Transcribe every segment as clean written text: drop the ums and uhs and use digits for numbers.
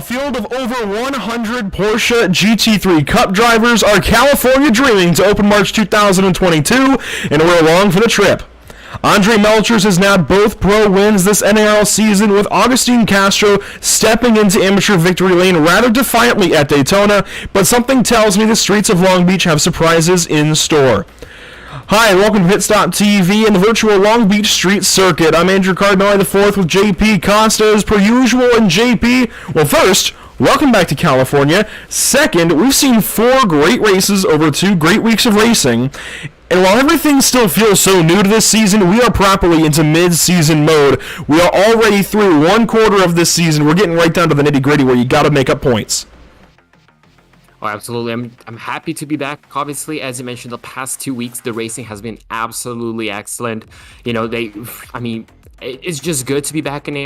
A field of over 100 Porsche GT3 Cup drivers are California dreaming to open March 2022, and we're along for the trip. Andre Melchers has nabbed both pro wins this NARL season, with Agustin Castro stepping into amateur victory lane rather defiantly at Daytona, but something tells me the streets of Long Beach have surprises in store. Hi, welcome to Pit Stop TV and the virtual Long Beach Street Circuit. I'm Andrew Cardinale IV with JP Costa as per usual. And JP, well, first, welcome back to California. Second, we've seen 4 great races over 2 great weeks of racing. And while everything still feels so new to this season, we are properly into mid-season mode. We are already through 1 quarter of this season. We're getting right down to the nitty-gritty where you got to make up points. Oh, absolutely. I'm happy to be back. Obviously, as you mentioned, the past 2 weeks, the racing has been absolutely excellent. You know, it's just good to be back in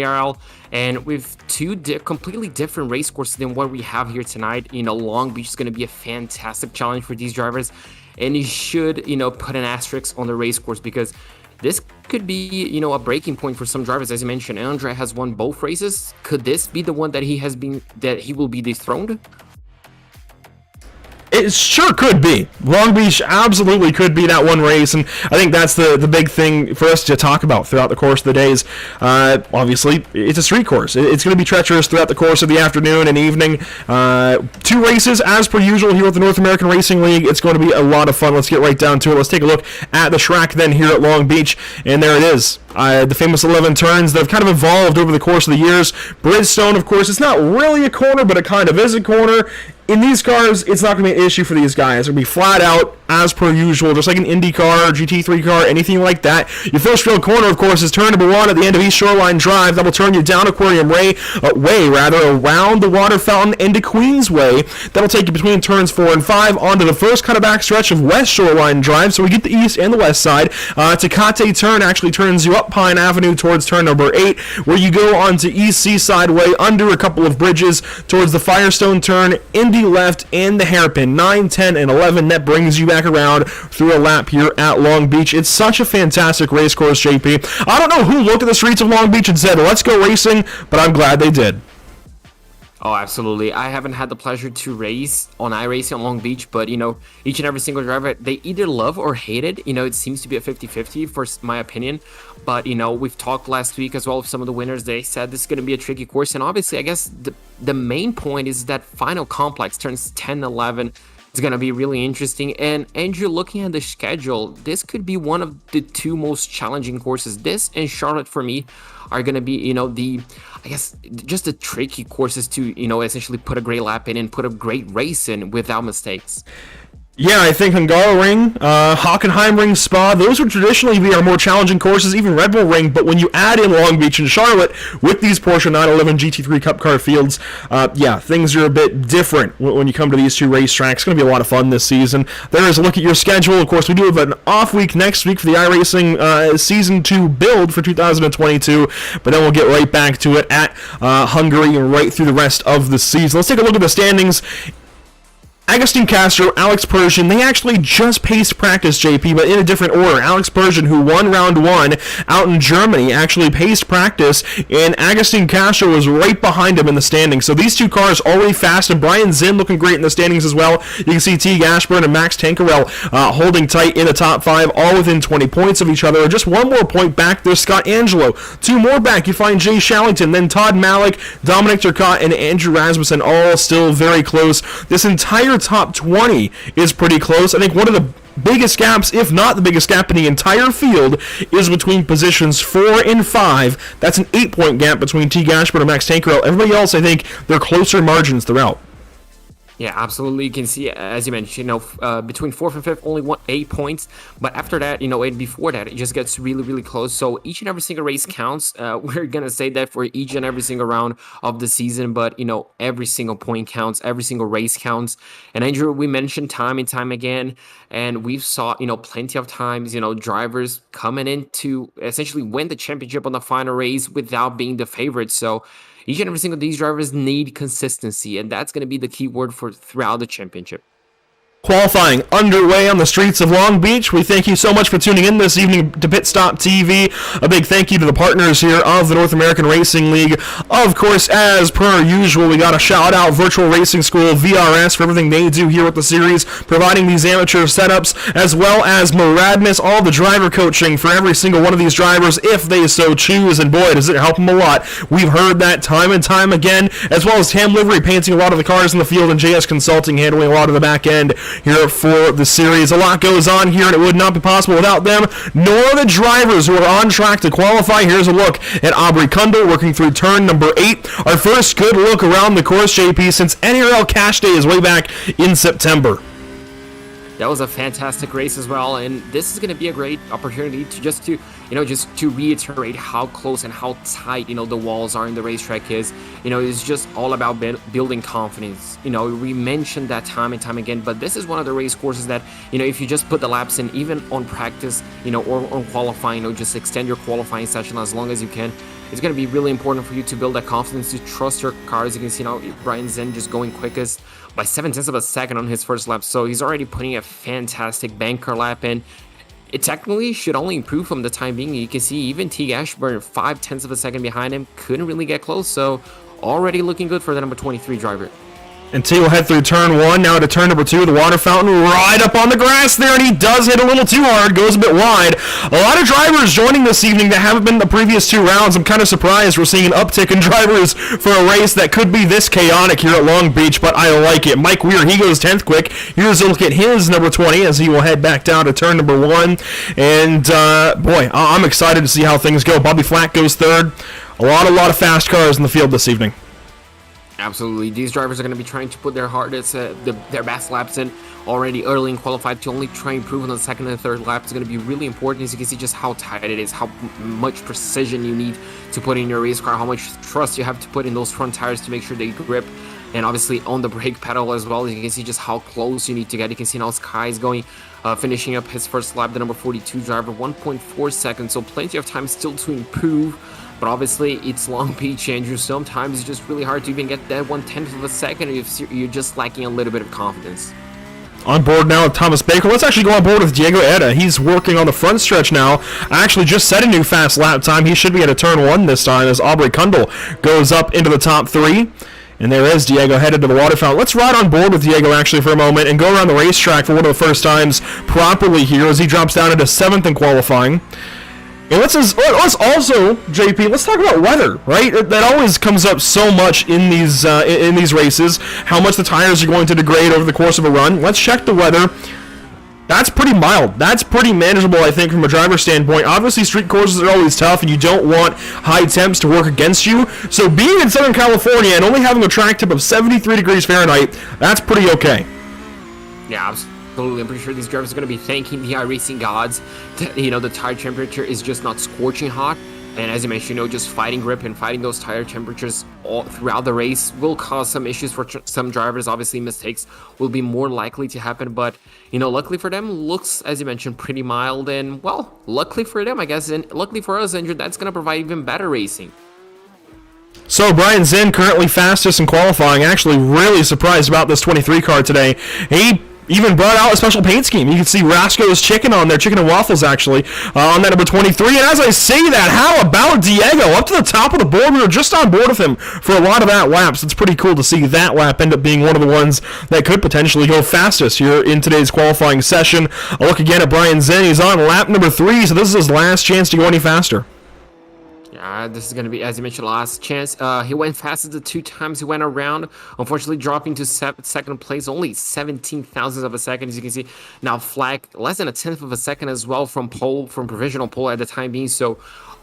ARL, and with 2 completely different race courses than what we have here tonight. You know, Long Beach is going to be a fantastic challenge for these drivers, and you should, put an asterisk on the race course because this could be, a breaking point for some drivers. As you mentioned, Andre has won both races. Could this be the one that he will be dethroned? It sure could be. Long Beach absolutely could be that one race, and I think that's the big thing for us to talk about throughout the course of the days. Obviously, it's a street course. It's going to be treacherous throughout the course of the afternoon and evening. 2 races, as per usual, here with the North American Racing League. It's going to be a lot of fun. Let's get right down to it. Let's take a look at the track then here at Long Beach, and there it is. The famous 11 turns that have kind of evolved over the course of the years. Bridgestone, of course, it's not really a corner, but it kind of is a corner. In these cars, it's not going to be an issue for these guys. It'll be flat out, as per usual, just like an Indy car, GT3 car, anything like that. Your first real corner, of course, is turn number 1 at the end of East Shoreline Drive. That will turn you down Aquarium Way, around the water fountain into Queensway. That'll take you between turns 4 and 5 onto the first kind of back stretch of West Shoreline Drive. So we get the east and the west side. Tecate turn actually turns you up Pine Avenue towards turn number 8, where you go onto East Seaside Way under a couple of bridges towards the Firestone turn, Indy left, and the hairpin. 9, 10, and 11. That brings you back around through a lap here at Long Beach. It's such a fantastic race course, JP. I don't know who looked at the streets of Long Beach and said, let's go racing, but I'm glad they did. Oh, absolutely. I haven't had the pleasure to race on iRacing on Long Beach, but, each and every single driver, they either love or hate it. It seems to be a 50-50 for my opinion. But, we've talked last week as well with some of the winners. They said this is going to be a tricky course. And obviously, I guess the main point is that final complex, turns 10 and 11. It's going to be really interesting. And Andrew, looking at the schedule, this could be one of the 2 most challenging courses. This and Charlotte, for me, are going to be, just the tricky courses to, essentially put a great lap in and put a great race in without mistakes. Yeah, I think Hungaroring, Hockenheim Ring, Spa, those would traditionally be our more challenging courses, even Red Bull Ring, but when you add in Long Beach and Charlotte with these Porsche 911 GT3 Cup car fields, things are a bit different when you come to these 2 racetracks. It's going to be a lot of fun this season. There is a look at your schedule. Of course, we do have an off week next week for the iRacing Season 2 build for 2022, but then we'll get right back to it at Hungary and right through the rest of the season. Let's take a look at the standings. Agustin Castro, Alex Persian, they actually just paced practice, JP, but in a different order. Alex Persian, who won round 1 out in Germany, actually paced practice, and Agustin Castro was right behind him in the standings. So these 2 cars already fast, and Brian Zinn looking great in the standings as well. You can see Teague Ashburn and Max Tankerell holding tight in the top 5, all within 20 points of each other. Just 1 more point back, there's Scott Angelo. 2 more back, you find Jay Shallington, then Todd Malik, Dominic Turcotte, and Andrew Rasmussen, all still very close. This entire top 20 is pretty close. I think one of the biggest gaps, if not the biggest gap in the entire field, is between positions 4 and 5. That's an 8-point gap between Teague Ashburn and Max Tankerell. Everybody else, I think, they're closer margins throughout. Yeah, absolutely. You can see, as you mentioned, between 4th and 5th, only 8 points. But after that, and before that, it just gets really, really close. So each and every single race counts. We're going to say that for each and every single round of the season. But, every single point counts. Every single race counts. And Andrew, we mentioned time and time again. And we've saw, plenty of times, drivers coming in to essentially win the championship on the final race without being the favorite. So each and every single of these drivers need consistency, and that's going to be the key word for throughout the championship. Qualifying underway on the streets of Long Beach. We thank you so much for tuning in this evening to Pit Stop TV. A big thank you to the partners here of the North American Racing League. Of course, as per usual, we got to shout out Virtual Racing School, VRS, for everything they do here with the series, providing these amateur setups, as well as Muradness, all the driver coaching for every single one of these drivers, if they so choose, and boy, does it help them a lot. We've heard that time and time again, as well as Tam Livery painting a lot of the cars in the field, and JS Consulting handling a lot of the back end here for the series. A lot goes on here, and it would not be possible without them, nor the drivers who are on track to qualify. Here's a look at Aubrey Kundle working through turn number 8. Our first good look around the course, JP, since NARL Cash Day is way back in September. That was a fantastic race as well, and this is going to be a great opportunity to just to reiterate how close and how tight, the walls are in the racetrack is. It's just all about building confidence. We mentioned that time and time again, but this is one of the race courses that, if you just put the laps in, even on practice, or on qualifying, just extend your qualifying session as long as you can. It's going to be really important for you to build that confidence, to trust your car. As you can see now, Brian Zen just going quickest by 0.7 of a second on his first lap. So he's already putting a fantastic banker lap in. It technically should only improve from the time being. You can see even Teague Ashburn 0.5 of a second behind him. Couldn't really get close. So already looking good for the number 23 driver. And T will head through turn 1, now to turn number 2, the water fountain right up on the grass there, and he does hit a little too hard, goes a bit wide. A lot of drivers joining this evening that haven't been in the previous 2 rounds. I'm kind of surprised we're seeing an uptick in drivers for a race that could be this chaotic here at Long Beach, but I like it. Mike Weir, he goes 10th quick. Here's a look at his number 20 as he will head back down to turn number 1. And, boy, I'm excited to see how things go. Bobby Flack goes 3rd. A lot of fast cars in the field this evening. Absolutely. These drivers are going to be trying to put their hardest, their best laps in already early and qualified. To only try and improve on the second and third lap is going to be really important. As you can see just how tight it is, how much precision you need to put in your race car, how much trust you have to put in those front tires to make sure they grip, and obviously on the brake pedal as well. You can see just how close you need to get. You can see now Sky is going, finishing up his first lap, the number 42 driver, 1.4 seconds, so plenty of time still to improve. But obviously, it's Long Beach, Andrew. Sometimes it's just really hard to even get that 1/10 of a second if you're just lacking a little bit of confidence. On board now with Thomas Baker. Let's actually go on board with Diego Eda. He's working on the front stretch now. I actually just set a new fast lap time. He should be at a turn 1 this time as Aubrey Kundle goes up into the top 3. And there is Diego headed to the water fountain. Let's ride on board with Diego actually for a moment and go around the racetrack for one of the first times properly here as he drops down into 7th in qualifying. And let's also, JP, let's talk about weather, right? That always comes up so much in these races, how much the tires are going to degrade over the course of a run. Let's check the weather. That's pretty mild. That's pretty manageable, I think, from a driver's standpoint. Obviously, street courses are always tough, and you don't want high temps to work against you. So being in Southern California and only having a track tip of 73 degrees Fahrenheit, that's pretty okay. Yeah, absolutely. I'm pretty sure these drivers are going to be thanking the iRacing gods. The tire temperature is just not scorching hot. And as you mentioned, just fighting grip and fighting those tire temperatures all throughout the race will cause some issues for some drivers. Obviously, mistakes will be more likely to happen. But, luckily for them, looks, as you mentioned, pretty mild. And, well, luckily for them, I guess, and luckily for us, Andrew, that's going to provide even better racing. So Brian Zinn currently fastest in qualifying. Actually really surprised about this 23 car today. He even brought out a special paint scheme. You can see Rasco's chicken on there, chicken and waffles actually, on that number 23. And as I say that, how about Diego up to the top of the board? We were just on board with him for a lot of that laps. It's pretty cool to see that lap end up being one of the ones that could potentially go fastest here in today's qualifying session. A look again at Brian Zinn. He's on lap number 3, so this is his last chance to go any faster. This is going to be, as you mentioned, last chance. He went fastest the 2 times he went around, unfortunately dropping to second place, only 17 thousandths of a second, as you can see. Now Flag, less than a 10th of a second as well from provisional pole at the time being. So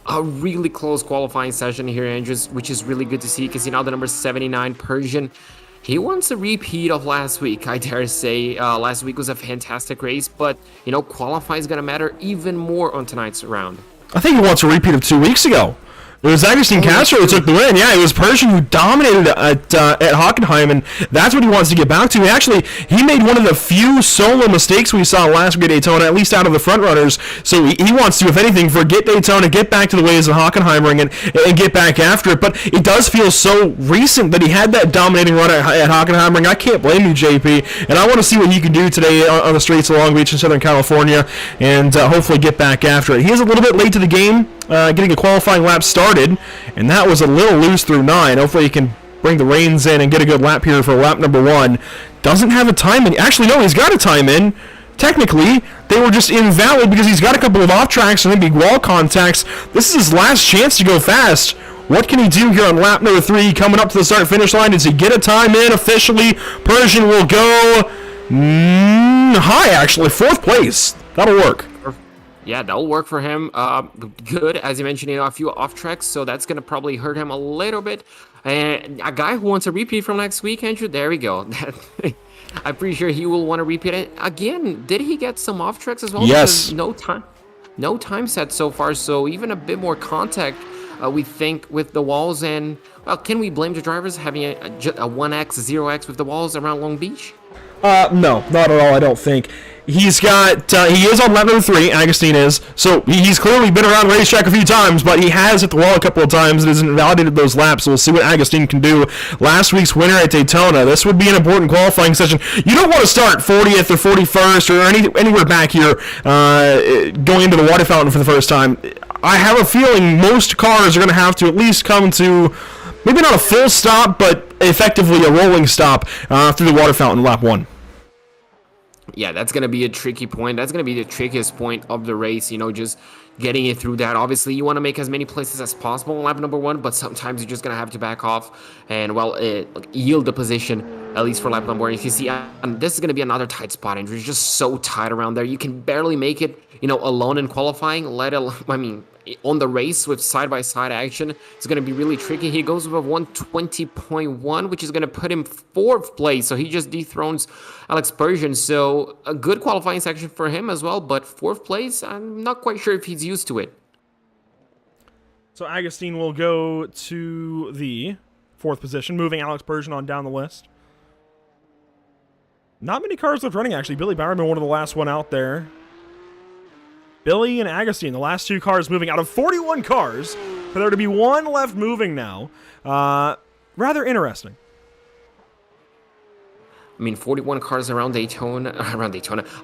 a really close qualifying session here, Andrews, which is really good to see. You can see now the number 79, Persian. He wants a repeat of last week, I dare say. Last week was a fantastic race, but, qualifying is going to matter even more on tonight's round. I think he wants a repeat of 2 weeks ago. It was Agustin Castro who took the win. Yeah, it was Persian who dominated at Hockenheim, and that's what he wants to get back to. He made one of the few solo mistakes we saw last week at Daytona, at least out of the front runners. So he wants to, if anything, forget Daytona, get back to the ways of Hockenheimring and get back after it. But it does feel so recent that he had that dominating run at Hockenheimring. I can't blame you, JP, and I want to see what he can do today on the streets of Long Beach in Southern California, and hopefully get back after it. He is a little bit late to the game, getting a qualifying lap started, and that was a little loose through 9. Hopefully he can bring the reins in and get a good lap here for lap number 1. Doesn't have a time in. Actually, no, he's got a time in. Technically, they were just invalid because he's got a couple of off tracks and maybe wall contacts. This is his last chance to go fast. What can he do here on lap number 3, coming up to the start-finish line? Does he get a time in officially? Persian will go high, actually, 4th place. That'll work. Yeah, that'll work for him. Good, as you mentioned, a few off tracks, so that's going to probably hurt him a little bit. And a guy who wants a repeat from next week, Andrew, there we go. I'm pretty sure he will want to repeat it. Again, did he get some off tracks as well? Yes. Because no time set so far, so even a bit more contact, we think, with the walls. And, well, can we blame the drivers having a 1x, 0x with the walls around Long Beach? No, not at all, I don't think. He's got, he is on lap number 3, Agustin is, so he's clearly been around the racetrack a few times, but he has hit the wall a couple of times and has invalidated those laps, so we'll see what Agustin can do. Last week's winner at Daytona, this would be an important qualifying session. You don't want to start 40th or 41st or anywhere back here going into the water fountain for the first time. I have a feeling most cars are going to have to at least come to, maybe not a full stop, but effectively a rolling stop through the water fountain lap 1. Yeah, that's going to be a tricky point. That's going to be the trickiest point of the race, just getting it through that. Obviously, you want to make as many places as possible in lap number 1, but sometimes you're just going to have to back off and, well, yield the position, at least for lap number 1. If you see, this is going to be another tight spot, Andrew. It's just so tight around there. You can barely make it, alone in qualifying, on the race with side-by-side action. It's going to be really tricky. He goes with a 120.1, which is going to put him 4th place, so he just dethrones Alex Persian. So a good qualifying section for him as well, but 4th place, I'm not quite sure if he's used to it. So Agustin will go to the 4th position, moving Alex Persian on down the list. Not many cars left running, actually. Billy Bowerman, one of the last one out there. Billy and Agustin, the last 2 cars moving out of 41 cars, for there to be 1 left moving now. Rather interesting. 41 cars around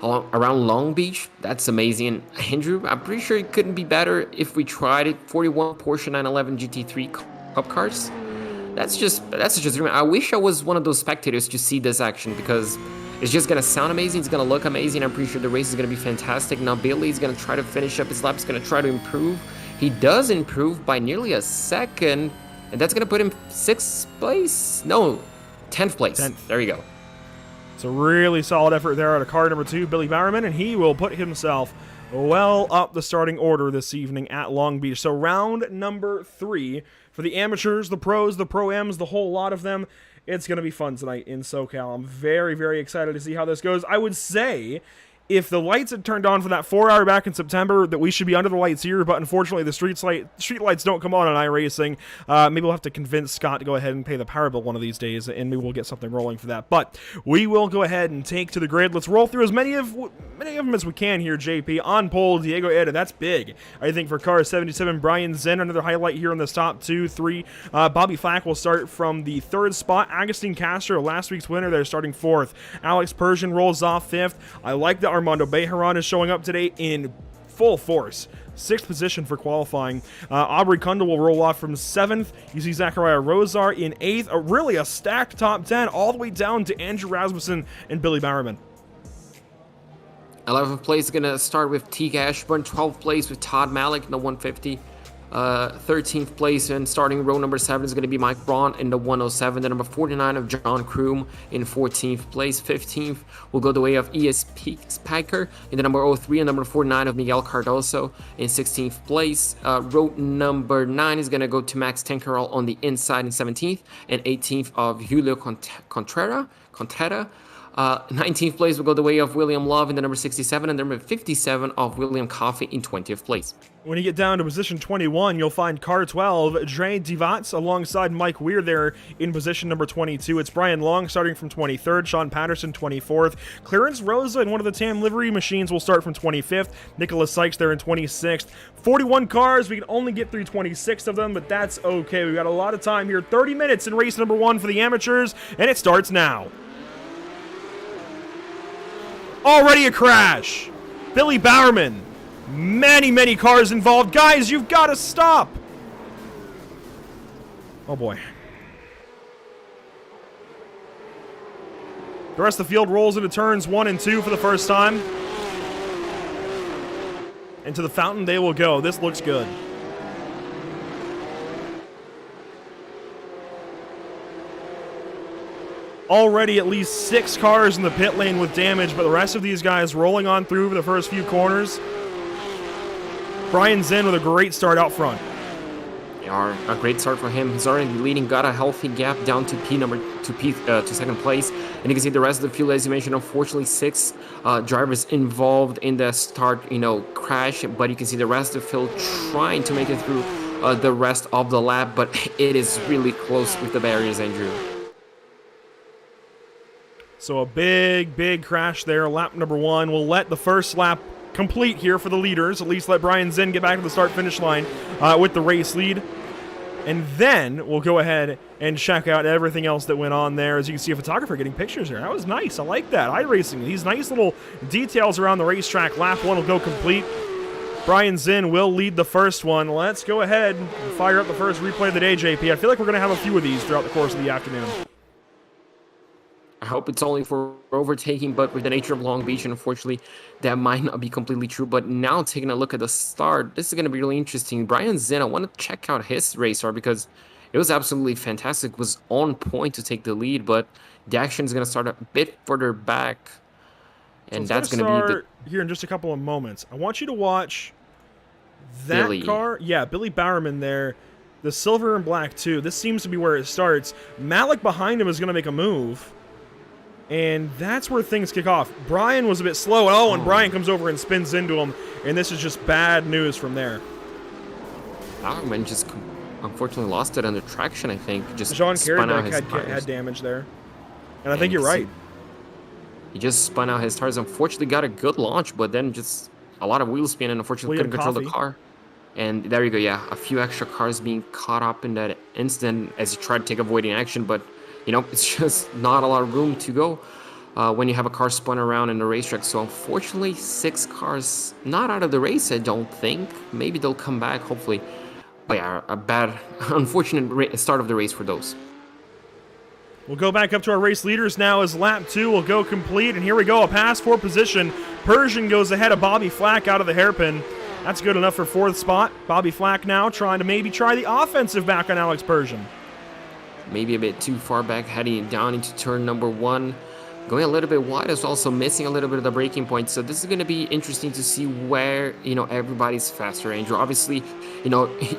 around Long Beach. That's amazing. Andrew, I'm pretty sure it couldn't be better if we tried it. 41 Porsche 911 GT3 Cup cars. That's just I wish I was one of those spectators to see this action, because it's just going to sound amazing. It's going to look amazing. I'm pretty sure the race is going to be fantastic. Now Billy's going to try to finish up his lap. He's going to try to improve. He does improve by nearly a second, and that's going to put him 6th place? No, 10th place. 10th. There you go. It's a really solid effort there out of car number 2, Billy Bowerman, and he will put himself well up the starting order this evening at Long Beach. So round number 3 for the amateurs, the pros, the pro-ams, the whole lot of them. It's going to be fun tonight in SoCal. I'm very, very excited to see how this goes. I would say if the lights had turned on for that 4-hour back in September, that we should be under the lights here, but unfortunately the street lights don't come on in iRacing. Maybe we'll have to convince Scott to go ahead and pay the power bill one of these days, and maybe we'll get something rolling for that. But we will go ahead and take to the grid. Let's roll through as many of them as we can here, JP. On pole, Diego Eda, that's big. I think for car 77, Brian Zen, another highlight here in this top 2, 3. Bobby Flack will start from the 3rd spot. Agustin Castro, last week's winner, they're starting 4th. Alex Persian rolls off 5th. I like that Armando Bejaran is showing up today in full force. 6th position for qualifying. Aubrey Kundal will roll off from 7th. You see Zachariah Rosar in 8th. Really a stacked top 10 all the way down to Andrew Rasmussen and Billy Bowerman. 11th place is going to start with Teague Ashburn. 12th place with Todd Malik in the 150. 13th place and starting row number 7 is going to be Mike Braun in the 107. The number 49 of John Kroom in 14th place. 15th will go the way of ESP Spiker in the number 03 and number 49 of Miguel Cardoso in 16th place. Row number 9 is going to go to Max Tankerall on the inside in 17th, and 18th of Julio Contreras. 19th place will go the way of William Love in the number 67, and the number 57 of William Coffey in 20th place. When you get down to position 21, you'll find car 12, Dre Divatz, alongside Mike Weir there in position number 22. It's Brian Long starting from 23rd, Sean Patterson 24th. Clarence Rosa in one of the TAM livery machines will start from 25th. Nicholas Sykes there in 26th. 41 cars, we can only get through 26 of them, but that's okay. We've got a lot of time here. 30 minutes in race number 1 for the amateurs, and it starts now. Already a crash. Billy Bowerman. Many cars involved. Guys, you've got to stop. Oh boy. The rest of the field rolls into turns 1 and 2 for the first time. And to the fountain they will go. This looks good. Already at least 6 cars in the pit lane with damage, but the rest of these guys rolling on through for the first few corners. Brian Zinn with a great start out front. Yeah, a great start for him. He's already leading, got a healthy gap down to to second place, and you can see the rest of the field, as you mentioned. Unfortunately, 6 drivers involved in the start, crash, but you can see the rest of the field trying to make it through the rest of the lap, but it is really close with the barriers, Andrew. So a big crash there. Lap number 1. We'll let the first lap complete here for the leaders. At least let Brian Zinn get back to the start-finish line with the race lead. And then we'll go ahead and check out everything else that went on there. As you can see, a photographer getting pictures there. That was nice. I like that. iRacing. These nice little details around the racetrack. Lap 1 will go complete. Brian Zinn will lead the first one. Let's go ahead and fire up the first replay of the day, JP. I feel like we're going to have a few of these throughout the course of the afternoon. I hope it's only for overtaking, but with the nature of Long Beach, unfortunately, that might not be completely true. But now taking a look at the start, this is going to be really interesting. Brian Zinn, I want to check out his race start because it was absolutely fantastic. It was on point to take the lead, but the action is going to start a bit further back. And so that's going to be the... here in just a couple of moments. I want you to watch that Billy. car. Yeah, Billy Bowerman there. The silver and black, too. This seems to be where it starts. Malik behind him is going to make a move. And that's where things kick off. Brian was a bit slow. Oh, and Brian comes over and spins into him. And this is just bad news from there. Bowerman just unfortunately lost it under traction, I think. Just John spun out his Carribeck tires. had damage there. And I think you're right. He just spun out his tires. Unfortunately, got a good launch, but then just a lot of wheel spin, and unfortunately couldn't control the car. And there you go, yeah. A few extra cars being caught up in that instant as he tried to take avoiding action, but it's just not a lot of room to go when you have a car spun around in the racetrack. So unfortunately, 6 cars not out of the race, I don't think. Maybe they'll come back, hopefully. But yeah, a bad, unfortunate start of the race for those. We'll go back up to our race leaders now as lap 2 will go complete. And here we go, a pass for position. Persian goes ahead of Bobby Flack out of the hairpin. That's good enough for 4th spot. Bobby Flack now trying to maybe try the offensive back on Alex Persian. Maybe a bit too far back, heading down into turn number 1. Going a little bit wide as well, so missing a little bit of the braking point. So this is going to be interesting to see where, everybody's faster, Andrew. Obviously,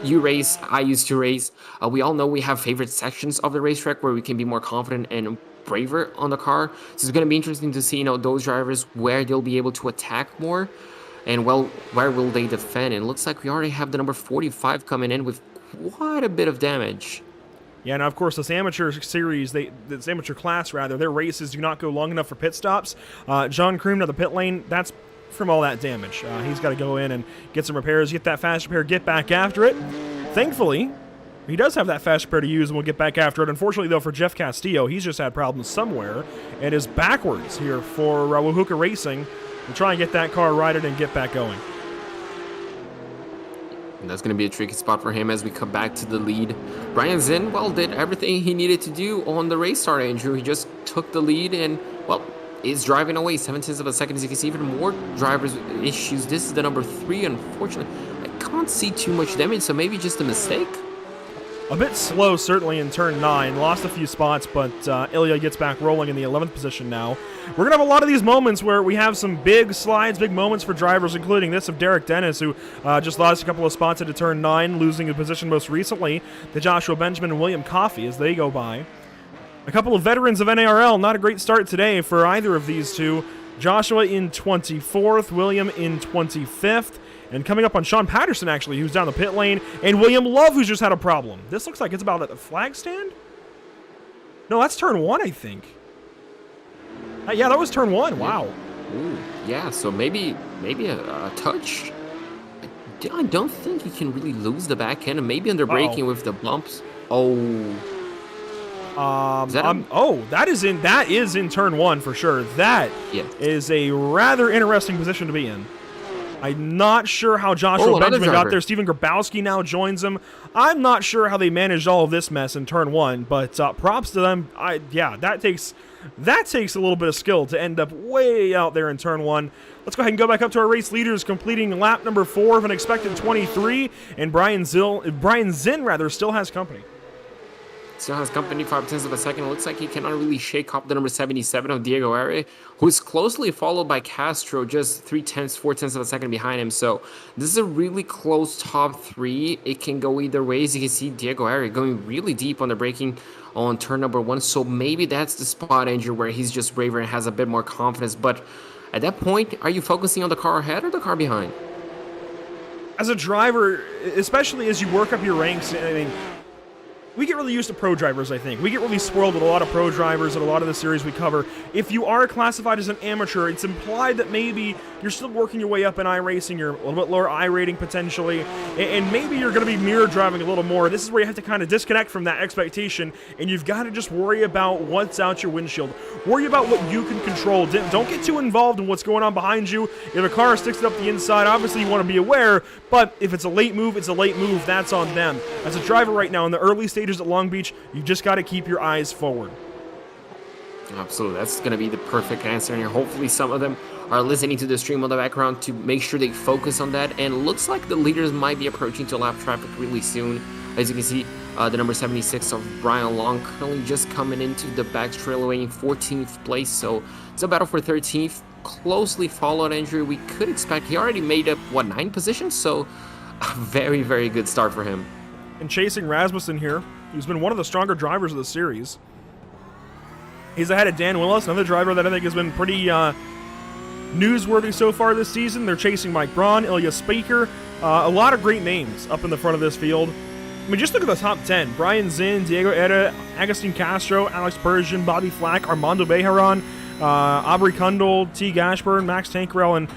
you race, I used to race. We all know we have favorite sections of the racetrack where we can be more confident and braver on the car. So it's going to be interesting to see, those drivers, where they'll be able to attack more. And, well, where will they defend? And it looks like we already have the number 45 coming in with quite a bit of damage. Yeah, now, of course, this amateur series, this amateur class, rather, their races do not go long enough for pit stops. John Kroom to the pit lane, that's from all that damage. He's got to go in and get some repairs, get that fast repair, get back after it. Thankfully, he does have that fast repair to use, and we'll get back after it. Unfortunately, though, for Jeff Castillo, he's just had problems somewhere, and is backwards here for Wahuka Racing. We'll try and get that car righted and get back going. And that's going to be a tricky spot for him as we come back to the lead. Brian Zinn, did everything he needed to do on the race start, Andrew. He just took the lead and, is driving away 0.7 of a second. As you can see, even more drivers issues. This is the number 3, unfortunately. I can't see too much damage, so maybe just a mistake. A bit slow, certainly, in turn 9. Lost a few spots, but Ilya gets back rolling in the 11th position now. We're going to have a lot of these moments where we have some big slides, big moments for drivers, including this of Derek Dennis, who just lost a couple of spots into turn 9, losing a position most recently to Joshua Benjamin and William Coffey as they go by. A couple of veterans of NARL, not a great start today for either of these two. Joshua in 24th, William in 25th. And coming up on Sean Patterson, actually, who's down the pit lane. And William Love, who's just had a problem. This looks like it's about at the flag stand? No, that's turn 1, I think. Yeah, that was turn 1. Wow. Ooh, yeah, so maybe a touch. I don't think he can really lose the back end, and maybe under braking with the bumps. Oh. That is in turn 1 for sure. That is a rather interesting position to be in. I'm not sure how Joshua Benjamin got there. Steven Grabowski now joins him. I'm not sure how they managed all of this mess in turn 1, but props to them. That takes a little bit of skill to end up way out there in turn 1. Let's go ahead and go back up to our race leaders, completing lap number 4 of an expected 23, and Brian Zinn still has company. Still has company 5/10 of a second. It looks like he cannot really shake off the number 77 of Diego Aire, who is closely followed by Castro, just 4/10 of a second behind him. So this is a really close top 3. It can go either way. As you can see, Diego Aire going really deep on the braking on turn number 1. So maybe that's the spot, Andrew, where he's just braver and has a bit more confidence. But at that point, are you focusing on the car ahead or the car behind? As a driver, especially as you work up your ranks, I mean, we get really used to pro drivers, I think. We get really spoiled with a lot of pro drivers at a lot of the series we cover. If you are classified as an amateur, it's implied that maybe you're still working your way up in iRacing, you're a little bit lower I rating potentially, and maybe you're going to be mirror driving a little more. This is where you have to kind of disconnect from that expectation, and you've got to just worry about what's out your windshield. Worry about what you can control. Don't get too involved in what's going on behind you. If a car sticks it up the inside, obviously you want to be aware, but if it's a late move, it's a late move. That's on them. As a driver right now in the early stages at Long Beach, you just got to keep your eyes forward. Absolutely, that's going to be the perfect answer, and hopefully some of them are listening to the stream on the background to make sure they focus on that. And looks like the leaders might be approaching to lap traffic really soon. As you can see, the number 76 of Brian Long currently just coming into the back straightaway in 14th place, so it's a battle for 13th. Closely followed, Andrew. We could expect he already made up 9 positions, so a very, very good start for him. And chasing Rasmussen here, who's been one of the stronger drivers of the series. He's ahead of Dan Willis, another driver that I think has been pretty newsworthy so far this season. They're chasing Mike Braun, Ilya Speaker, a lot of great names up in the front of this field. I mean, just look at the top 10. Brian Zinn, Diego Aire, Agustin Castro, Alex Persian, Bobby Flack, Armando Bejaran, Aubrey Kundal, T. Gashburn, Max Tankerell, and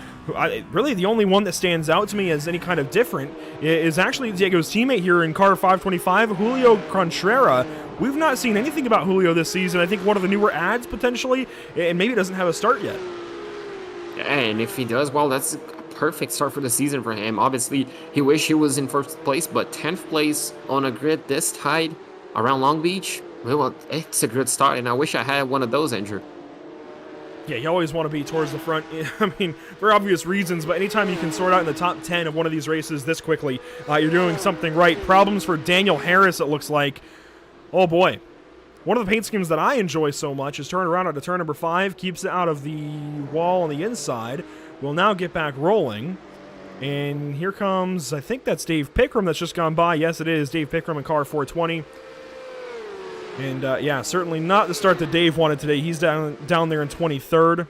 really the only one that stands out to me as any kind of different is actually Diego's teammate here in car 525, Julio Contreras. We've not seen anything about Julio this season. I think one of the newer ads potentially, and maybe doesn't have a start yet. And if he does, well, that's a perfect start for the season for him. Obviously, he wished he was in first place, but 10th place on a grid this tight around Long Beach, well, it's a good start, and I wish I had one of those, Andrew. Yeah, you always want to be towards the front. I mean, for obvious reasons, but anytime you can sort out in the top 10 of one of these races this quickly, you're doing something right. Problems for Daniel Harris, it looks like. Oh, boy. One of the paint schemes that I enjoy so much is turn around at turn number 5, keeps it out of the wall on the inside. We'll now get back rolling. And here comes, I think that's Dave Pickram that's just gone by. Yes, it is. Dave Pickram in car 420. And, yeah, certainly not the start that Dave wanted today. He's down there in 23rd.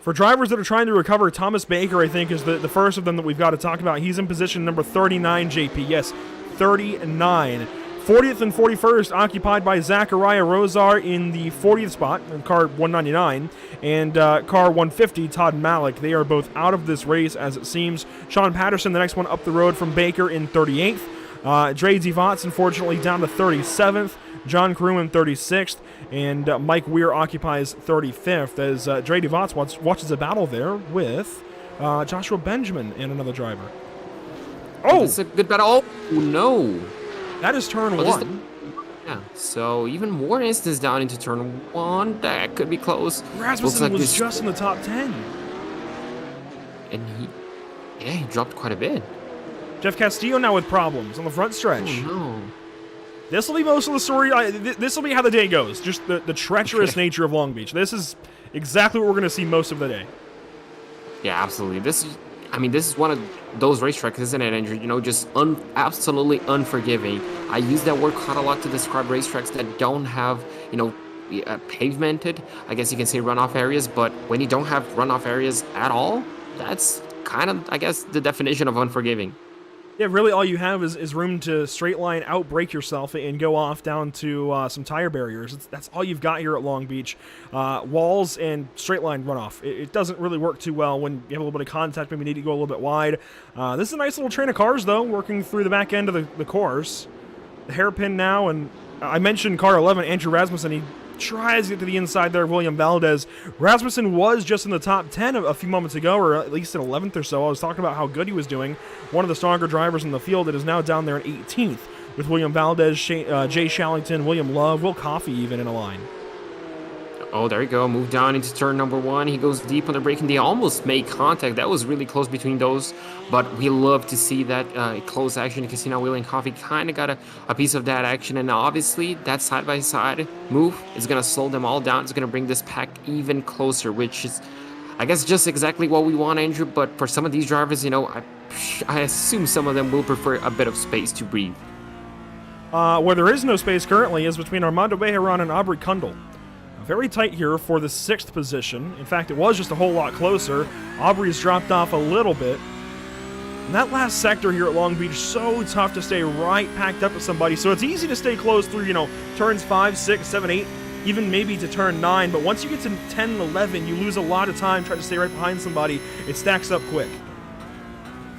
For drivers that are trying to recover, Thomas Baker, I think, is the first of them that we've got to talk about. He's in position number 39, JP. Yes, 39. 40th and 41st occupied by Zachariah Rosar in the 40th spot, in car 199, and car 150, Todd Malik. They are both out of this race, as it seems. Sean Patterson, the next one up the road from Baker, in 38th. Dre Devotz, unfortunately, down to 37th. John Crew in 36th, and Mike Weir occupies 35th as Dre Devotz watches a battle there with Joshua Benjamin and another driver. Oh! It's a good battle. Oh, no. That is turn 1. Yeah, so even more instance down into turn 1. That could be close. Rasmussen was just in the top 10. And he dropped quite a bit. Jeff Castillo now with problems on the front stretch. Oh, no. This will be most of the story. This will be how the day goes. Just the treacherous nature of Long Beach. This is exactly what we're going to see most of the day. Yeah, absolutely. This is one of those racetracks, isn't it, Andrew? You know, just absolutely unforgiving. I use that word quite a lot to describe racetracks that don't have, pavemented, I guess you can say, runoff areas. But when you don't have runoff areas at all, that's kind of, I guess, the definition of unforgiving. Yeah, really all you have is room to straight line outbrake yourself and go off down to some tire barriers. That's all you've got here at Long Beach. Walls and straight line runoff. It doesn't really work too well when you have a little bit of contact, maybe you need to go a little bit wide. This is a nice little train of cars, though, working through the back end of the course. The hairpin now, and I mentioned car 11, Andrew Rasmussen. He tries to get to the inside there of William Valdez. Rasmussen was just in the top 10 a few moments ago, or at least in 11th or so. I was talking about how good he was doing. One of the stronger drivers in the field that is now down there in 18th with William Valdez, Jay Shallington, William Love, Will Coffey even in a line. Oh, there you go. Move down into turn number 1. He goes deep on the brake, and they almost made contact. That was really close between those, but we love to see that close action. You can see now Will and Coffey kind of got a piece of that action, and obviously that side-by-side move is going to slow them all down. It's going to bring this pack even closer, which is, I guess, just exactly what we want, Andrew. But for some of these drivers, I assume some of them will prefer a bit of space to breathe. Where there is no space currently is between Armando Bejaran and Aubrey Kundal. Very tight here for the 6th position. In fact, it was just a whole lot closer. Aubrey's dropped off a little bit. And that last sector here at Long Beach, so tough to stay right packed up with somebody. So it's easy to stay close through, turns 5, 6, 7, 8, even maybe to turn 9. But once you get to 10 and 11, you lose a lot of time trying to stay right behind somebody. It stacks up quick.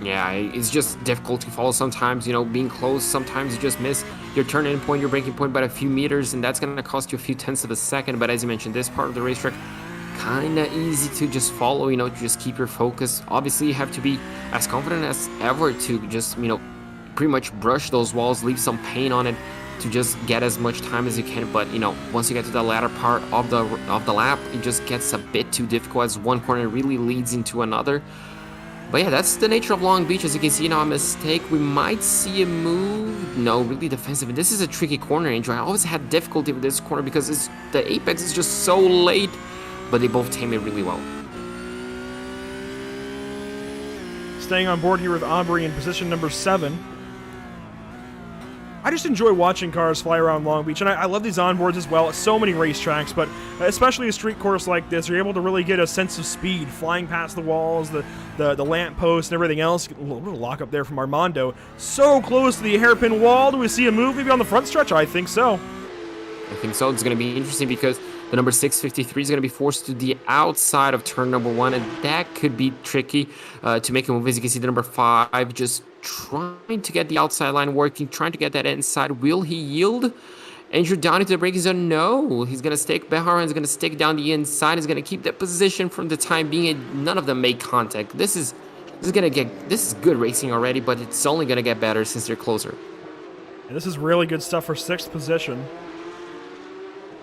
Yeah, it's just difficult to follow sometimes, being close. Sometimes you just miss your turn-in point, your braking point by a few meters, and that's going to cost you a few tenths of a second. But as you mentioned, this part of the racetrack, kind of easy to just follow, to just keep your focus. Obviously, you have to be as confident as ever to just, pretty much brush those walls, leave some paint on it to just get as much time as you can. But, once you get to the latter part of the lap, it just gets a bit too difficult as one corner really leads into another. But yeah, that's the nature of Long Beach. As you can see now, a mistake. We might see a move. No, really defensive. And this is a tricky corner, Andrew. I always had difficulty with this corner because the apex is just so late. But they both tame it really well. Staying on board here with Aubrey in position number 7. I just enjoy watching cars fly around Long Beach, and I love these onboards as well at so many racetracks, but especially a street course like this, you're able to really get a sense of speed, flying past the walls, the lamp posts, and everything else. A little bit of lock up there from Armando. So close to the hairpin wall. Do we see a move maybe on the front stretch? I think so. I think so. It's going to be interesting because the number 653 is going to be forced to the outside of turn number 1, and that could be tricky to make a move. As you can see, the number 5 just trying to get the outside line working, trying to get that inside. Will he yield? Andrew down into the braking zone. No, he's going to stick. Bejaran is going to stick down the inside. He's going to keep that position from the time being, and none of them make contact. This is good racing already, but it's only going to get better since they're closer. And this is really good stuff for 6th position.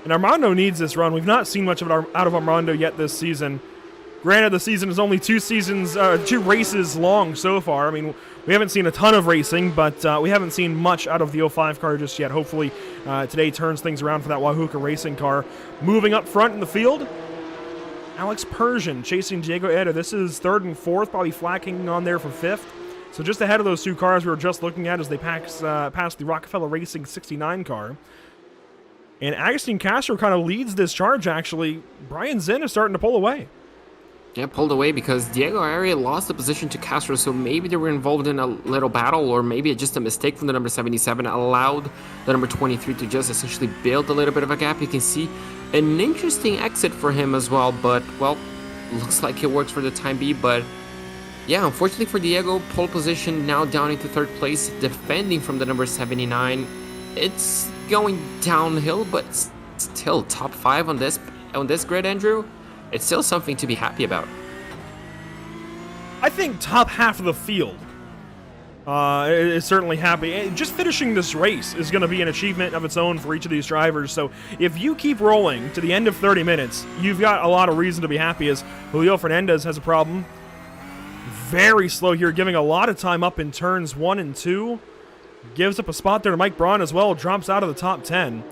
And Armando needs this run. We've not seen much of it out of Armando yet this season. Granted, the season is only 2 races long so far. I mean, we haven't seen a ton of racing, but we haven't seen much out of the 05 car just yet. Hopefully, today turns things around for that Wahuka racing car. Moving up front in the field, Alex Persian chasing Diego Eda. This is 3rd and 4th, probably flacking on there for 5th. So just ahead of those 2 cars we were just looking at as they pass the Rockefeller Racing 69 car. And Agustin Castro kind of leads this charge, actually. Brian Zinn is starting to pull away. Yeah, pulled away because Diego Aria lost the position to Castro, so maybe they were involved in a little battle, or maybe just a mistake from the number 77 allowed the number 23 to just essentially build a little bit of a gap. You can see an interesting exit for him as well, but, well, looks like it works for the time being. But, yeah, unfortunately for Diego, pole position now down into 3rd place, defending from the number 79. It's going downhill, but still top 5 on this grid, Andrew. It's still something to be happy about. I think top half of the field is certainly happy. Just finishing this race is going to be an achievement of its own for each of these drivers. So if you keep rolling to the end of 30 minutes, you've got a lot of reason to be happy, as Julio Fernandez has a problem. Very slow here, giving a lot of time up in turns 1 and 2. Gives up a spot there to Mike Braun as well, drops out of the top 10.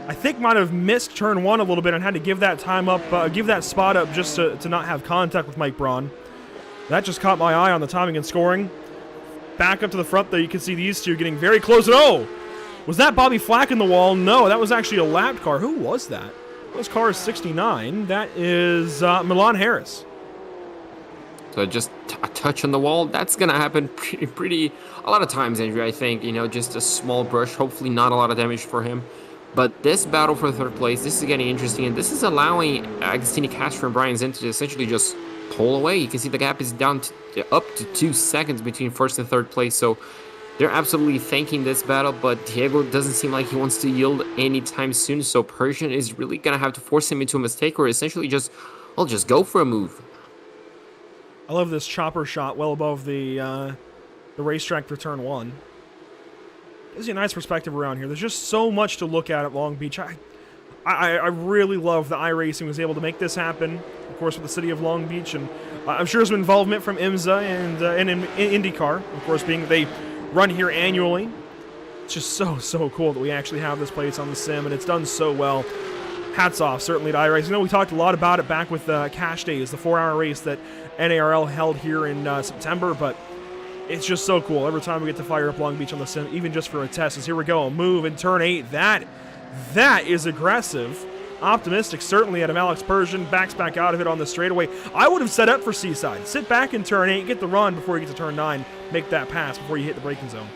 I think might have missed turn 1 a little bit and had to give that time up, give that spot up just to not have contact with Mike Braun. That just caught my eye on the timing and scoring. Back up to the front there, you can see these two getting very close. And Was that Bobby Flack in the wall? No, that was actually a lapped car. Who was that? That was car 69. That is Milan Harris. So just a touch on the wall, that's going to happen pretty a lot of times, Andrew, I think. Just a small brush, hopefully not a lot of damage for him. But this battle for third place, this is getting interesting, and this is allowing Agostini Castro and Brian Zinn to essentially just pull away. You can see the gap is down up to 2 seconds between first and third place, so they're absolutely thanking this battle, but Diego doesn't seem like he wants to yield anytime soon, so Persian is really going to have to force him into a mistake or essentially just go for a move. I love this chopper shot well above the racetrack for turn 1. Gives you a nice perspective around here. There's just so much to look at Long Beach. I really love that iRacing was able to make this happen, of course, with the city of Long Beach, and I'm sure some involvement from IMSA and in IndyCar, of course, being that they run here annually. It's just so cool that we actually have this place on the sim, and it's done so well. Hats off, certainly, to iRacing. We talked a lot about it back with Cash Days, the 4-hour race that NARL held here in September, but it's just so cool every time we get to fire up Long Beach on the sim, even just for a test. As here we go, a move in turn 8. That is aggressive. Optimistic, certainly, out of Alex Persian. Backs back out of it on the straightaway. I would have set up for Seaside. Sit back in turn 8, get the run before you get to turn 9. Make that pass before you hit the braking zone.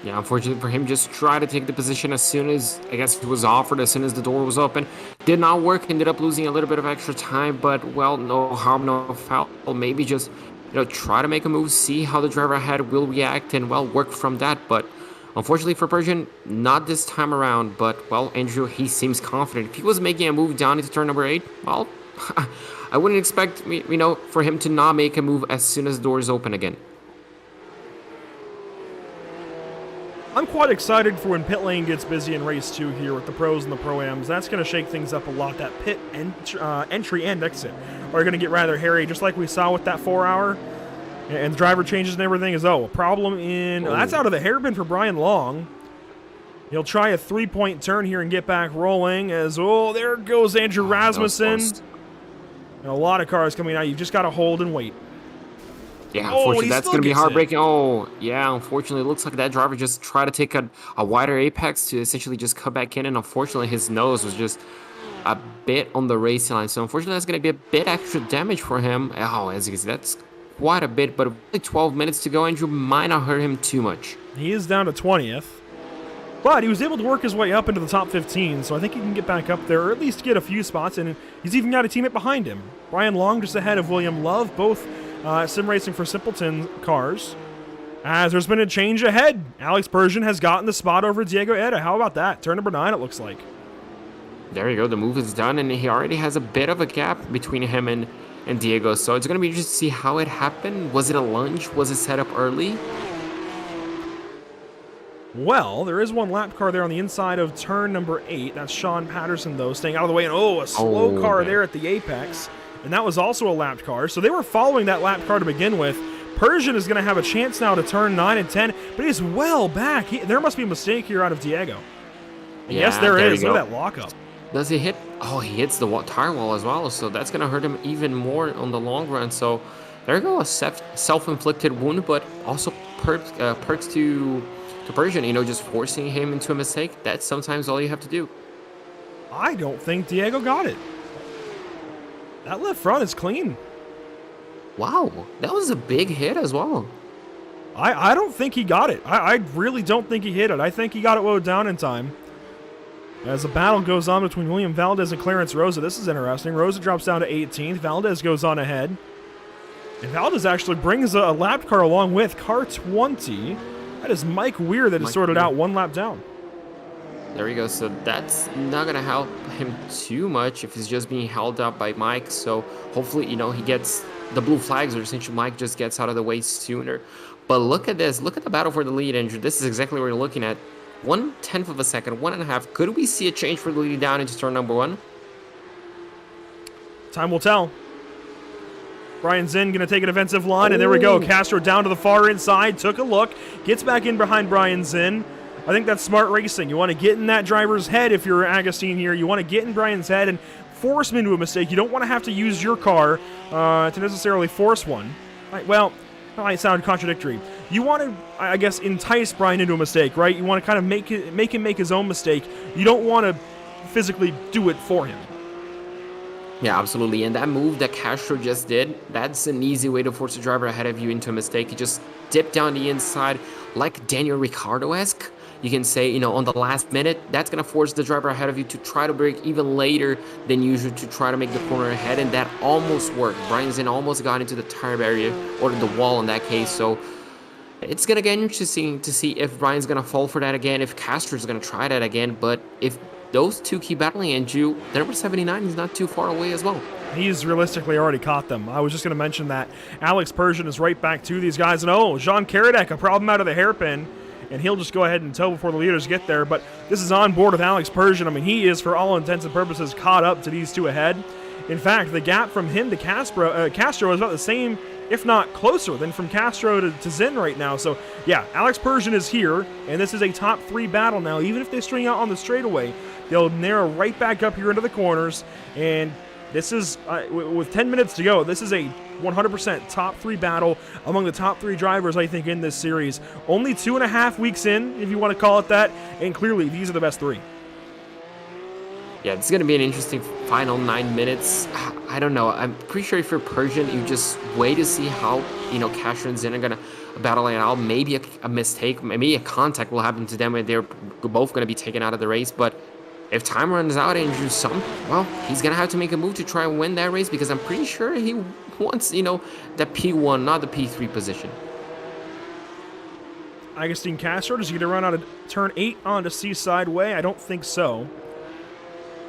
Yeah, unfortunately for him, just try to take the position as soon as, I guess, it was offered, as soon as the door was open. Did not work, ended up losing a little bit of extra time, but, well, no harm, no foul. Maybe just, try to make a move, see how the driver ahead will react, and, well, work from that. But unfortunately for Persian, not this time around. But, well, Andrew, he seems confident. If he was making a move down into turn number 8, well, I wouldn't expect, for him to not make a move as soon as the door is open again. I'm quite excited for when pit lane gets busy in race 2 here with the pros and the pro-ams. That's going to shake things up a lot. That pit entry and exit are going to get rather hairy, just like we saw with that 4-hour. And the driver changes and everything is, a problem in... that's out of the hairpin for Brian Long. He'll try a 3-point turn here and get back rolling as, there goes Andrew Rasmussen. And a lot of cars coming out. You've just got to hold and wait. Yeah, unfortunately, that's going to be heartbreaking. Yeah, unfortunately, it looks like that driver just tried to take a wider apex to essentially just cut back in, and unfortunately, his nose was just a bit on the racing line. So, unfortunately, that's going to be a bit extra damage for him. As you can see, that's quite a bit, but only 12 minutes to go. Andrew might not hurt him too much. He is down to 20th, but he was able to work his way up into the top 15, so I think he can get back up there, or at least get a few spots, and he's even got a teammate behind him. Brian Long just ahead of William Love, both sim racing for Simpleton cars. As there's been a change ahead. Alex Persian has gotten the spot over Diego Eda. How about that? Turn number 9, it looks like. There you go. The move is done, and he already has a bit of a gap between him and Diego. So it's going to be interesting to see how it happened. Was it a lunge? Was it set up early? Well, there is one lap car there on the inside of turn number 8. That's Sean Patterson, though, staying out of the way. And a slow car there at the apex. And that was also a lapped car. So they were following that lapped car to begin with. Persian is going to have a chance now to turn 9 and 10, but he's well back. There must be a mistake here out of Diego. And yes, there is. Look at that lockup. Does he hit? He hits the tire wall as well. So that's going to hurt him even more on the long run. So there you go, a self-inflicted wound, but also perks to Persian, just forcing him into a mistake. That's sometimes all you have to do. I don't think Diego got it. That left front is clean. Wow, that was a big hit as well. I don't think he got it. I really don't think he hit it. I think he got it low down in time. As the battle goes on between William Valdez and Clarence Rosa, this is interesting. Rosa drops down to 18th. Valdez goes on ahead. And Valdez actually brings a lap car along with car 20. That is Mike Weir that is sorted out one lap down. There we go. So that's not going to help him too much if he's just being held up by Mike. So hopefully, he gets the blue flags, or essentially Mike just gets out of the way sooner. But look at this. Look at the battle for the lead, Andrew. This is exactly what you're looking at. 1/10 of a second, 1.5. Could we see a change for the lead down into turn number 1? Time will tell. Brian Zinn going to take a defensive line, and there we go. Castro down to the far inside, took a look, gets back in behind Brian Zinn. I think that's smart racing. You want to get in that driver's head if you're Agostini here. You want to get in Brian's head and force him into a mistake. You don't want to have to use your car to necessarily force one. Well, that might sound contradictory. you want to, I guess, entice Brian into a mistake, right? You want to kind of make him make his own mistake. You don't want to physically do it for him. Yeah, absolutely. And that move that Castro just did, that's an easy way to force the driver ahead of you into a mistake. He just dipped down the inside like Daniel Ricciardo-esque. You can say, on the last minute, that's going to force the driver ahead of you to try to brake even later than usual to try to make the corner ahead. And that almost worked. Brian Zinn almost got into the tire barrier, or the wall in that case. So it's going to get interesting to see if Brian's going to fall for that again, if Castro's going to try that again. But if those two keep battling, and the number 79 is not too far away as well. He's realistically already caught them. I was just going to mention that Alex Persian is right back to these guys. And Jean Karadek, a problem out of the hairpin. And he'll just go ahead and tow before the leaders get there. But this is on board with Alex Persian. I mean, he is, for all intents and purposes, caught up to these two ahead. In fact, the gap from him to Castro is about the same, if not closer, than from Castro to Zinn right now. So, yeah, Alex Persian is here, and this is a top 3 battle now. Even if they string out on the straightaway, they'll narrow right back up here into the corners. And this is, with 10 minutes to go, this is a 100% top 3 battle among the top 3 drivers, I think, in this series. Only 2.5 weeks in, if you want to call it that, and clearly these are the best 3. Yeah, it's going to be an interesting final 9 minutes. I don't know. I'm pretty sure if you're Persian, you just wait to see how, Castro and Zinn are going to battle it out. Maybe a mistake, maybe a contact will happen to them and they're both going to be taken out of the race. But if time runs out and he's going to have to make a move to try and win that race, because I'm pretty sure he wants, the P1, not the P3 position. Agustin Castro, does he get to run out of turn 8 onto Seaside Way? I don't think so.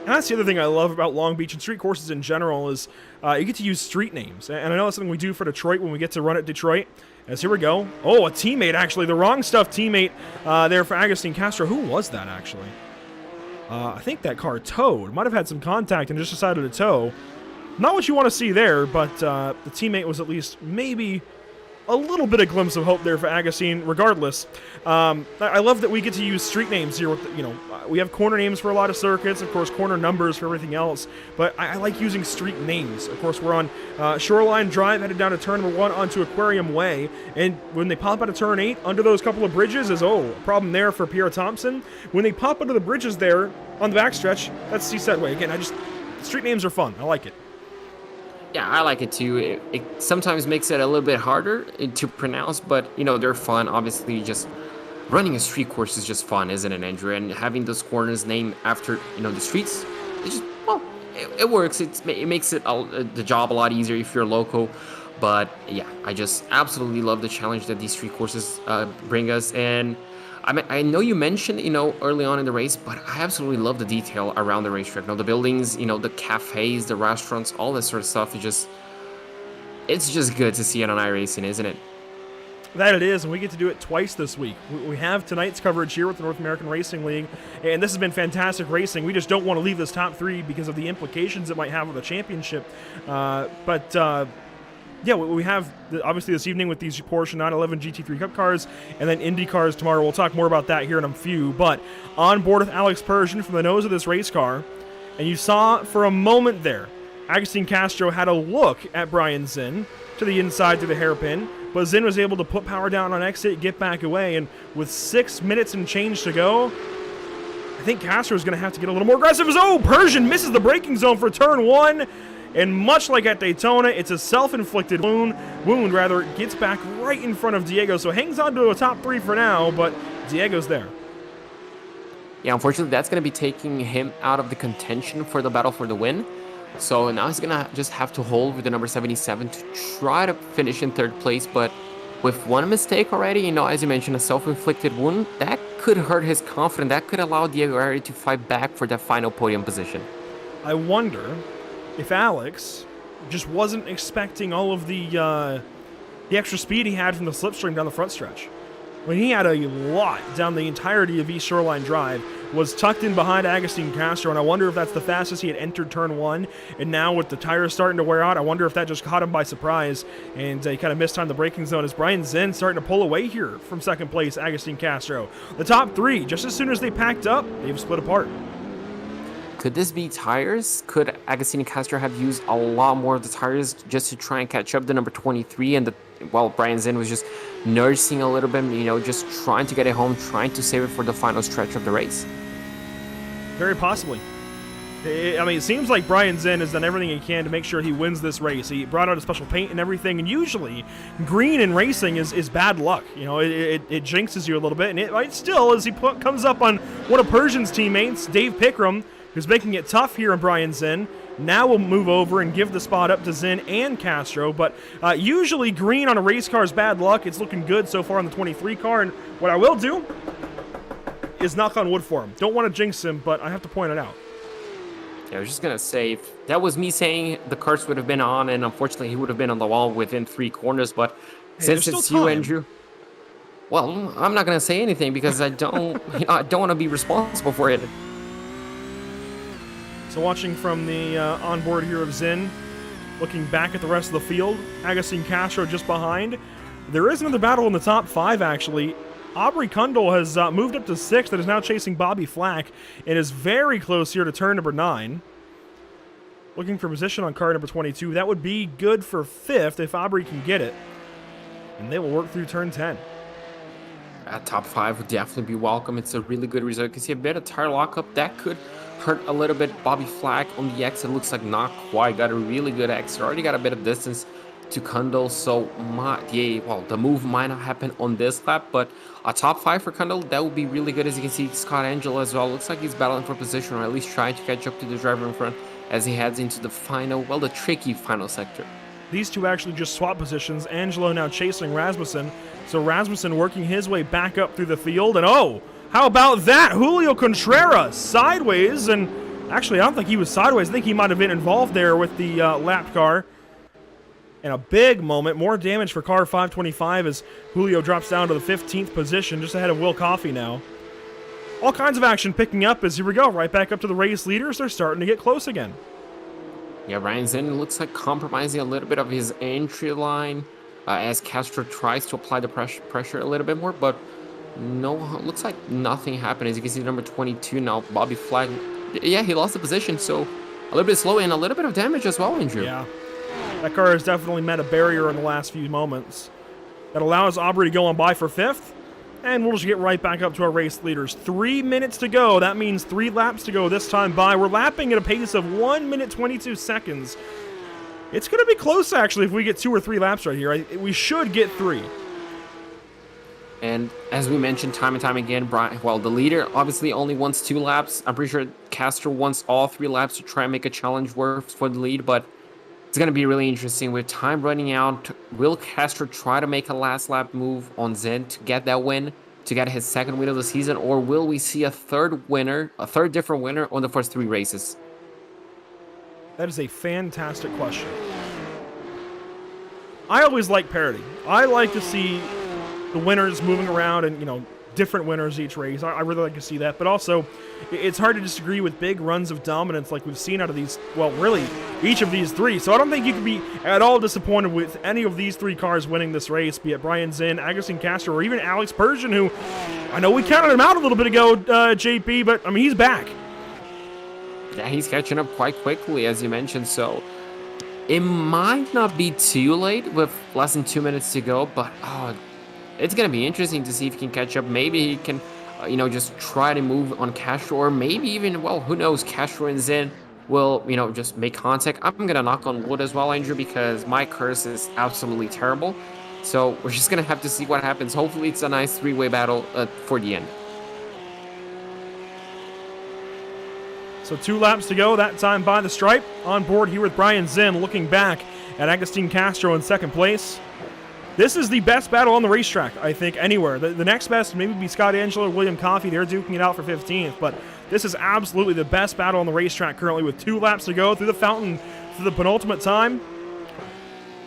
And that's the other thing I love about Long Beach and street courses in general is you get to use street names. And I know that's something we do for Detroit when we get to run at Detroit. As here we go. Oh, a teammate, actually. The wrong stuff teammate there for Agustin Castro. Who was that, actually? I think that car towed. Might have had some contact and just decided to tow. Not what you want to see there, but the teammate was at least maybe a little bit of glimpse of hope there for Agustin. Regardless, I love that we get to use street names here. With we have corner names for a lot of circuits, of course, corner numbers for everything else. But I like using street names. Of course, we're on Shoreline Drive, headed down to turn number 1 onto Aquarium Way, and when they pop out of turn 8 under those couple of bridges, is a problem there for Pierre Thompson. When they pop under the bridges there on the backstretch, that's Seaside Way. Again, street names are fun. I like it. Yeah, I like it too. It sometimes makes it a little bit harder to pronounce, but, they're fun. Obviously, just running a street course is just fun, isn't it, Andrew? And having those corners named after, the streets, it works. It makes it the job a lot easier if you're local. But, yeah, I just absolutely love the challenge that these street courses bring us. And I know you mentioned, early on in the race, but I absolutely love the detail around the racetrack. The buildings, the cafes, the restaurants, all this sort of stuff. It's just good to see it on iRacing, isn't it? That it is, and we get to do it twice this week. We have tonight's coverage here with the North American Racing League, and this has been fantastic racing. We just don't want to leave this top 3 because of the implications it might have with the championship. Yeah, we have, obviously, this evening with these Porsche 911 GT3 Cup cars, and then Indy cars tomorrow. We'll talk more about that here in a few. But on board with Alex Persian from the nose of this race car, and you saw for a moment there, Agustin Castro had a look at Brian Zinn to the inside through the hairpin, but Zinn was able to put power down on exit, get back away, and with 6 minutes and change to go, I think Castro is going to have to get a little more aggressive. Persian misses the braking zone for turn 1. And much like at Daytona, it's a self-inflicted wound. Gets back right in front of Diego. So hangs on to a top 3 for now, but Diego's there. Yeah, unfortunately, that's going to be taking him out of the contention for the battle for the win. So now he's going to just have to hold with the number 77 to try to finish in 3rd place. But with one mistake already, as you mentioned, a self-inflicted wound, that could hurt his confidence. That could allow Diego Ari to fight back for that final podium position. I wonder if Alex just wasn't expecting all of the extra speed he had from the slipstream down the front stretch. When he had a lot down the entirety of East Shoreline Drive, was tucked in behind Agustin Castro, and I wonder if that's the fastest he had entered turn 1, and now with the tires starting to wear out, I wonder if that just caught him by surprise, and he kind of mistimed the braking zone as Brian Zinn starting to pull away here from 2nd place, Agustin Castro. The top 3, just as soon as they packed up, they've split apart. Could this be tires? Could Agustin Castro have used a lot more of the tires just to try and catch up the number 23 and well, Brian Zinn was just nursing a little bit, you know, just trying to get it home, trying to save it for the final stretch of the race. Very possibly. I mean, it seems like Brian Zinn has done everything he can to make sure he wins this race. He brought out a special paint and everything, and usually green in racing is bad luck. You know, it jinxes you a little bit, and it might still as he comes up on one of Persian's teammates, Dave Pickram, who's making it tough here on Brian Zinn. Now we'll move over and give the spot up to Zinn and Castro, but usually green on a race car is bad luck. It's looking good so far on the 23 car, and what I will do is knock on wood for him. Don't want to jinx him, but I have to point it out. Yeah, I was just going to say, if that was me saying the curse would have been on, and unfortunately he would have been on the wall within 3 corners, but since it's you, Andrew, well, I'm not going to say anything because I don't, I don't want to be responsible for it. So watching from the onboard here of Zinn, looking back at the rest of the field, Agustin Castro just behind. There is another battle in the top 5, actually. Aubrey Kundal has moved up to 6th and is now chasing Bobby Flack and is very close here to turn number 9. Looking for position on car number 22. That would be good for 5th if Aubrey can get it. And they will work through turn 10. Top 5 would definitely be welcome. It's a really good result. You can see a bit of tire lockup. That could hurt a little bit. Bobby Flack on the exit looks like not quite. Got a really good exit. Already got a bit of distance to Kundal, so the move might not happen on this lap, but a top 5 for Kundal, that would be really good. As you can see, Scott Angelo as well looks like he's battling for position, or at least trying to catch up to the driver in front as he heads into the final, well, the tricky final sector. These two actually just swap positions. Angelo now chasing Rasmussen, so Rasmussen working his way back up through the field, and oh, how about that? Julio Contreras sideways, and actually I don't think he was sideways. I think he might have been involved there with the lap car. And a big moment, more damage for car 525 as Julio drops down to the 15th position, just ahead of Will Coffey now. All kinds of action picking up as here we go, right back up to the race leaders. They're starting to get close again. Yeah, Ryan Zinn looks like compromising a little bit of his entry line as Castro tries to apply the pressure a little bit more, but no, looks like nothing happened. As you can see, number 22 now, Bobby Flack. Yeah, he lost the position, so a little bit slow and a little bit of damage as well, Andrew. Yeah. That car has definitely met a barrier in the last few moments. That allows Aubrey to go on by for 5th. And we'll just get right back up to our race leaders. 3 minutes to go. That means 3 laps to go this time by. We're lapping at a pace of 1 minute 22 seconds. It's going to be close, actually, if we get 2 or 3 laps right here. We should get 3. And as we mentioned time and time again, the leader obviously only wants 2 laps. I'm pretty sure Castro wants all 3 laps to try and make a challenge work for the lead, but it's going to be really interesting. With time running out, will Castro try to make a last lap move on Zinn to get that win, to get his 2nd win of the season, or will we see a third different winner on the first 3 races? That is a fantastic question. I always like parity. I like to see the winners moving around and, different winners each race. I really like to see that. But also, it's hard to disagree with big runs of dominance like we've seen out of these, well, really, each of these 3. So I don't think you can be at all disappointed with any of these 3 cars winning this race, be it Brian Zinn, Agustin Castro, or even Alex Persian, who I know we counted him out a little bit ago, JP, but, I mean, he's back. Yeah, he's catching up quite quickly, as you mentioned, so it might not be too late with less than 2 minutes to go, but, it's going to be interesting to see if he can catch up. Maybe he can, just try to move on Castro, or maybe even, well, who knows, Castro and Zinn will, just make contact. I'm going to knock on wood as well, Andrew, because my curse is absolutely terrible. So we're just going to have to see what happens. Hopefully it's a nice 3-way battle for the end. So 2 laps to go, that time by the stripe. On board here with Brian Zinn, looking back at Agustin Castro in 2nd place. This is the best battle on the racetrack, I think, anywhere. The next best maybe be Scott Angelo or William Coffey. They're duking it out for 15th, but this is absolutely the best battle on the racetrack currently with 2 laps to go through the fountain for the penultimate time.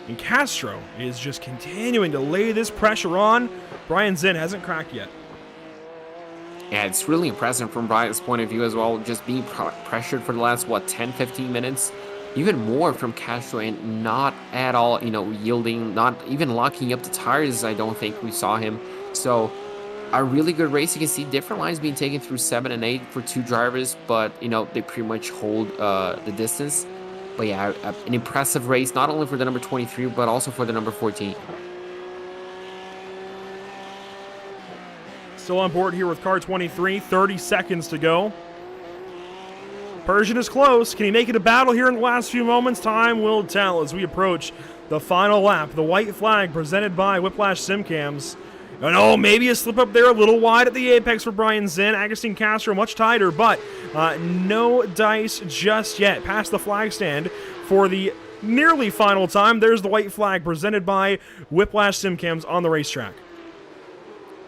And Castro is just continuing to lay this pressure on. Brian Zinn hasn't cracked yet. Yeah, it's really impressive from Brian's point of view as well, just being pressured for the last, 10, 15 minutes. Even more from Castro and not at all, yielding, not even locking up the tires. I don't think we saw him. So a really good race. You can see different lines being taken through 7 and 8 for 2 drivers, but, they pretty much hold the distance. But yeah, an impressive race, not only for the number 23, but also for the number 14. Still on board here with car 23, 30 seconds to go. Persian is close. Can he make it a battle here in the last few moments? Time will tell as we approach the final lap. The white flag presented by Whiplash Simcams. And oh, maybe a slip up there a little wide at the apex for Brian Zinn. Agustin Castro much tighter, but no dice just yet. Past the flag stand for the nearly final time. There's the white flag presented by Whiplash Simcams on the racetrack.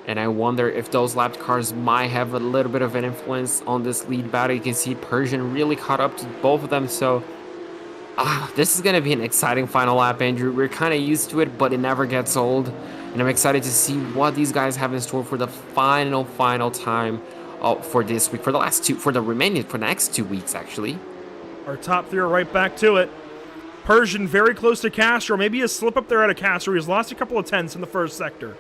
And I wonder if those lapped cars might have a little bit of an influence on this lead battle. You can see Persian really caught up to both of them. So this is going to be an exciting final lap, Andrew. We're kind of used to it, but it never gets old. And I'm excited to see what these guys have in store for the final time for this week, for the next 2 weeks, actually. Our top three are right back to it. Persian very close to Castro. Maybe a slip up there out of Castro. He's lost a couple of tenths in the first sector.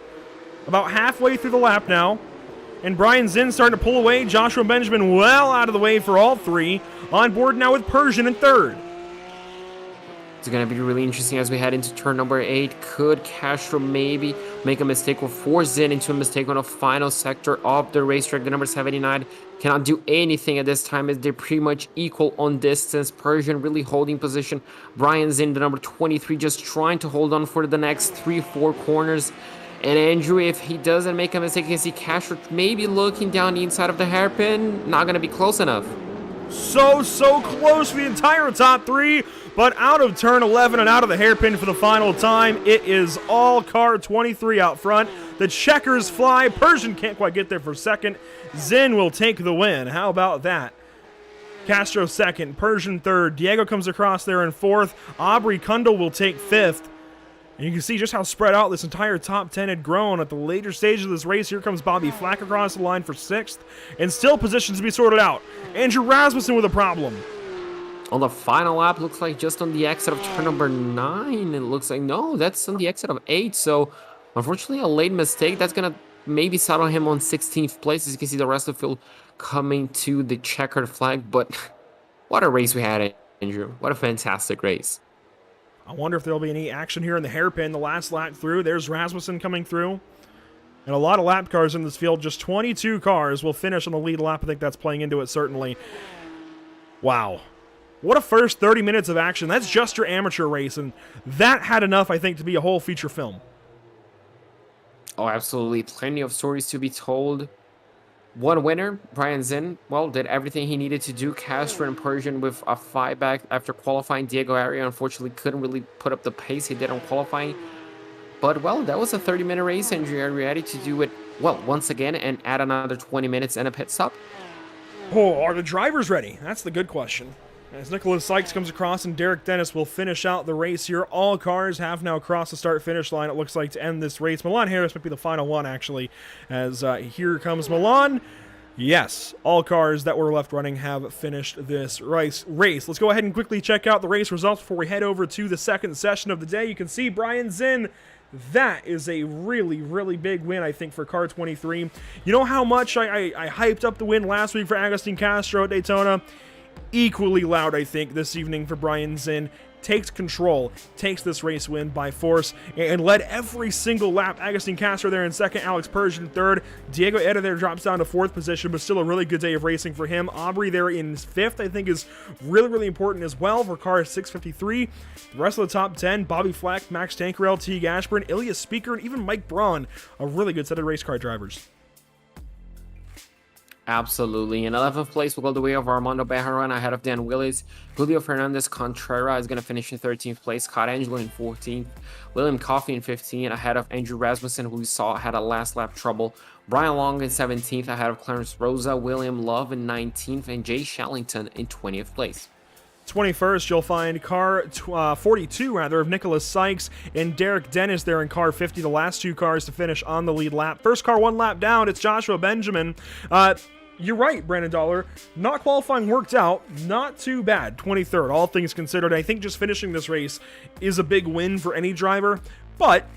About halfway through the lap now. And Brian Zinn starting to pull away. Joshua Benjamin well out of the way for all three. On board now with Persian in third. It's going to be really interesting as we head into turn number 8. Could Castro maybe make a mistake or force Zinn into a mistake on the final sector of the racetrack? The number 79 cannot do anything at this time as they're pretty much equal on distance. Persian really holding position. Brian Zinn, the number 23, just trying to hold on for the next 3-4 corners. And Andrew, if he doesn't make a mistake, you can see Castro maybe looking down the inside of the hairpin. Not going to be close enough. So close for the entire top three, but out of turn 11 and out of the hairpin for the final time. It is all car 23 out front. The checkers fly. Persian can't quite get there for second. Zinn will take the win. How about that? Castro second, Persian third. Diego comes across there in fourth. Aubrey Kundal will take fifth. And you can see just how spread out this entire top 10 had grown. At the later stage of this race, here comes Bobby Flack across the line for sixth. And still positions to be sorted out. Andrew Rasmussen with a problem. On the final lap, looks like just on the exit of turn number 9. It looks like, no, that's on the exit of 8. So, unfortunately, a late mistake. That's going to maybe settle him on 16th place. As you can see, the rest of the field coming to the checkered flag. But what a race we had, Andrew. What a fantastic race. I wonder if there'll be any action here in the hairpin. The last lap through, there's Rasmussen coming through. And a lot of lap cars in this field. Just 22 cars will finish on the lead lap. I think that's playing into it, certainly. Wow. What a first 30 minutes of action. That's just your amateur race. And that had enough, I think, to be a whole feature film. Oh, absolutely. Plenty of stories to be told. One winner, Brian Zinn, well, did everything he needed to do. Castro and Persian with a fight back after qualifying. Diego Aria, unfortunately, couldn't really put up the pace he did on qualifying. But, well, that was a 30-minute race, and you're ready to do it, well, once again, and add another 20 minutes and a pit stop. Oh, are the drivers ready? That's the good question. As Nicholas Sykes comes across and Derek Dennis will finish out the race here. All cars have now crossed the start-finish line, it looks like, to end this race. Milan Harris might be the final one, actually, as here comes Milan. Yes, all cars that were left running have finished this race. Let's go ahead and quickly check out the race results before we head over to the second session of the day. You can see Brian Zinn. That is a really, really big win, I think, for car 23. You know how much I hyped up the win last week for Agustin Castro at Daytona? Equally loud, I think, this evening for Brian Zinn. Takes control, takes this race win by force, and led every single lap. Agustin Castro there in second, Alex Persian third. Diego Eda there drops down to fourth position, but still a really good day of racing for him. Aubrey there in fifth, I think, is really, really important as well for car 653. The rest of the top 10, Bobby Flack, Max Tankerell, Teague Ashburn, Ilya Speaker, and even Mike Braun, a really good set of race car drivers. Absolutely. In 11th place, we'll go the way of Armando Bejarano ahead of Dan Willis. Julio Fernandez Contreras is going to finish in 13th place. Scott Angelo in 14th. William Coffey in 15th ahead of Andrew Rasmussen, who we saw had a last lap trouble. Brian Long in 17th ahead of Clarence Rosa. William Love in 19th. And Jay Shallington in 20th place. 21st, you'll find car 42 of Nicholas Sykes and Derek Dennis there in car 50, the last two cars to finish on the lead lap. First car one lap down, it's Joshua Benjamin. You're right, Brandon Dollar. Not qualifying worked out. Not too bad. 23rd, all things considered. I think just finishing this race is a big win for any driver, but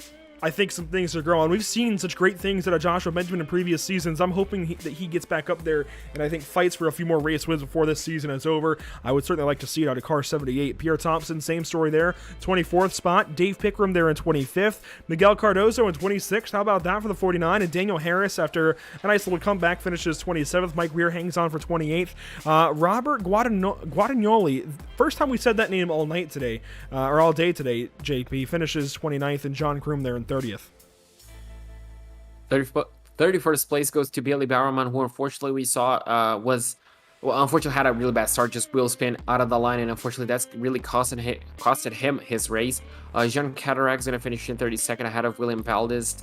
I think some things are growing. We've seen such great things out of Joshua Benjamin in previous seasons. I'm hoping that he gets back up there and I think fights for a few more race wins before this season is over. I would certainly like to see it out of car 78. Pierre Thompson, same story there, 24th spot. Dave Pickram there in 25th. Miguel Cardozo in 26th. How about that for the 49? And Daniel Harris, after a nice little comeback, finishes 27th. Mike Weir hangs on for 28th. Robert Guadagnoli, first time we said that name all night today, or all day today, JP, finishes 29th, and John Kroom there in 30th. 31st place goes to Billy Bowerman, who unfortunately we saw unfortunately had a really bad start, just wheel spin out of the line, and unfortunately that's really costed him his race. Jean Cataract's going to finish in 32nd ahead of William Valdez.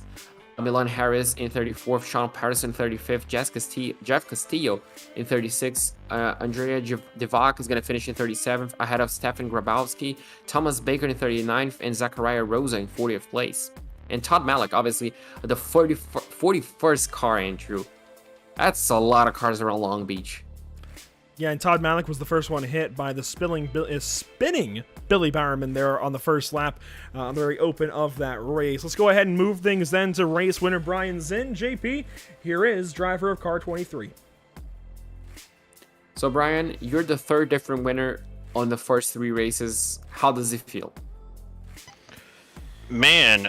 Milan Harris in 34th, Sean Patterson 35th, Jeff Castillo in 36th, Andrea Devac is going to finish in 37th ahead of Stefan Grabowski, Thomas Baker in 39th, and Zachariah Rosa in 40th place. And Todd Malik, obviously, the 41st car, Andrew. That's a lot of cars around Long Beach. Yeah, and Todd Malik was the first one hit by the spinning Billy Bowerman there on the first lap, on the very open of that race. Let's go ahead and move things then to race winner Brian Zinn. JP, here is driver of car 23. So, Brian, you're the third different winner on the first three races. How does it feel? Man,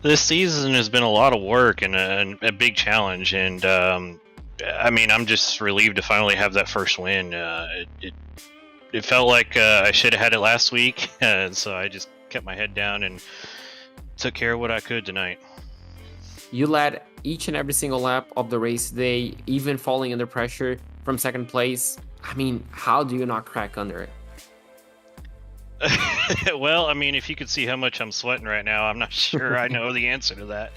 this season has been a lot of work and a big challenge, and I mean, I'm just relieved to finally have that first win. It felt like I should have had it last week, and so I just kept my head down and took care of what I could tonight. You led each and every single lap of the race today, even falling under pressure from second place. I mean, how do you not crack under it? Well, I mean, if you could see how much I'm sweating right now, I'm not sure I know the answer to that.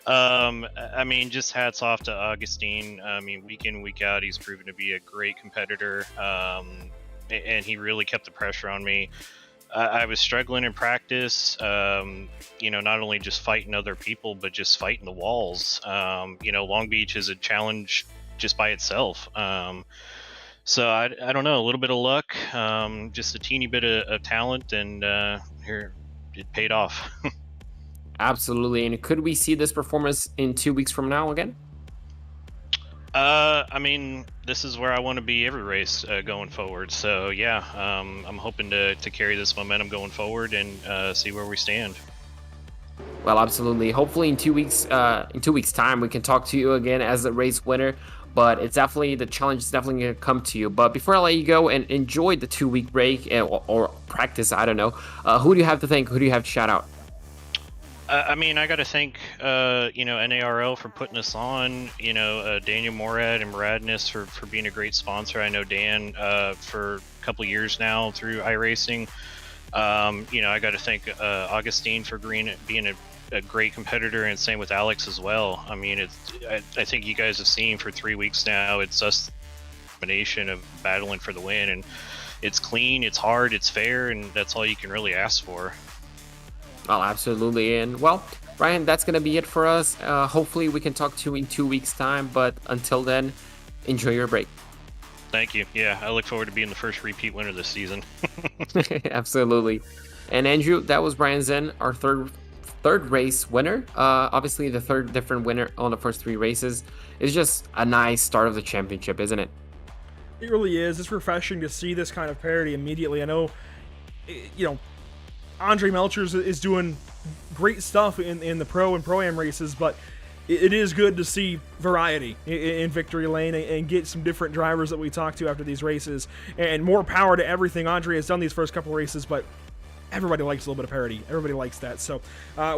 I mean, just hats off to Augustine. I mean, week in, week out, he's proven to be a great competitor, and he really kept the pressure on me. I was struggling in practice, not only just fighting other people, but just fighting the walls. Long Beach is a challenge just by itself. So I don't know, a little bit of luck, just a teeny bit of talent, and here it paid off. Absolutely. And could we see this performance in 2 weeks from now again? I mean, this is where I want to be every race going forward. So yeah, I'm hoping to carry this momentum going forward and see where we stand. Well, absolutely. Hopefully in 2 weeks, in 2 weeks' time, we can talk to you again as a race winner. But it's definitely, the challenge is definitely going to come to you. But before I let you go and enjoy the 2 week break or practice, I don't know, who do you have to thank? Who do you have to shout out? I mean, I got to thank, NARL for putting us on, Daniel Morad and Moradness for being a great sponsor. I know Dan for a couple years now through iRacing. I got to thank Augustine for being a great competitor, and same with Alex as well. I mean, I think you guys have seen for 3 weeks now, it's us combination of battling for the win, and it's clean, it's hard, it's fair, and that's all you can really ask for. Well, absolutely. And well, Ryan, that's going to be it for us. Hopefully we can talk to you in 2 weeks' time, but until then, enjoy your break. Thank you. Yeah, I look forward to being the first repeat winner this season. Absolutely. And Andrew, that was Brian Zen, our third race winner. Obviously the third different winner on the first three races. Is just a nice start of the championship, isn't it? It really is. It's refreshing to see this kind of parity immediately. I know, Andre Melcher is doing great stuff in the Pro and Pro-Am races, but it is good to see variety in victory lane and get some different drivers that we talk to after these races. And more power to everything Andre has done these first couple races, but everybody likes a little bit of parity. Everybody likes that. So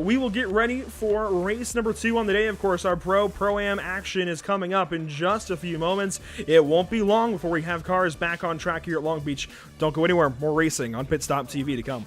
we will get ready for race number 2 on the day. Of course, our Pro-Am action is coming up in just a few moments. It won't be long before we have cars back on track here at Long Beach. Don't go anywhere. More racing on Pit Stop TV to come.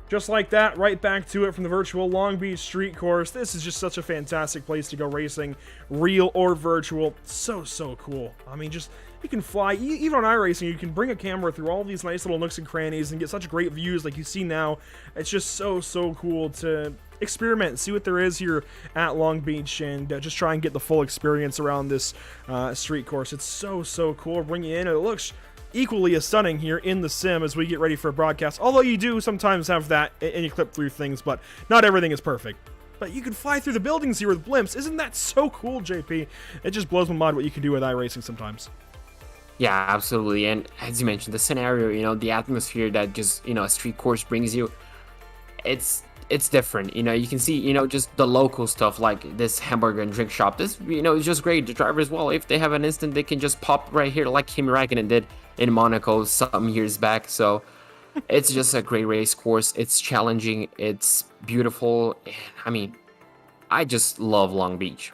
Just like that, right back to it from the virtual Long Beach Street Course. This is just such a fantastic place to go racing, real or virtual. So cool. I mean, just, you can fly, even on iRacing, you can bring a camera through all these nice little nooks and crannies and get such great views like you see now. It's just so cool to experiment and see what there is here at Long Beach, and just try and get the full experience around this street course. It's so cool. Bring you in, and it looks equally as stunning here in the sim as we get ready for a broadcast, although you do sometimes have that and you clip through things, but not everything is perfect. But you can fly through the buildings here with blimps. Isn't that so cool, JP? It just blows my mind what you can do with iRacing sometimes. Yeah, absolutely. And as you mentioned, the scenario, you know, the atmosphere that just, you know, a street course brings you, it's different. You know, you can see, you know, just the local stuff like this hamburger and drink shop. This, you know, is just great. The drivers, well, if they have an instant, they can just pop right here like Kimi Räikkönen did in Monaco some years back. So it's just a great race course. It's challenging. It's beautiful. I mean, I just love Long Beach.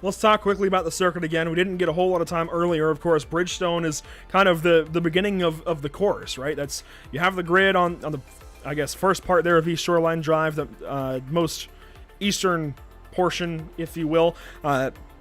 Let's talk quickly about the circuit again. We didn't get a whole lot of time earlier. Of course, Bridgestone is kind of the beginning of the course, right? That's, you have the grid on the, I guess, first part there of East Shoreline Drive, the most eastern portion, if you will.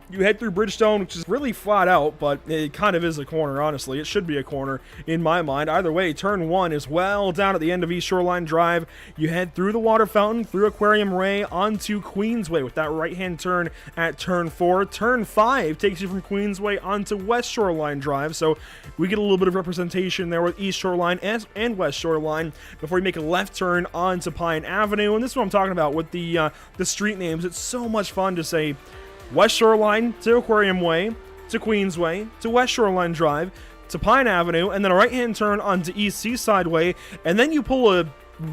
You head through Bridgestone, which is really flat out, but it kind of is a corner, honestly. It should be a corner in my mind. Either way, turn 1 is well down at the end of East Shoreline Drive. You head through the water fountain, through Aquarium Ray, onto Queensway with that right-hand turn at turn 4. Turn 5 takes you from Queensway onto West Shoreline Drive, so we get a little bit of representation there with East Shoreline and West Shoreline before you make a left turn onto Pine Avenue. And this is what I'm talking about with the street names. It's so much fun to say West Shoreline to Aquarium Way, to Queensway, to West Shoreline Drive, to Pine Avenue, and then a right-hand turn onto East Seaside Way, and then you pull a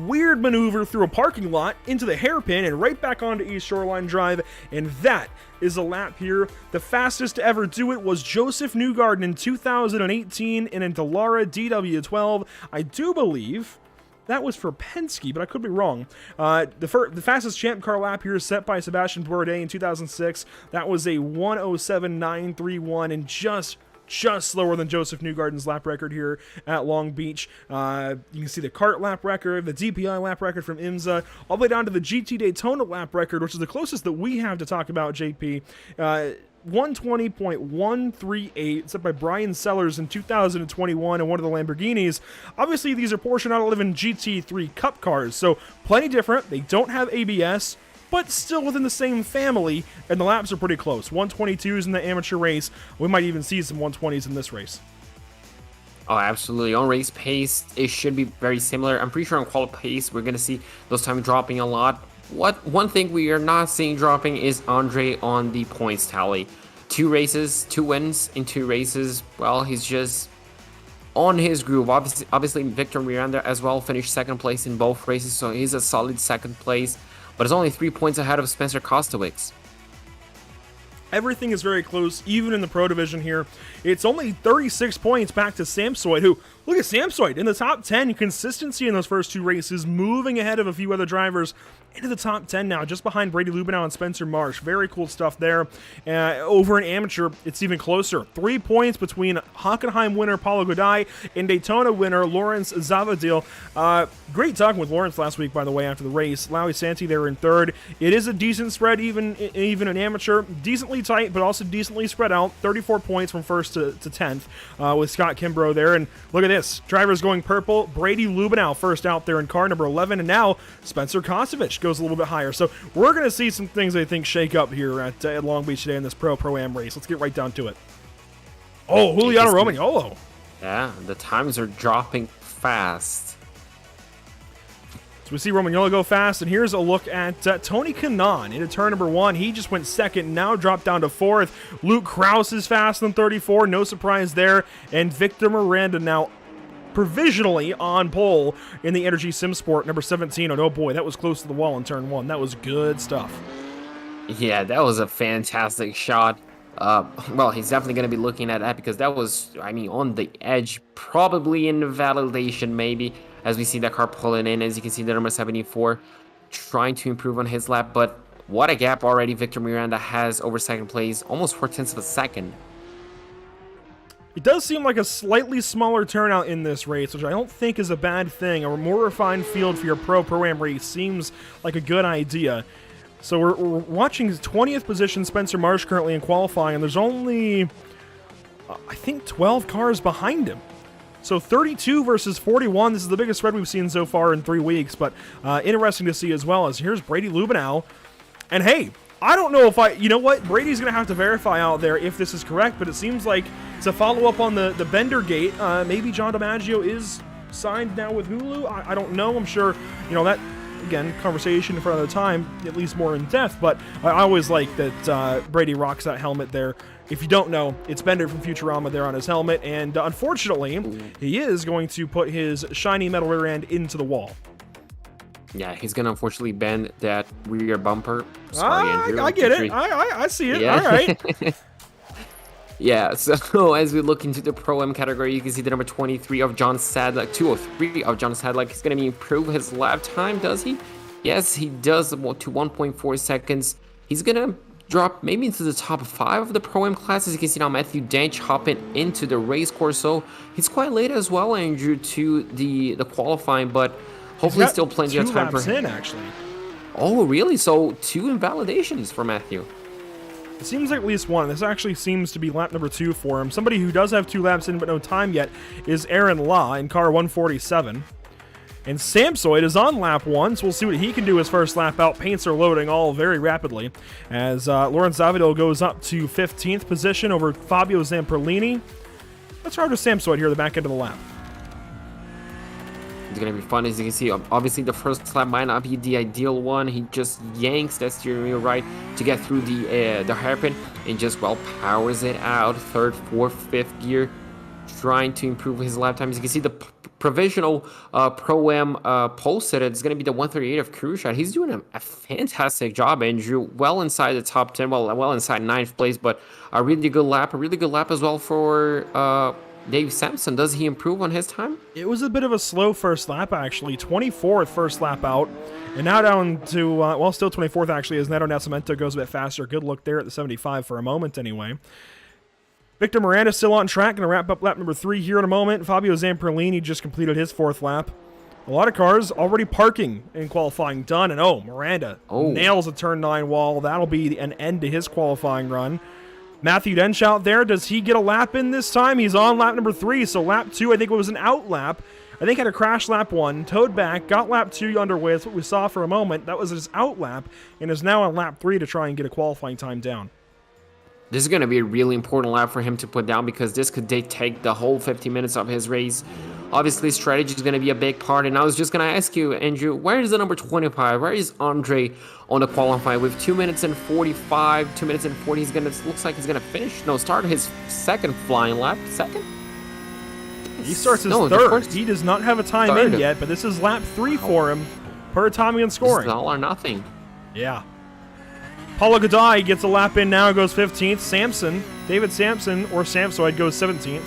weird maneuver through a parking lot into the hairpin and right back onto East Shoreline Drive, and that is a lap here. The fastest to ever do it was Joseph Newgarden in 2018 in a Dallara DW12. I do believe that was for Penske, but I could be wrong. The fastest Champ Car lap here is set by Sebastian Bourdais in 2006. That was a 1:07.931, and just slower than Joseph Newgarden's lap record here at Long Beach. You can see the kart lap record, the DPI lap record from IMSA, all the way down to the GT Daytona lap record, which is the closest that we have to talk about, JP. 120.138, set by Brian Sellers in 2021 in one of the Lamborghinis. Obviously, these are Porsche 911 GT3 Cup cars, so plenty different. They don't have ABS, but still within the same family, and the laps are pretty close. 122s in the amateur race. We might even see some 120s in this race. Oh, absolutely. On race pace, it should be very similar. I'm pretty sure on quali pace, we're going to see those times dropping a lot. One thing we are not seeing dropping is Andre on the points tally. 2 races, 2 wins in 2 races. Well, he's just on his groove. Obviously, Victor Miranda as well finished 2nd place in both races, so he's a solid 2nd place. But it's only 3 points ahead of Spencer Kostowicz. Everything is very close, even in the Pro Division here. It's only 36 points back to Samsoid, who, look at Samsoid, in the top 10, consistency in those first 2 races, moving ahead of a few other drivers into the top 10 now, just behind Brady Lubenow and Spencer Marsh. Very cool stuff there. Over in amateur, it's even closer. 3 points between Hockenheim winner Paulo Godai and Daytona winner Lawrence Zavadil. Great talking with Lawrence last week, by the way, after the race. Lowy Santi there in 3rd. It is a decent spread, even in amateur. Decently tight, but also decently spread out. 34 points from 1st to 10th with Scott Kimbrough there. And look at this. Drivers going purple. Brady Lubenow first out there in car number 11. And now Spencer Kostovich goes a little bit higher. So we're going to see some things, I think, shake up here at Long Beach today in this Pro-Am race. Let's get right down to it. Oh, Juliano Romagnolo. Yeah, the times are dropping fast. So we see Romagnolo go fast, and here's a look at Tony Kanaan into turn number 1. He just went 2nd, now dropped down to 4th. Luke Krause is fast on 34, no surprise there. And Victor Miranda now provisionally on pole in the Energy Sim Sport number 17. Oh boy, that was close to the wall in turn 1. That was good stuff. Yeah, that was a fantastic shot. Well, he's definitely going to be looking at that because that was, I mean, on the edge, probably in validation maybe, as we see that car pulling in. As you can see, the number 74 trying to improve on his lap, but what a gap already Victor Miranda has over 2nd place, almost 4/10 of a second. It does seem like a slightly smaller turnout in this race, which I don't think is a bad thing. A more refined field for your Pro-Am race seems like a good idea. So we're watching 20th position Spencer Marsh currently in qualifying, and there's only, I think, 12 cars behind him. So 32 versus 41. This is the biggest spread we've seen so far in 3 weeks, but interesting to see as well. As here's Brady Lubenow. And hey, I don't know if you know what? Brady's going to have to verify out there if this is correct, but it seems like to follow up on the Bender gate, maybe John DiMaggio is signed now with Hulu. I don't know. I'm sure, that, again, conversation for another time, at least more in depth, but I always like that Brady rocks that helmet there. If you don't know, it's Bender from Futurama there on his helmet, and unfortunately, he is going to put his shiny metal rear end into the wall. Yeah, he's going to unfortunately bend that rear bumper. Sorry, Andrew. I get it. I see it. Yeah. All right. Yeah, so as we look into the Pro-Am category, you can see the number 23 of John Sadler, 203 of John Sadler. He's going to improve his lap time, does he? Yes, he does, to 1.4 seconds. He's going to drop maybe into the top 5 of the Pro-Am class. As you can see now, Matthew Dench hopping into the race course. So he's quite late as well, Andrew, to the qualifying, but hopefully still plenty of time for him. Actually. Oh, really? So 2 invalidations for Matthew. It seems like at least one. This actually seems to be lap number 2 for him. Somebody who does have 2 laps in but no time yet is Aaron Law in car 147. And Samsoid is on lap 1, so we'll see what he can do his first lap out. Paints are loading all very rapidly as Lawrence Zavidal goes up to 15th position over Fabio Zamperlini. Let's start with Samsoid here at the back end of the lap. It's going to be fun. As you can see, obviously the first lap might not be the ideal one. He just yanks that steering wheel right to get through the hairpin and just, powers it out. 3rd, 4th, 5th gear, trying to improve his lap time. As you can see, the provisional Pro-Am posted, it's going to be the 138 of Khrushchev. He's doing a fantastic job, Andrew. Well inside the top 10, well inside 9th place, but a really good lap as well for Dave Sampson. Does he improve on his time? It was a bit of a slow first lap, actually. 24th first lap out. And now down to, still 24th, actually, as Neto Nascimento goes a bit faster. Good look there at the 75 for a moment, anyway. Victor Miranda still on track. Going to wrap up lap number 3 here in a moment. Fabio Zamperlini just completed his 4th lap. A lot of cars already parking in qualifying done. And, Miranda nails a turn 9 wall. That'll be an end to his qualifying run. Matthew Dench out there. Does he get a lap in this time? He's on lap number 3. So lap 2, I think it was an out lap. I think had a crash lap 1, towed back, got lap 2 underway. That's what we saw for a moment. That was his out lap, and is now on lap 3 to try and get a qualifying time down. This is going to be a really important lap for him to put down because this could take the whole 50 minutes of his race. Obviously, strategy is going to be a big part. And I was just going to ask you, Andrew, where is the number 25? Where is Andre on the qualifying with 2 minutes and 45, 2 minutes and 40? Looks like he's going to start his second flying lap. Second? He starts his third. He does not have a time in yet, but this is lap 3 for him per timing and scoring. This is all or nothing. Yeah. Paulo Gadai gets a lap in now, goes 15th. David Sampson, or Samsoid, goes 17th.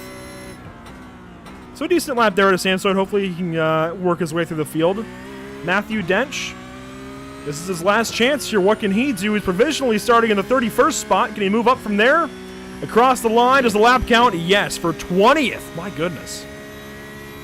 So a decent lap there to Samsoid. Hopefully he can work his way through the field. Matthew Dench, this is his last chance here. What can he do? He's provisionally starting in the 31st spot. Can he move up from there? Across the line, does the lap count? Yes, for 20th. My goodness.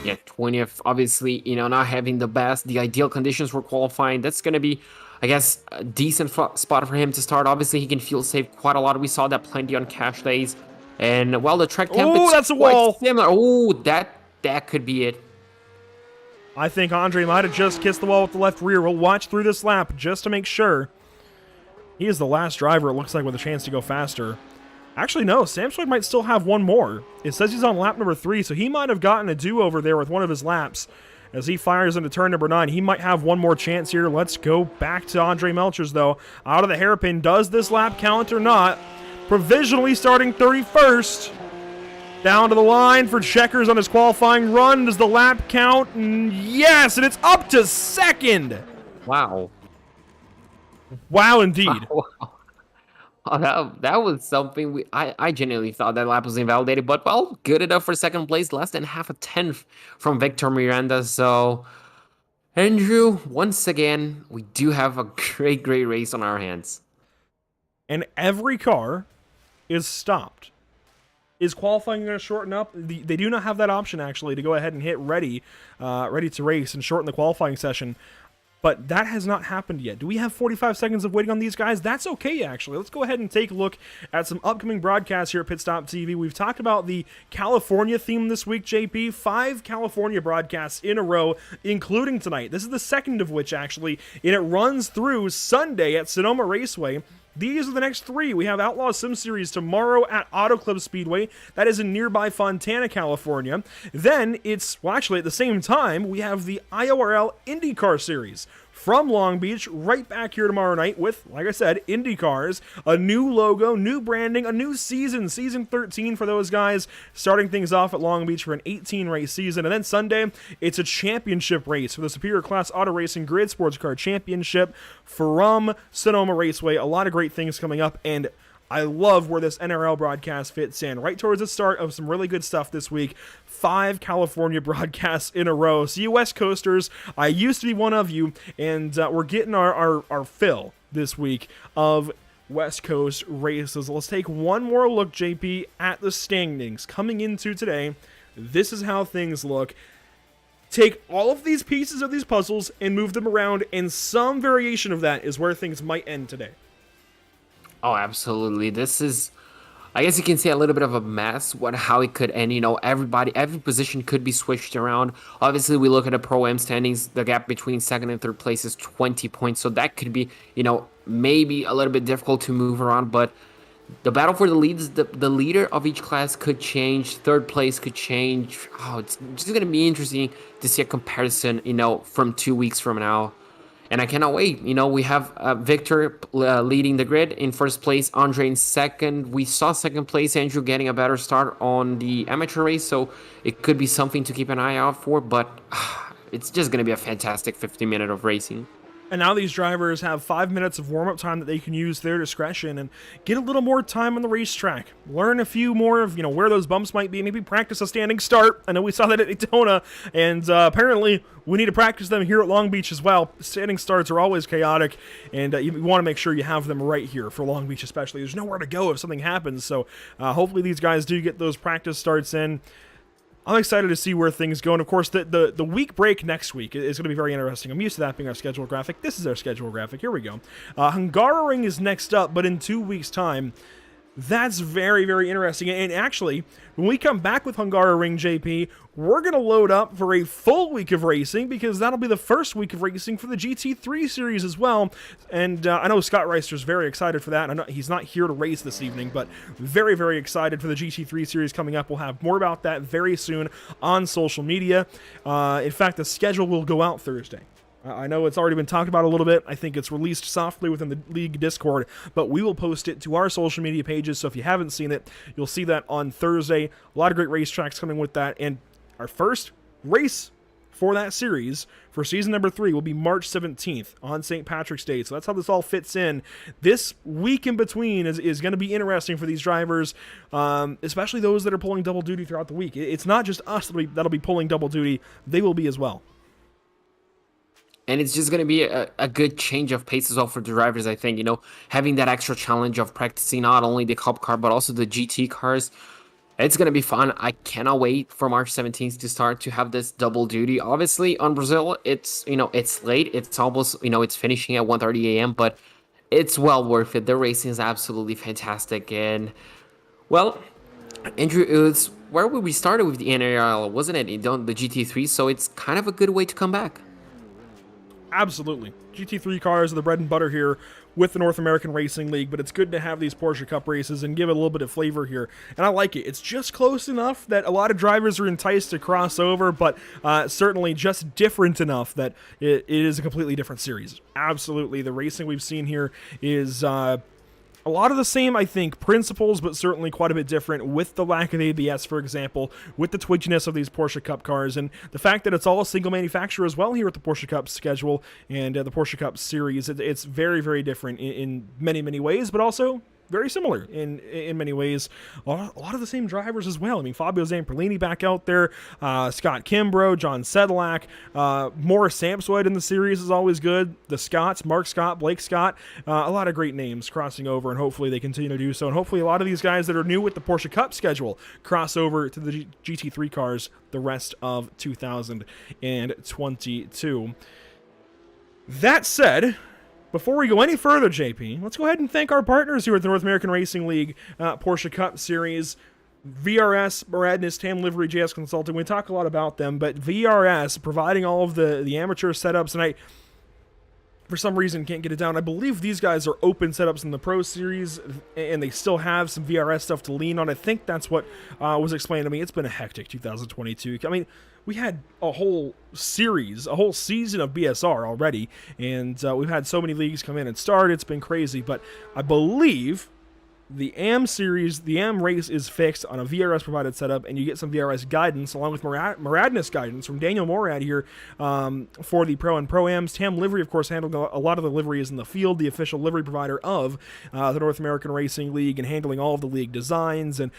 Yeah, 20th, obviously, not having the ideal conditions for qualifying. That's going to be, I guess, a decent spot for him to start. Obviously, he can fuel save quite a lot. We saw that plenty on cash days. And, the track temp is that's a wall. Similar. Oh, that could be it. I think Andre might have just kissed the wall with the left rear. We'll watch through this lap just to make sure. He is the last driver, it looks like, with a chance to go faster. Actually, no. Samsoid might still have one more. It says he's on lap number 3, so he might have gotten a do-over there with one of his laps. As he fires into turn number 9, he might have one more chance here. Let's go back to Andre Melchers, though. Out of the hairpin. Does this lap count or not? Provisionally starting 31st. Down to the line for Checkers on his qualifying run. Does the lap count? Yes, and it's up to 2nd. Wow. Wow, indeed. Wow. Oh, that was something. I genuinely thought that lap was invalidated, but good enough for 2nd place, less than half a tenth from Victor Miranda. So, Andrew, once again, we do have a great race on our hands. And every car is stopped. Is qualifying going to shorten up? They do not have that option, actually, to go ahead and hit ready to race and shorten the qualifying session. But that has not happened yet. Do we have 45 seconds of waiting on these guys? That's okay, actually. Let's go ahead and take a look at some upcoming broadcasts here at Pit Stop TV. We've talked about the California theme this week, JP. 5 California broadcasts in a row, including tonight. This is the second of which, actually, and it runs through Sunday at Sonoma Raceway. These are the next 3. We have Outlaw Sim Series tomorrow at Auto Club Speedway. That is in nearby Fontana, California. Then actually at the same time, we have the IORL IndyCar Series from Long Beach right back here tomorrow night with, like I said, IndyCars, a new logo, new branding, a new season 13 for those guys, starting things off at Long Beach for an 18-race season. And then Sunday, it's a championship race for the Superior Class Auto Racing Grid Sports Car Championship from Sonoma Raceway. A lot of great things coming up, and I love where this NRL broadcast fits in. Right towards the start of some really good stuff this week. 5 California broadcasts in a row. So you West Coasters, I used to be one of you, and we're getting our fill this week of West Coast races. Let's take one more look, JP, at the standings coming into today. This is how things look. Take all of these pieces of these puzzles and move them around, and some variation of that is where things might end today. Oh, absolutely. This is, I guess you can say, a little bit of a mess, how it could end. Every position could be switched around. Obviously, we look at the Pro-Am standings, the gap between second and third place is 20 points, so that could be, maybe a little bit difficult to move around, but the battle for the leads, the leader of each class could change, third place could change. Oh, it's just going to be interesting to see a comparison, from 2 weeks from now. And I cannot wait. We have Victor leading the grid in first place, Andre in second. We saw second place Andrew getting a better start on the amateur race, so it could be something to keep an eye out for. But it's just going to be a fantastic 50 minutes of racing. And now these drivers have 5 minutes of warm-up time that they can use their discretion and get a little more time on the racetrack. Learn a few more of, where those bumps might be. Maybe practice a standing start. I know we saw that at Daytona, and apparently we need to practice them here at Long Beach as well. Standing starts are always chaotic, and you want to make sure you have them right here for Long Beach especially. There's nowhere to go if something happens, so hopefully these guys do get those practice starts in. I'm excited to see where things go, and of course, the week break next week is going to be very interesting. I'm used to that being our schedule graphic. This is our schedule graphic. Here we go. Hungaroring is next up, but in 2 weeks' time. That's very, very interesting. And actually, when we come back with Hungaroring, JP, we're going to load up for a full week of racing because that'll be the first week of racing for the GT3 series as well. And I know Scott Reister's very excited for that. I know he's not here to race this evening, but very, very excited for the GT3 series coming up. We'll have more about that very soon on social media. In fact, the schedule will go out Thursday. I know it's already been talked about a little bit. I think it's released softly within the league Discord, but we will post it to our social media pages, so if you haven't seen it, you'll see that on Thursday. A lot of great racetracks coming with that, and our first race for that series for season number 3 will be March 17th on St. Patrick's Day, so that's how this all fits in. This week in between is going to be interesting for these drivers, especially those that are pulling double duty throughout the week. It's not just us that'll be pulling double duty, they will be as well. And it's just going to be a good change of pace as well for the drivers, I think. Having that extra challenge of practicing not only the Cup car, but also the GT cars. It's going to be fun. I cannot wait for March 17th to start to have this double duty. Obviously, on Brazil, it's late. It's almost, it's finishing at 1:30 a.m., but it's well worth it. The racing is absolutely fantastic. And, well, Andrew, it was where we started with the NARL, wasn't it? The GT3, so it's kind of a good way to come back. Absolutely. GT3 cars are the bread and butter here with the North American Racing League, but it's good to have these Porsche Cup races and give it a little bit of flavor here. And I like it. It's just close enough that a lot of drivers are enticed to cross over, but certainly just different enough that it is a completely different series. Absolutely. The racing we've seen here is a lot of the same, I think, principles, but certainly quite a bit different with the lack of ABS, for example, with the twitchiness of these Porsche Cup cars, and the fact that it's all a single manufacturer as well here at the Porsche Cup schedule and the Porsche Cup series. It's very, very different in many, many ways, but also very similar in many ways. A lot of the same drivers as well. I mean, Fabio Zamperlini back out there, Scott Kimbrough, John Sedlak, Morris Samswood in the series is always good. The Scotts, Mark Scott, Blake Scott, a lot of great names crossing over, and hopefully they continue to do so. And hopefully a lot of these guys that are new with the Porsche Cup schedule cross over to the GT3 cars the rest of 2022. That said, before we go any further, JP, let's go ahead and thank our partners here at the North American Racing League Porsche Cup Series. VRS, Maradness, Tam Livery, JS Consulting. We talk a lot about them, but VRS providing all of the amateur setups, and I, for some reason, can't get it down. I believe these guys are open setups in the Pro Series, and they still have some VRS stuff to lean on. I think that's what was explained to me. It's been a hectic 2022. I mean, we had a whole series, a whole season of BSR already, and we've had so many leagues come in and start. It's been crazy, but I believe the AM series, the AM race is fixed on a VRS provided setup, and you get some VRS guidance along with Maradness guidance from Daniel Morad here for the Pro and Pro-Ams. Tam Livery, of course, handling a lot of the liveries in the field, the official livery provider of the North American Racing League, and handling all of the league designs and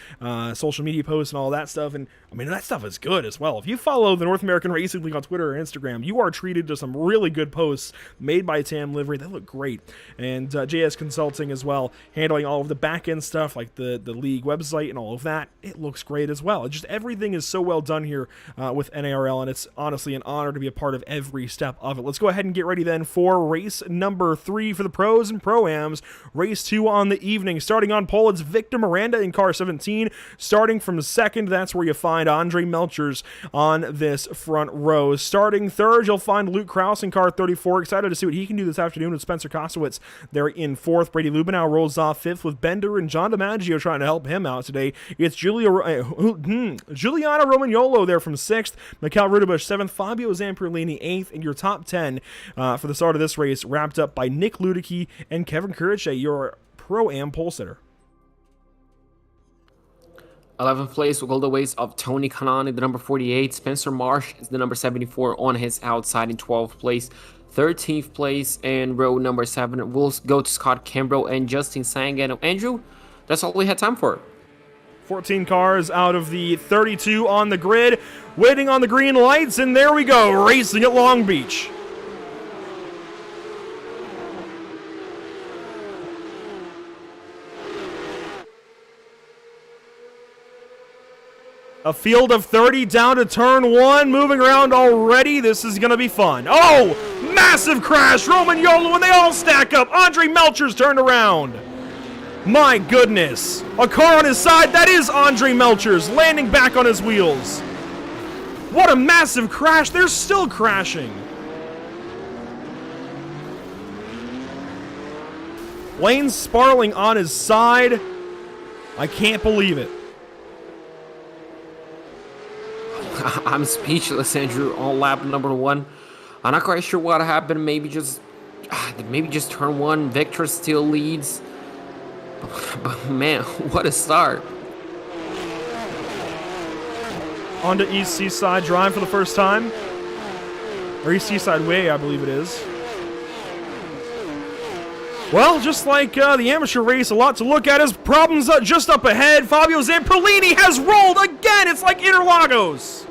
social media posts and all that stuff. And I mean, that stuff is good as well. If you follow the North American Racing League on Twitter or Instagram, you are treated to some really good posts made by Tam Livery. They look great. And JS Consulting as well, handling all of the back end stuff like the league website and all of that. It looks great as well. Just everything is so well done here with NARL, and it's honestly an honor to be a part of every step of it. Let's go ahead and get ready then for race number 3 for the pros and pro-ams. Race 2 on the evening. Starting on pole, it's Victor Miranda in car 17. Starting from second, that's where you find Andre Melchers on this front row. Starting third, you'll find Luke Krause in car 34. Excited to see what he can do this afternoon with Spencer Kosowitz there in fourth. Brady Lubenow rolls off fifth with Bender and John DiMaggio trying to help him out today. It's Giuliano Romagnolo there from 6th, Mikhail Rudebush 7th, Fabio Zamperlini 8th, and your top 10 for the start of this race wrapped up by Nick Ludicky and Kevin Kuriche, your Pro-Am pole sitter. 11th place will go the ways of Tony Kanani, the number 48. Spencer Marsh is the number 74 on his outside in 12th place. 13th place and row number 7 will go to Scott Kimbrough and Justin Sangano. Andrew, that's all we had time for. 14 cars out of the 32 on the grid, waiting on the green lights, and there we go, racing at Long Beach. A field of 30 down to turn 1, moving around already. This is going to be fun. Oh, massive crash. Romagnolo, and they all stack up. Andre Melchers turned around. My goodness. A car on his side. That is Andre Melchers landing back on his wheels. What a massive crash. They're still crashing. Lane Sparling on his side. I can't believe it. I'm speechless, Andrew, on lap number 1. I'm not quite sure what happened. Maybe just turn 1. Victor still leads. But man, what a start. Onto East Seaside Drive for the first time. Or East Seaside Way, I believe it is. Well, just like the amateur race, a lot to look at is problems just up ahead. Fabio Zamperlini has rolled again. It's like Interlagos.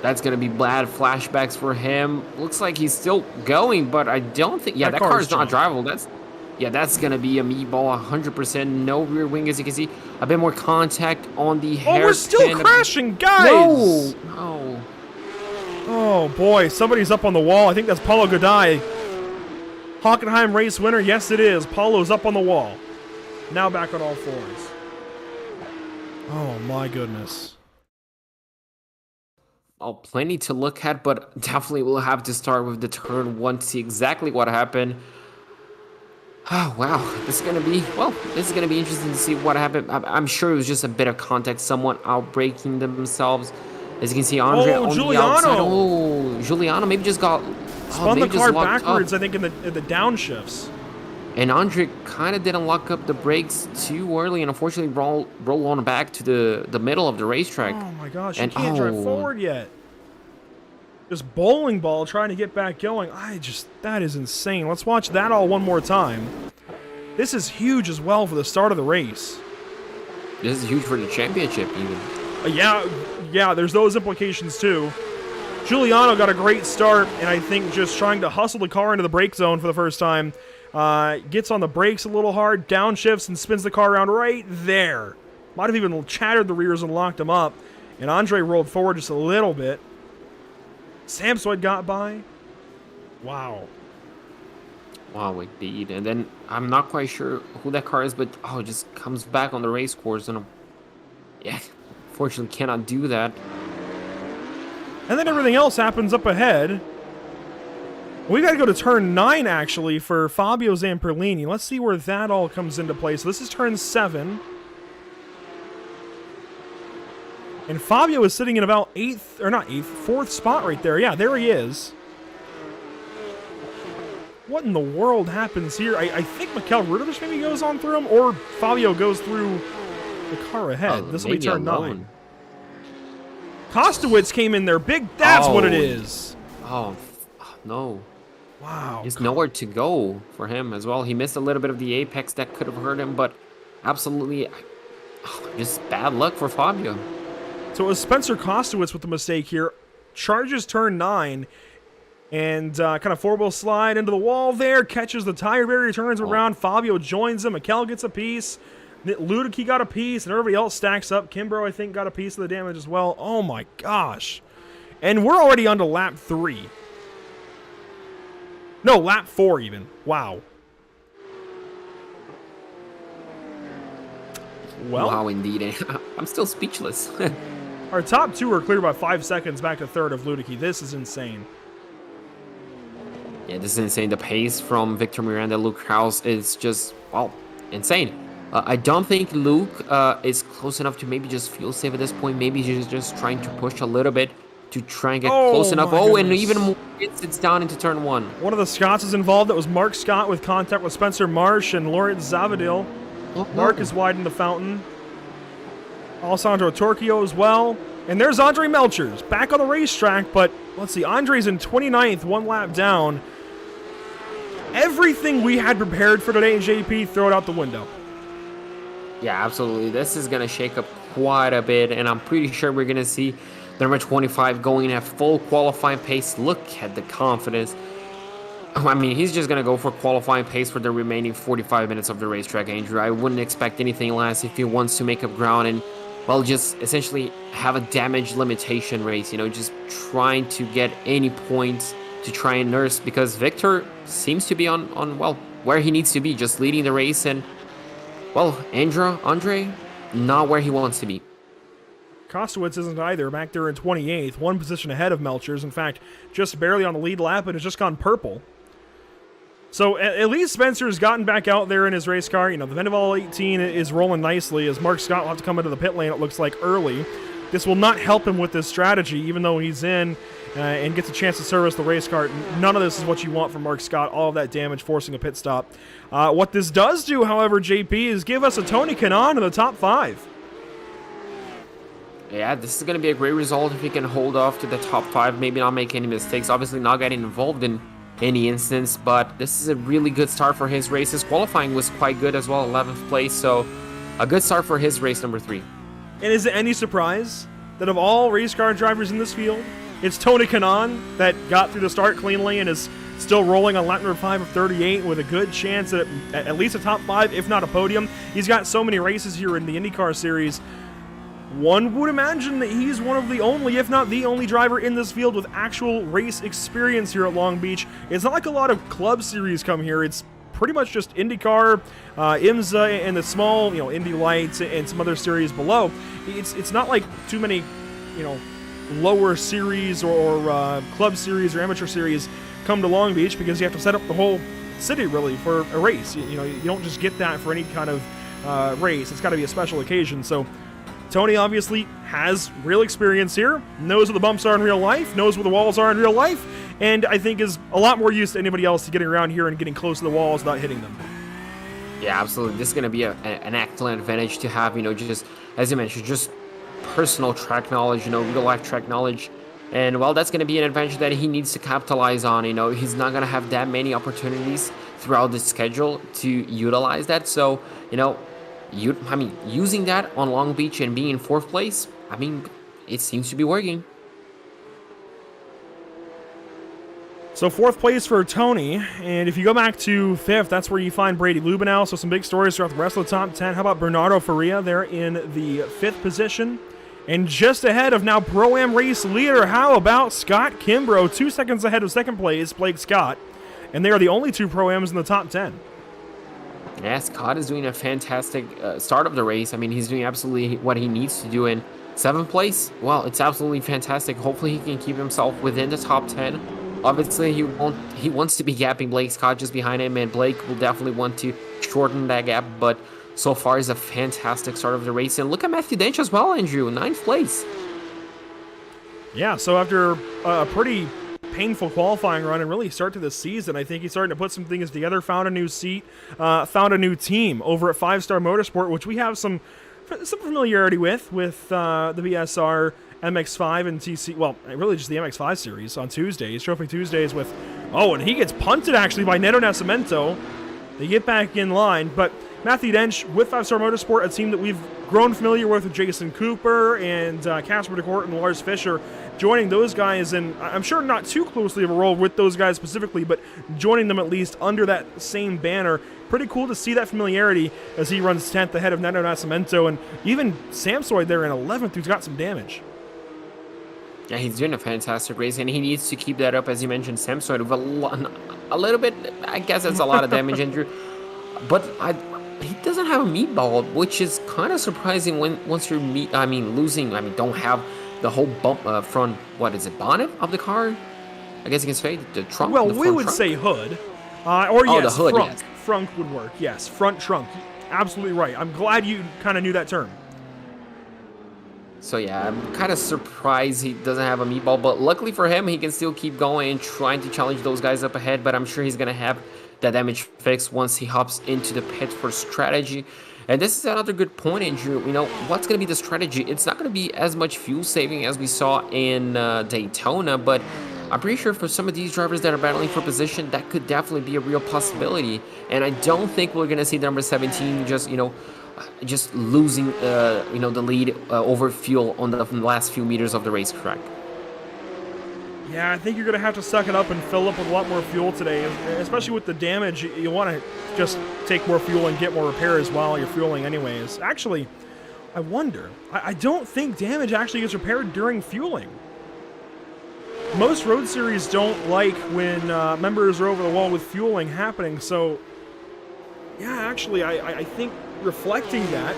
That's going to be bad flashbacks for him. Looks like he's still going, but I don't think... Yeah, that car is not drivable. That's going to be a meatball, 100%. No rear wing, as you can see. A bit more contact on the hairpin. Oh, we're still crashing, guys! No. Oh, boy. Somebody's up on the wall. I think that's Paulo Godai. Hockenheim race winner. Yes, it is. Paulo's up on the wall. Now back on all fours. Oh, my goodness. Oh, plenty to look at, but definitely we'll have to start with the turn 1 to see exactly what happened. Oh, wow. This is going to be interesting to see what happened. I'm sure it was just a bit of contact, someone outbraking themselves. As you can see, Andre on the outside. Oh, Giuliano maybe just got... Spun the car backwards, I think, in the downshifts. And Andre kind of didn't lock up the brakes too early and unfortunately roll on back to the middle of the racetrack. Oh my gosh, he can't drive forward yet. Just bowling ball trying to get back going. That is insane. Let's watch that all one more time. This is huge as well for the start of the race. This is huge for the championship, even. Yeah, there's those implications too. Giuliano got a great start, and I think just trying to hustle the car into the brake zone for the first time. Gets on the brakes a little hard, downshifts, and spins the car around right there. Might have even chattered the rears and locked him up. And Andre rolled forward just a little bit. Samsoid got by. Wow. Wow, indeed. And then I'm not quite sure who that car is, but it just comes back on the race course, and fortunately cannot do that. And then everything else happens up ahead. We got to go to turn 9, actually, for Fabio Zamperlini. Let's see where that all comes into play. So this is turn 7. And Fabio is sitting in about 4th spot right there. Yeah, there he is. What in the world happens here? I think Mikel Rudovic maybe goes on through him, or Fabio goes through the car ahead. This will be turn 9. Kostowitz came in there big. That's what it is. Oh, no. Wow. There's nowhere to go for him as well. He missed a little bit of the apex that could have hurt him, but absolutely just bad luck for Fabio. So it was Spencer Kostowitz with the mistake here. Charges turn 9 and kind of four-wheel slide into the wall there. Catches the tire barrier, turns around. Fabio joins him. Mikel gets a piece. Ludicky got a piece, and everybody else stacks up. Kimbrough, I think, got a piece of the damage as well. Oh, my gosh. And we're already on to lap 3. No, lap 4 even. Wow. Well, wow, indeed. I'm still speechless. Our top 2 are clear by 5 seconds back to 3rd of Ludicky. This is insane. Yeah, this is insane. The pace from Victor Miranda, Luke Krause is just, insane. I don't think Luke is close enough to maybe just feel safe at this point. Maybe he's just trying to push a little bit to try and get close enough. And even more, it sits down into turn 1. One of the Scotts is involved. That was Mark Scott with contact with Spencer Marsh and Lawrence Zavadil. Mark is wide in the fountain. Alessandro Torchio as well. And there's Andre Melchers back on the racetrack, but let's see, Andre's in 29th, 1 lap down. Everything we had prepared for today, JP, throw it out the window. Yeah, absolutely. This is going to shake up quite a bit, and I'm pretty sure we're going to see the number 25 going at full qualifying pace. Look at the confidence. I mean, he's just going to go for qualifying pace for the remaining 45 minutes of the racetrack, Andrew. I wouldn't expect anything less if he wants to make up ground and, just essentially have a damage limitation race, just trying to get any points to try and nurse, because Victor seems to be on where he needs to be, just leading the race, and Andre, not where he wants to be. Kostowitz isn't either, back there in 28th, 1 position ahead of Melchers. In fact, just barely on the lead lap, and has just gone purple. So at least Spencer's gotten back out there in his race car. The Vendaval 18 is rolling nicely, as Mark Scott will have to come into the pit lane, it looks like, early. This will not help him with this strategy, even though he's in and gets a chance to service the race car. None of this is what you want from Mark Scott, all of that damage forcing a pit stop. What this does do, however, JP, is give us a Tony Kanaan in the top 5. Yeah, this is going to be a great result if he can hold off to the top 5, maybe not make any mistakes, obviously not getting involved in any instance, but this is a really good start for his race. His qualifying was quite good as well, 11th place, so a good start for his race number 3. And is it any surprise that of all race car drivers in this field, it's Tony Kanaan that got through the start cleanly and is still rolling on lap number 5 of 38 with a good chance at least a top 5, if not a podium. He's got so many races here in the IndyCar series. One would imagine that he's one of the only, if not the only driver in this field with actual race experience here at Long Beach. It's not like a lot of club series come here. It's pretty much just IndyCar, IMSA, and the small, Indy Lights and some other series below. It's not like too many, lower series or club series or amateur series come to Long Beach, because you have to set up the whole city really for a race. You don't just get that for any kind of race. It's got to be a special occasion. So Tony obviously has real experience here, knows what the bumps are in real life, knows where the walls are in real life, and I think is a lot more used to anybody else to getting around here and getting close to the walls without hitting them. Yeah, absolutely. This is going to be an excellent advantage to have, just, as you mentioned, just personal track knowledge, real-life track knowledge. And, that's going to be an advantage that he needs to capitalize on. He's not going to have that many opportunities throughout the schedule to utilize that. So, using that on Long Beach and being in 4th place, it seems to be working. So 4th place for Tony, and if you go back to 5th, that's where you find Brady Lubenow. So some big stories throughout the rest of the top 10. How about Bernardo Faria there in the 5th position? And just ahead of now Pro-Am race leader, how about Scott Kimbrough, 2 seconds ahead of 2nd place, Blake Scott. And they are the only 2 Pro-Ams in the top 10. Yeah, Scott is doing a fantastic start of the race. He's doing absolutely what he needs to do in 7th place. Well, it's absolutely fantastic. Hopefully he can keep himself within the top 10. Obviously, he wants to be gapping Blake Scott just behind him, and Blake will definitely want to shorten that gap, but so far is a fantastic start of the race. And look at Matthew Dench as well, Andrew, 9th place. Yeah, so after a pretty painful qualifying run and really start to the season, I think he's starting to put some things together, found a new seat, found a new team over at 5 Star Motorsport, which we have some familiarity with the BSR MX-5 and TC, well, really just the MX-5 series on Tuesdays, Trophy Tuesdays with, and he gets punted actually by Neto Nascimento. They get back in line, but Matthew Dench with 5 Star Motorsport, a team that we've grown familiar with Jason Cooper and Casper DeCourt and Lars Fischer, joining those guys, and I'm sure not too closely of a role with those guys specifically, but joining them at least under that same banner. Pretty cool to see that familiarity as he runs 10th ahead of Neto Nascimento, and even Samsoid there in 11th, who's got some damage. Yeah, he's doing a fantastic race, and he needs to keep that up, as you mentioned. Samsoid with a little bit, I guess that's a lot of damage, Andrew. But he doesn't have a meatball, which is kind of surprising once you're losing. Don't have the whole bump front. What is it, bonnet of the car? I guess you can say the trunk. Well, we would say hood, or yes, the hood, front. yes. Front would work. Yes, front trunk. Absolutely right. I'm glad you kind of knew that term. So yeah, I'm kind of surprised he doesn't have a meatball, but luckily for him, he can still keep going and trying to challenge those guys up ahead, but I'm sure he's going to have that damage fixed once he hops into the pit for strategy. And this is another good point, Andrew. What's going to be the strategy? It's not going to be as much fuel saving as we saw in Daytona, but I'm pretty sure for some of these drivers that are battling for position, that could definitely be a real possibility. And I don't think we're going to see the number 17 just losing, the lead over fuel on the last few meters of the racetrack. Yeah, I think you're going to have to suck it up and fill up with a lot more fuel today, especially with the damage. You want to just take more fuel and get more repairs while you're fueling anyways. Actually, I wonder. I don't think damage actually gets repaired during fueling. Most road series don't like when members are over the wall with fueling happening, so yeah, actually, I think reflecting that,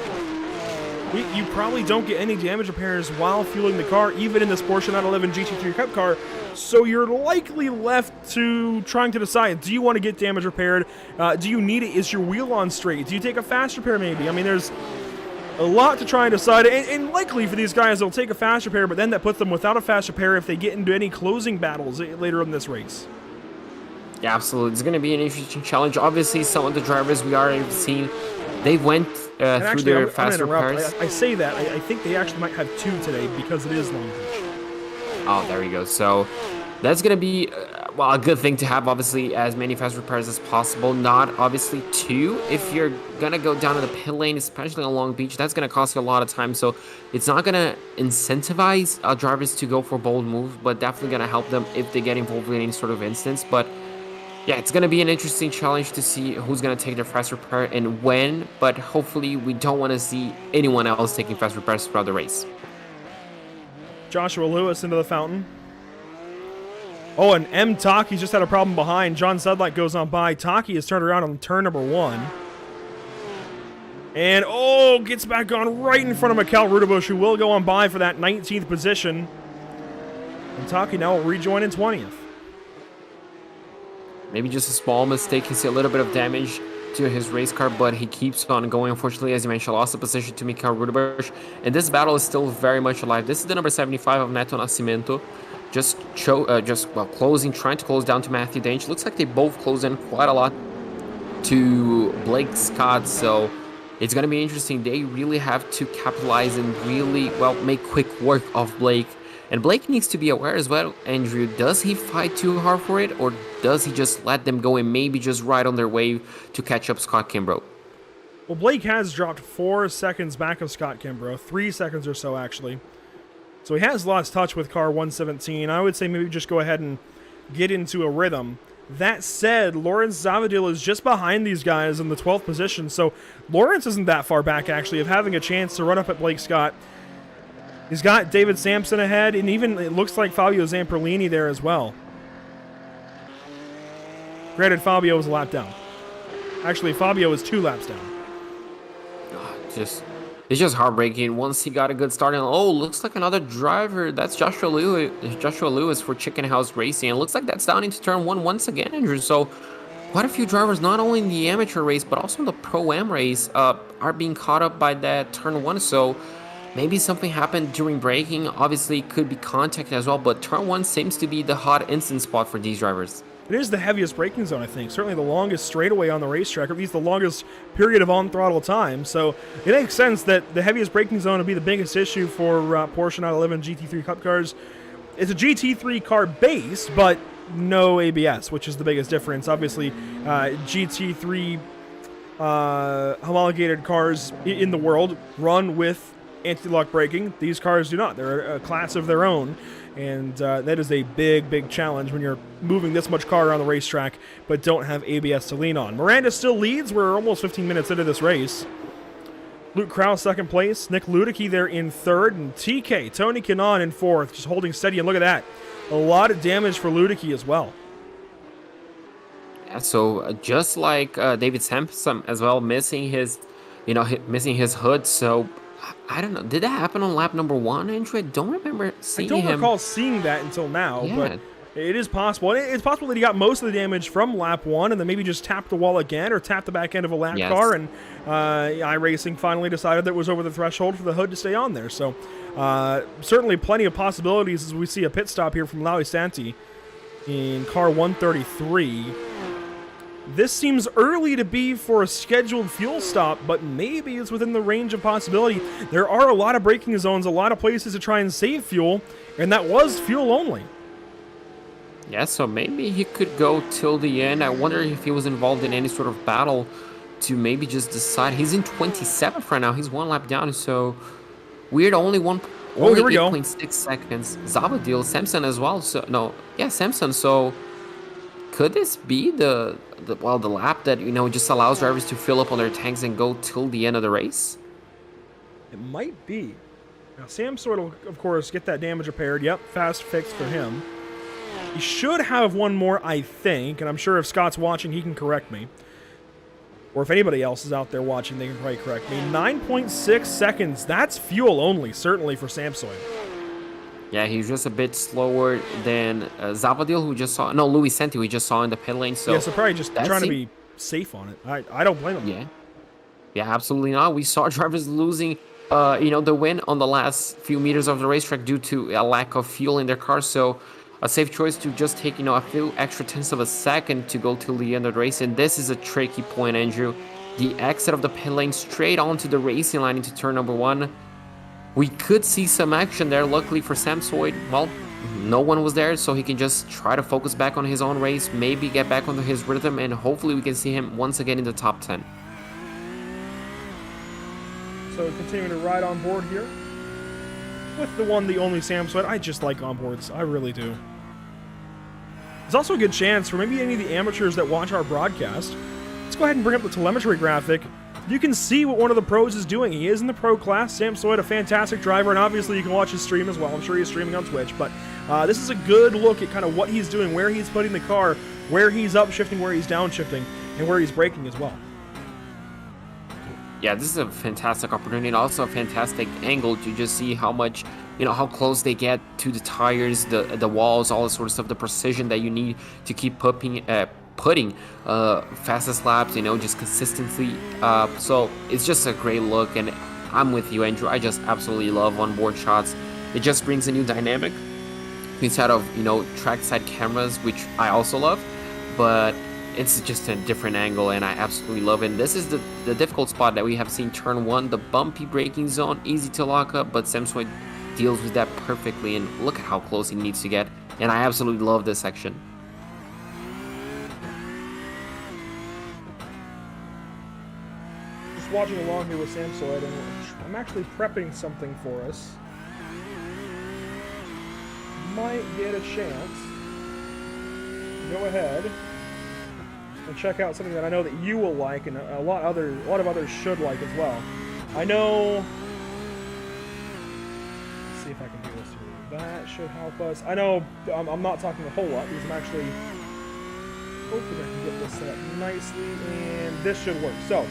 you probably don't get any damage repairs while fueling the car, even in this Porsche 911 GT3 Cup car, so you're likely left to trying to decide, do you want to get damage repaired? Do you need it? Is your wheel on straight? Do you take a fast repair maybe? There's a lot to try and decide, and likely for these guys, they'll take a fast repair, but then that puts them without a fast repair if they get into any closing battles later in this race. Yeah, absolutely. It's going to be an interesting challenge. Obviously, some of the drivers we already seen, they went through their fast repairs. I say that. I think they actually might have 2 today because it is Long Beach. Oh, there we go. So that's going to be, a good thing to have, obviously, as many fast repairs as possible. Not, obviously, 2. If you're going to go down to the pit lane, especially on Long Beach, that's going to cost you a lot of time. So it's not going to incentivize drivers to go for bold moves, but definitely going to help them if they get involved in any sort of instance. But yeah, it's going to be an interesting challenge to see who's going to take their fast repair and when, but hopefully we don't want to see anyone else taking fast repairs throughout the race. Joshua Lewis into the fountain. Oh, and M. Taki just had a problem behind. John Sedlak goes on by. Taki is turned around on turn number 1. And, gets back on right in front of Mikkel Rudebusch, who will go on by for that 19th position. And Taki now will rejoin in 20th. Maybe just a small mistake. He see a little bit of damage to his race car, but he keeps on going. Unfortunately, as you mentioned, lost the position to Mikkel Rudebusch. And this battle is still very much alive. This is the number 75 of Neto Nascimento. Closing, trying to close down to Matthew Dench. Looks like they both close in quite a lot to Blake Scott. So it's going to be interesting. They really have to capitalize and really, make quick work of Blake And Blake needs to be aware as well, Andrew, does he fight too hard for it, or does he just let them go and maybe just ride on their way to catch up Scott Kimbrough? Well, Blake has dropped 4 seconds back of Scott Kimbrough, 3 seconds or so actually. So he has lost touch with car 117. I would say maybe just go ahead and get into a rhythm. That said, Lawrence Zavadil is just behind these guys in the 12th position, so Lawrence isn't that far back actually of having a chance to run up at Blake Scott. He's got David Sampson ahead, and even it looks like Fabio Zamperlini there as well. Granted, Fabio was a lap down. Actually, Fabio was 2 laps down. It's just heartbreaking. Once he got a good start, and looks like another driver. That's Joshua Lewis for Chicken House Racing. It looks like that's down into turn 1 once again, Andrew. So quite a few drivers, not only in the amateur race but also in the Pro-Am race, are being caught up by that turn 1. So maybe something happened during braking. Obviously, it could be contact as well. But turn 1 seems to be the hot instant spot for these drivers. It is the heaviest braking zone, I think. Certainly the longest straightaway on the racetrack, or at least the longest period of on-throttle time. So it makes sense that the heaviest braking zone would be the biggest issue for Porsche 911 GT3 Cup cars. It's a GT3 car base, but no ABS, which is the biggest difference. Obviously, GT3 homologated cars in the world run with anti-lock braking. These cars do not. They're a class of their own. And that is a big, big challenge when you're moving this much car around the racetrack but don't have ABS to lean on. Miranda still leads. We're almost 15 minutes into this race. Luke Krause, second place. Nick Ludicky there in third. And TK, Tony Kanaan in fourth, just holding steady. And look at that. A lot of damage for Ludicky as well. Yeah, so just like David Sampson as well, missing his hood. So I don't know. Did that happen on lap number 1, Andrew? I don't remember seeing him. I don't recall seeing that until now, Yeah. but it is possible. And it's possible that he got most of the damage from lap 1 and then maybe just tapped the wall again or tapped the back end of a lap car. And iRacing finally decided that it was over the threshold for the hood to stay on there. So certainly plenty of possibilities as we see a pit stop here from Laue Santi in car 133. This seems early to be for a scheduled fuel stop, but maybe it's within the range of possibility. There are a lot of braking zones, a lot of places to try and save fuel, and that was fuel only. Yeah, so maybe he could go till the end. I wonder if he was involved in any sort of battle to maybe just decide. He's in 27th right now. He's 1 lap down, so weird. Only 8.6 seconds. Zavadil, Sampson as well. Sampson. So could this be the lap that just allows drivers to fill up on their tanks and go till the end of the race? It might be. Now Sam Sort will, of course, get that damage repaired. Yep, fast fix for him. He should have one more, I think, and I'm sure if Scott's watching, he can correct me. Or if anybody else is out there watching, they can probably correct me. 9.6 seconds. That's fuel only, certainly for Samsoy. Yeah, he's just a bit slower than Zavadil, Louis Santi, we just saw in the pit lane. So probably just trying to be safe on it. I don't blame him. Yeah, absolutely not. We saw drivers losing, the win on the last few meters of the racetrack due to a lack of fuel in their car. So a safe choice to just take, a few extra tenths of a second to go till the end of the race. And this is a tricky point, Andrew. The exit of the pit lane straight onto the racing line into turn number 1. We could see some action there. Luckily for Samsoid, well, no one was there, so he can just try to focus back on his own race, maybe get back onto his rhythm, and hopefully we can see him once again in the top 10. So continuing to ride on board here with the one, the only Samsoid. I just like onboards. I really do. There's also a good chance for maybe any of the amateurs that watch our broadcast. Let's go ahead and bring up the telemetry graphic. You can see what one of the pros is doing. He is in the pro class. Sam Soyd, a fantastic driver, and obviously you can watch his stream as well. I'm sure he's streaming on Twitch, but this is a good look at kind of what he's doing, where he's putting the car, where he's upshifting, where he's downshifting, and where he's braking as well. Yeah, this is a fantastic opportunity and also a fantastic angle to just see how much, how close they get to the tires, the walls, all this sort of stuff, the precision that you need to keep putting fastest laps, just consistency. So it's just a great look, and I'm with you, Andrew. I just absolutely love onboard shots. It just brings a new dynamic instead of, trackside cameras, which I also love, but it's just a different angle, and I absolutely love it. And this is the difficult spot that we have seen turn 1, the bumpy braking zone, easy to lock up, but Samsoid deals with that perfectly, and look at how close he needs to get. And I absolutely love this section. Just watching along here with Samsoid, and I'm actually prepping something for us. Might get a chance to go ahead and check out something that I know that you will like, and a lot of others should like as well. I know. Let's see if I can do this here. That should help us. I know I'm not talking a whole lot because I'm actually hoping I can get this set up nicely, and this should work. So.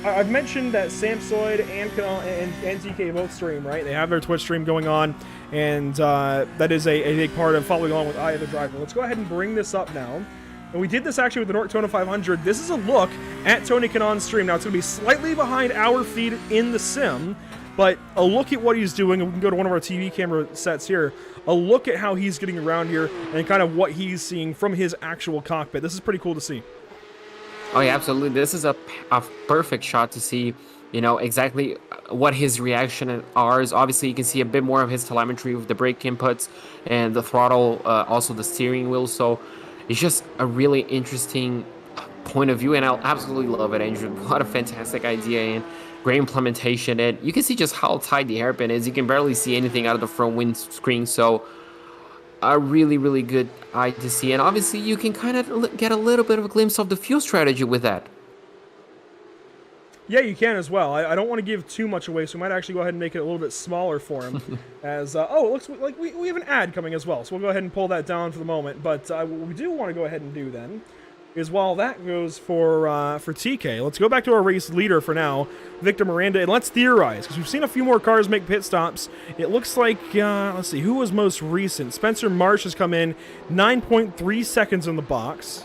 I've mentioned that Samsoid and TK both stream, right? They have their Twitch stream going on, and that is a big part of following along with Eye of the Driver. Let's go ahead and bring this up now. And we did this actually with the Nortona 500. This is a look at Tony Kanon's stream. Now, it's going to be slightly behind our feed in the sim, but a look at what he's doing, and we can go to one of our TV camera sets here, a look at how he's getting around here and kind of what he's seeing from his actual cockpit. This is pretty cool to see. Oh yeah, absolutely. This is a perfect shot to see, you know, exactly what his reaction are. Obviously, you can see a bit more of his telemetry with the brake inputs and the throttle, also the steering wheel. So it's just a really interesting point of view, and I'll absolutely love it, Andrew. What a fantastic idea and great implementation. And you can see just how tight the hairpin is. You can barely see anything out of the front windscreen. So a really, really good eye to see. And obviously, you can kind of get a little bit of a glimpse of the fuel strategy with that. Yeah, you can as well. I don't want to give too much away, so we might actually go ahead and make it a little bit smaller for him. As oh, it looks like we have an ad coming as well, so we'll go ahead and pull that down for the moment. But what we do want to go ahead and do then is, while that goes for TK, let's go back to our race leader for now, Victor Miranda, and let's theorize, because we've seen a few more cars make pit stops. It looks like, let's see, who was most recent? Spencer Marsh has come in 9.3 seconds on the box.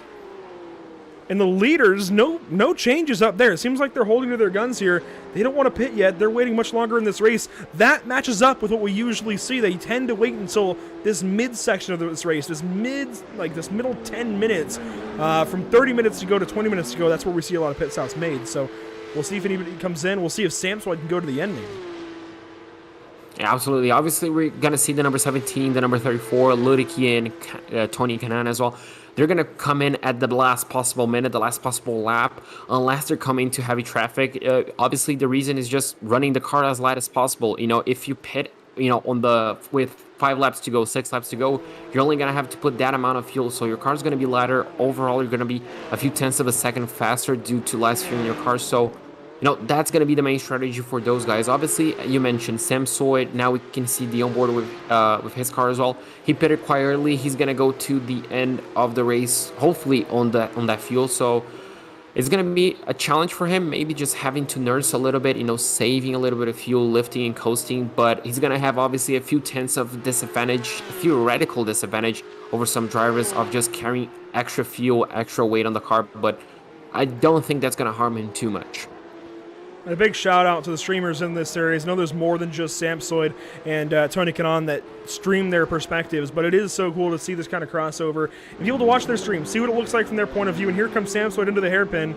And the leaders, no changes up there. It seems like they're holding to their guns here. They don't want to pit yet. They're waiting much longer in this race. That matches up with what we usually see. They tend to wait until this mid-section of this race, this middle 10 minutes, from 30 minutes to go to 20 minutes to go. That's where we see a lot of pit stops made. So we'll see if anybody comes in. We'll see if Samsoid can go to the end maybe. Yeah, absolutely. Obviously, we're going to see the number 17, the number 34, Ludicki, and Tony Kanaan as well. They're going to come in at the last possible minute, the last possible lap, unless they're coming to heavy traffic. Obviously, the reason is just running the car as light as possible. You know, if you pit, you know, with 5 laps to go, 6 laps to go, you're only going to have to put that amount of fuel. So your car's going to be lighter. Overall, you're going to be a few tenths of a second faster due to less fuel in your car. So, you know, that's going to be the main strategy for those guys. Obviously, you mentioned Samsoid. Now we can see the onboard with his car as well. He pitted quite early. He's going to go to the end of the race, hopefully on that fuel. So it's going to be a challenge for him, maybe just having to nurse a little bit, you know, saving a little bit of fuel, lifting and coasting. But he's going to have obviously a few tenths of disadvantage, theoretical disadvantage over some drivers of just carrying extra fuel, extra weight on the car. But I don't think that's going to harm him too much. A big shout out to the streamers in this series. I know there's more than just Samsoid and Tony Kanaan that stream their perspectives, but it is so cool to see this kind of crossover and be able to watch their stream, see what it looks like from their point of view. And here comes Samsoid into the hairpin.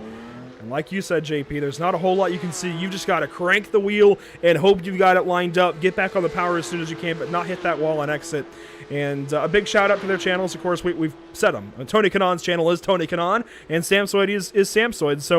And like you said, JP, there's not a whole lot you can see. You've just got to crank the wheel and hope you've got it lined up, get back on the power as soon as you can, but not hit that wall on exit. And a big shout out to their channels. Of course, we've said them. Tony Kanaan's channel is Tony Kanaan, and Samsoid is Samsoid. So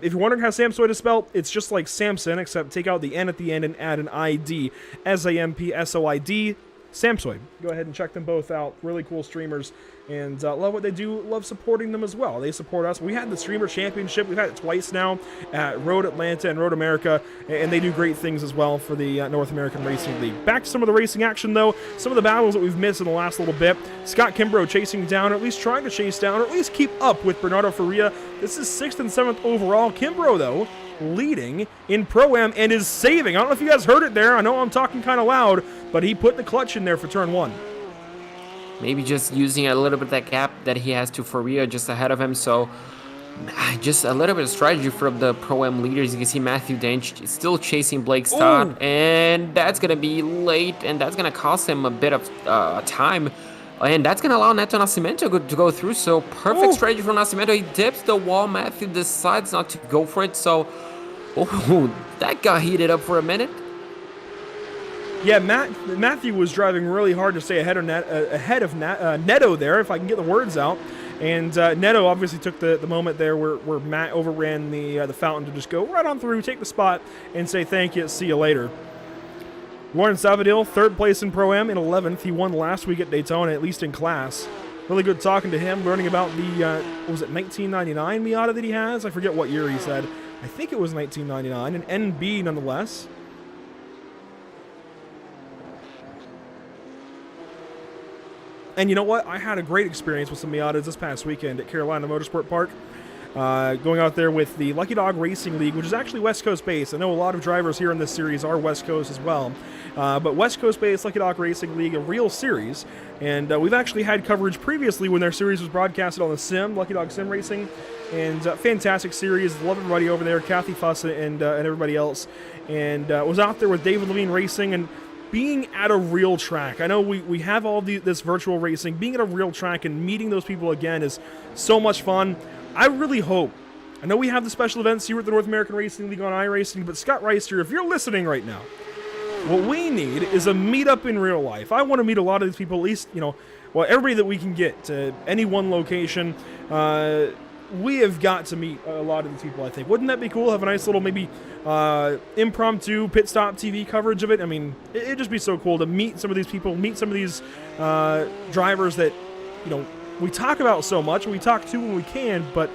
if you're wondering how Samsoid is spelled, it's just like Samson, except take out the N at the end and add an ID. SAMPSOID, Samsoid. Go ahead and check them both out. Really cool streamers. And love what they do, love supporting them as well. They support us. We had the Streamer Championship. We've had it twice now at Road Atlanta and Road America, and they do great things as well for the North American Racing League. Back to some of the racing action, though. Some of the battles that we've missed in the last little bit. Scott Kimbrough chasing down, or at least trying to chase down, or at least keep up with Bernardo Faria. This is 6th and 7th overall. Kimbrough, though, leading in Pro-Am and is saving. I don't know if you guys heard it there. I know I'm talking kind of loud, but he put the clutch in there for turn 1. Maybe just using a little bit of that gap that he has to Faria just ahead of him. So just a little bit of strategy from the Pro-Am leaders. You can see Matthew Dench still chasing Blake Stott, and that's going to be late, and that's going to cost him a bit of time. And that's going to allow Neto Nascimento to go through. So perfect strategy from Nascimento. He dips the wall. Matthew decides not to go for it. So that got heated up for a minute. Yeah, Matthew was driving really hard to stay ahead of Neto there, if I can get the words out. And Neto obviously took the moment there where Matt overran the fountain to just go right on through, take the spot, and say thank you, see you later. Lawrence Zavadil, third place in Pro-Am in 11th. He won last week at Daytona, at least in class. Really good talking to him, learning about the, what was it, 1999 Miata that he has? I forget what year he said. I think it was 1999, an NB nonetheless. And you know what? I had a great experience with some Miatas this past weekend at Carolina Motorsport Park. Going out there with the Lucky Dog Racing League, which is actually West Coast based. I know a lot of drivers here in this series are West Coast as well. But West Coast based Lucky Dog Racing League, a real series. And we've actually had coverage previously when their series was broadcasted on the Sim, Lucky Dog Sim Racing. And fantastic series. Love everybody over there, Kathy Fuss and everybody else. And was out there with David Levine Racing and being at a real track. I know we have all this virtual racing. Being at a real track and meeting those people again is so much fun. I really hope. I know we have the special events here at the North American Racing League on iRacing, but Scott Reister, if you're listening right now, what we need is a meetup in real life. I want to meet a lot of these people, at least, everybody that we can get to any one location. We have got to meet a lot of these people, I think. Wouldn't that be cool? Have a nice little maybe impromptu pit stop TV coverage of it. I mean, it'd just be so cool to meet some of these people, meet some of these drivers that, we talk about so much, and we talk to when we can, but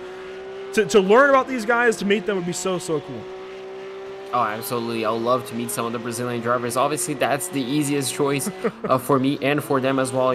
to learn about these guys, to meet them would be so, so cool. Oh, absolutely. I would love to meet some of the Brazilian drivers. Obviously, that's the easiest choice for me and for them as well,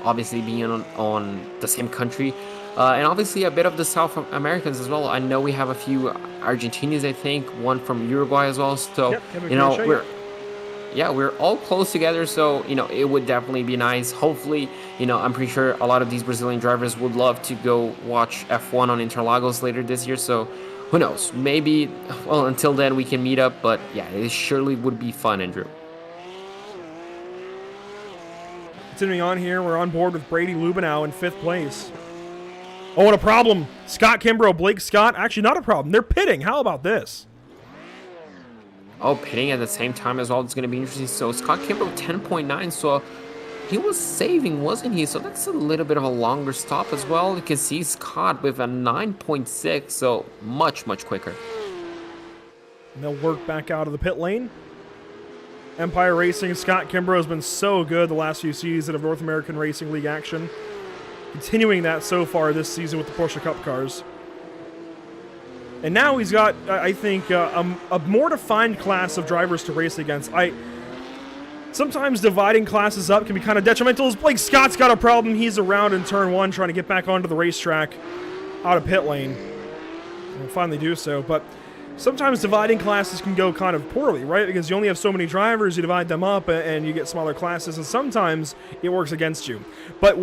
obviously being on the same country. And obviously a bit of the South Americans as well. I know we have a few Argentinians, I think, one from Uruguay as well. So, we're all close together. So, it would definitely be nice. Hopefully, I'm pretty sure a lot of these Brazilian drivers would love to go watch F1 on Interlagos later this year. So, who knows? Maybe, until then we can meet up. But yeah, it surely would be fun, Andrew. Continuing on here, we're on board with Brady Lubenow in 5th place. Oh, what a problem. Scott Kimbrough, Blake Scott, actually not a problem. They're pitting. How about this? Oh, pitting at the same time as well. It's going to be interesting. So Scott Kimbrough, 10.9. So he was saving, wasn't he? So that's a little bit of a longer stop as well. You can see Scott with a 9.6. So much, much quicker. And they'll work back out of the pit lane. Empire Racing, Scott Kimbrough has been so good the last few seasons of North American Racing League action. Continuing that so far this season with the Porsche Cup cars. And now he's got, I think, a more defined class of drivers to race against. Sometimes dividing classes up can be kind of detrimental. As Blake Scott's got a problem. He's around in turn 1 trying to get back onto the racetrack out of pit lane. And will finally do so. But sometimes dividing classes can go kind of poorly, right? Because you only have so many drivers, you divide them up, and you get smaller classes. And sometimes it works against you. But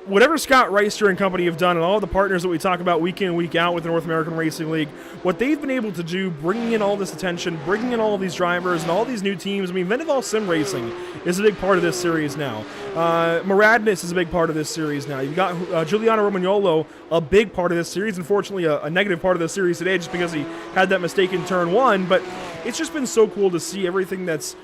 whatever Scott Reister and company have done, and all the partners that we talk about week in and week out with the North American Racing League, what they've been able to do, bringing in all this attention, bringing in all of these drivers and all these new teams. I mean, Vendaval Sim Racing is a big part of this series now. Maradness is a big part of this series now. You've got Giuliano Romagnolo, a big part of this series. Unfortunately, a negative part of this series today just because he had that mistake in turn 1. But it's just been so cool to see everything that's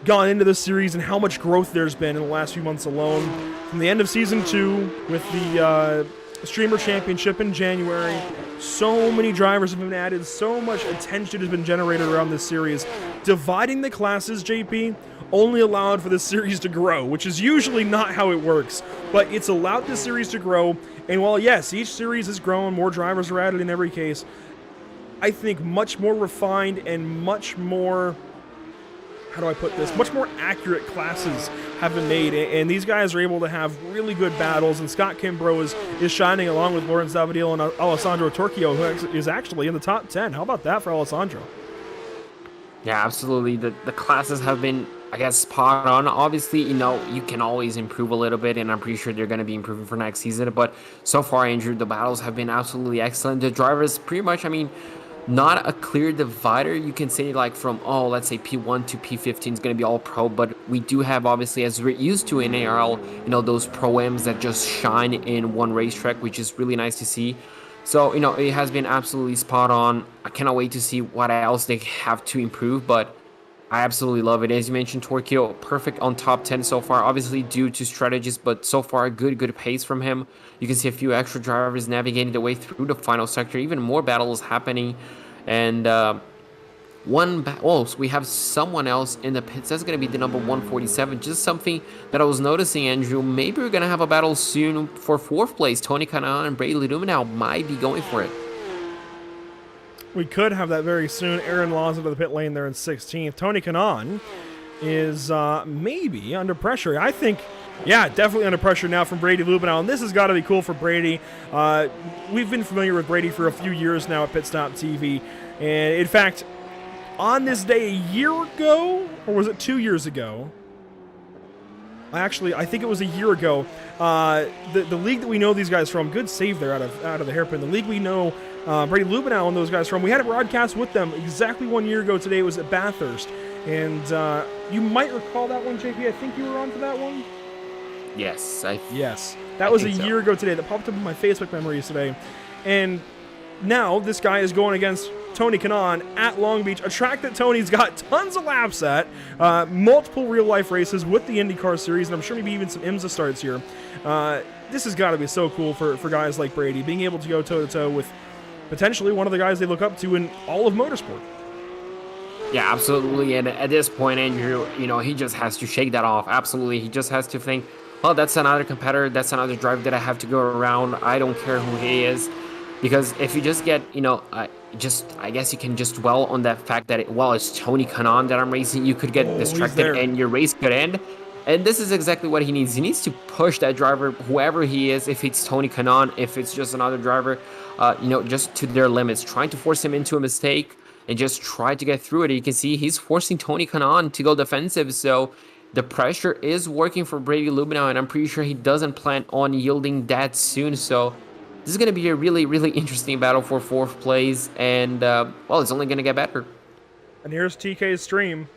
gone into this series and how much growth there's been in the last few months alone. From the end of Season 2 with the Streamer Championship in January, so many drivers have been added, so much attention has been generated around this series. Dividing the classes, JP, only allowed for this series to grow, which is usually not how it works. But it's allowed this series to grow, and while, yes, each series has grown, more drivers are added in every case, I think much more refined and much more, how do I put this, much more accurate classes have been made, and these guys are able to have really good battles, and Scott Kimbrough is shining along with Lawrence Zavadil and Alessandro Torchio, who is actually in the top 10. How about that for Alessandro? Yeah, absolutely. The classes have been, I guess, spot on. Obviously, you can always improve a little bit, and I'm pretty sure they're going to be improving for next season, but so far, Andrew, the battles have been absolutely excellent. The drivers pretty much, not a clear divider, you can say, like from, let's say P1 to P15 is going to be all pro, but we do have, obviously, as we're used to in NARL, those pro-Ms that just shine in one racetrack, which is really nice to see. So, it has been absolutely spot on. I cannot wait to see what else they have to improve, but I absolutely love it. As you mentioned, Torquio, perfect on top 10 so far, obviously due to strategies, but so far good pace from him. You can see a few extra drivers navigating their way through the final sector, even more battles happening. And so we have someone else in the pits. That's going to be the number 147. Just something that I was noticing, Andrew. Maybe we're going to have a battle soon for 4th place. Tony Kanaan and Brady Luminow might be going for it. We could have that very soon. Aaron Laws into the pit lane there in 16th. Tony Kanaan is maybe under pressure. I think, yeah, definitely under pressure now from Brady Lubinow. And this has got to be cool for Brady. We've been familiar with Brady for a few years now at Pit Stop TV. And in fact, on this day a year ago, or was it 2 years ago? Actually, I think it was a year ago. The league that we know these guys from, good save there out of the hairpin. The league we know Brady Lubinow and those guys from, we had a broadcast with them exactly 1 year ago today. It was at Bathurst. And you might recall that one, JP. I think you were on for that one? Yes. Yes. That was a year ago today. That popped up in my Facebook memories today. And now this guy is going against Tony Kanaan at Long Beach, a track that Tony's got tons of laps at, multiple real-life races with the IndyCar Series, and I'm sure maybe even some IMSA starts here. This has got to be so cool for guys like Brady, being able to go toe-to-toe with potentially one of the guys they look up to in all of motorsport. Yeah, absolutely. And at this point, Andrew, he just has to shake that off. Absolutely. He just has to think, well, that's another competitor. That's another driver that I have to go around. I don't care who he is. Because if you just get, I guess you can just dwell on that fact that, it's Tony Kanaan that I'm racing. You could get distracted and your race could end. And this is exactly what he needs. He needs to push that driver, whoever he is, if it's Tony Kanaan, if it's just another driver, just to their limits, trying to force him into a mistake and just try to get through it. You can see he's forcing Tony Kanaan to go defensive. So the pressure is working for Brady Lubinow, and I'm pretty sure he doesn't plan on yielding that soon. So this is going to be a really, really interesting battle for 4th place. And, it's only going to get better. And here's TK's stream.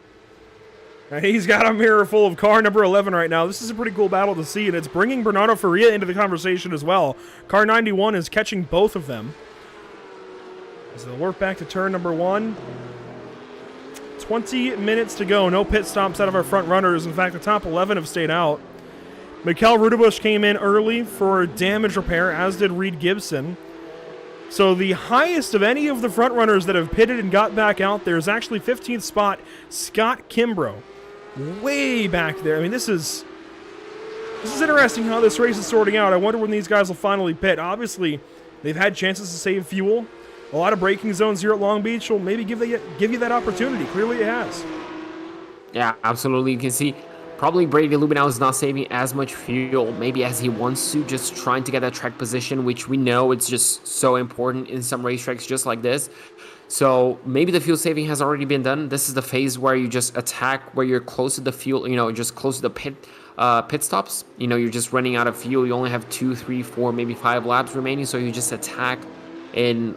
Now, he's got a mirror full of car number 11 right now. This is a pretty cool battle to see, and it's bringing Bernardo Faria into the conversation as well. Car 91 is catching both of them. As they'll work back to turn number 1. 20 minutes to go. No pit stops out of our front runners. In fact, the top 11 have stayed out. Mikkel Rudebusch came in early for damage repair, as did Reed Gibson. So the highest of any of the front runners that have pitted and got back out there is actually 15th spot, Scott Kimbrough. Way back there. I mean, this is interesting how this race is sorting out. I wonder when these guys will finally pit. Obviously, they've had chances to save fuel. A lot of braking zones here at Long Beach will maybe give you that opportunity. Clearly it has. Yeah, absolutely. You can see probably Brady Lubinow is not saving as much fuel maybe as he wants to, just trying to get that track position, which we know it's just so important in some racetracks just like this. So maybe the fuel saving has already been done. This is the phase where you just attack, where you're close to the fuel, just close to the pit stops. You're just running out of fuel. You only have 2, 3, 4, maybe 5 laps remaining. So you just attack, and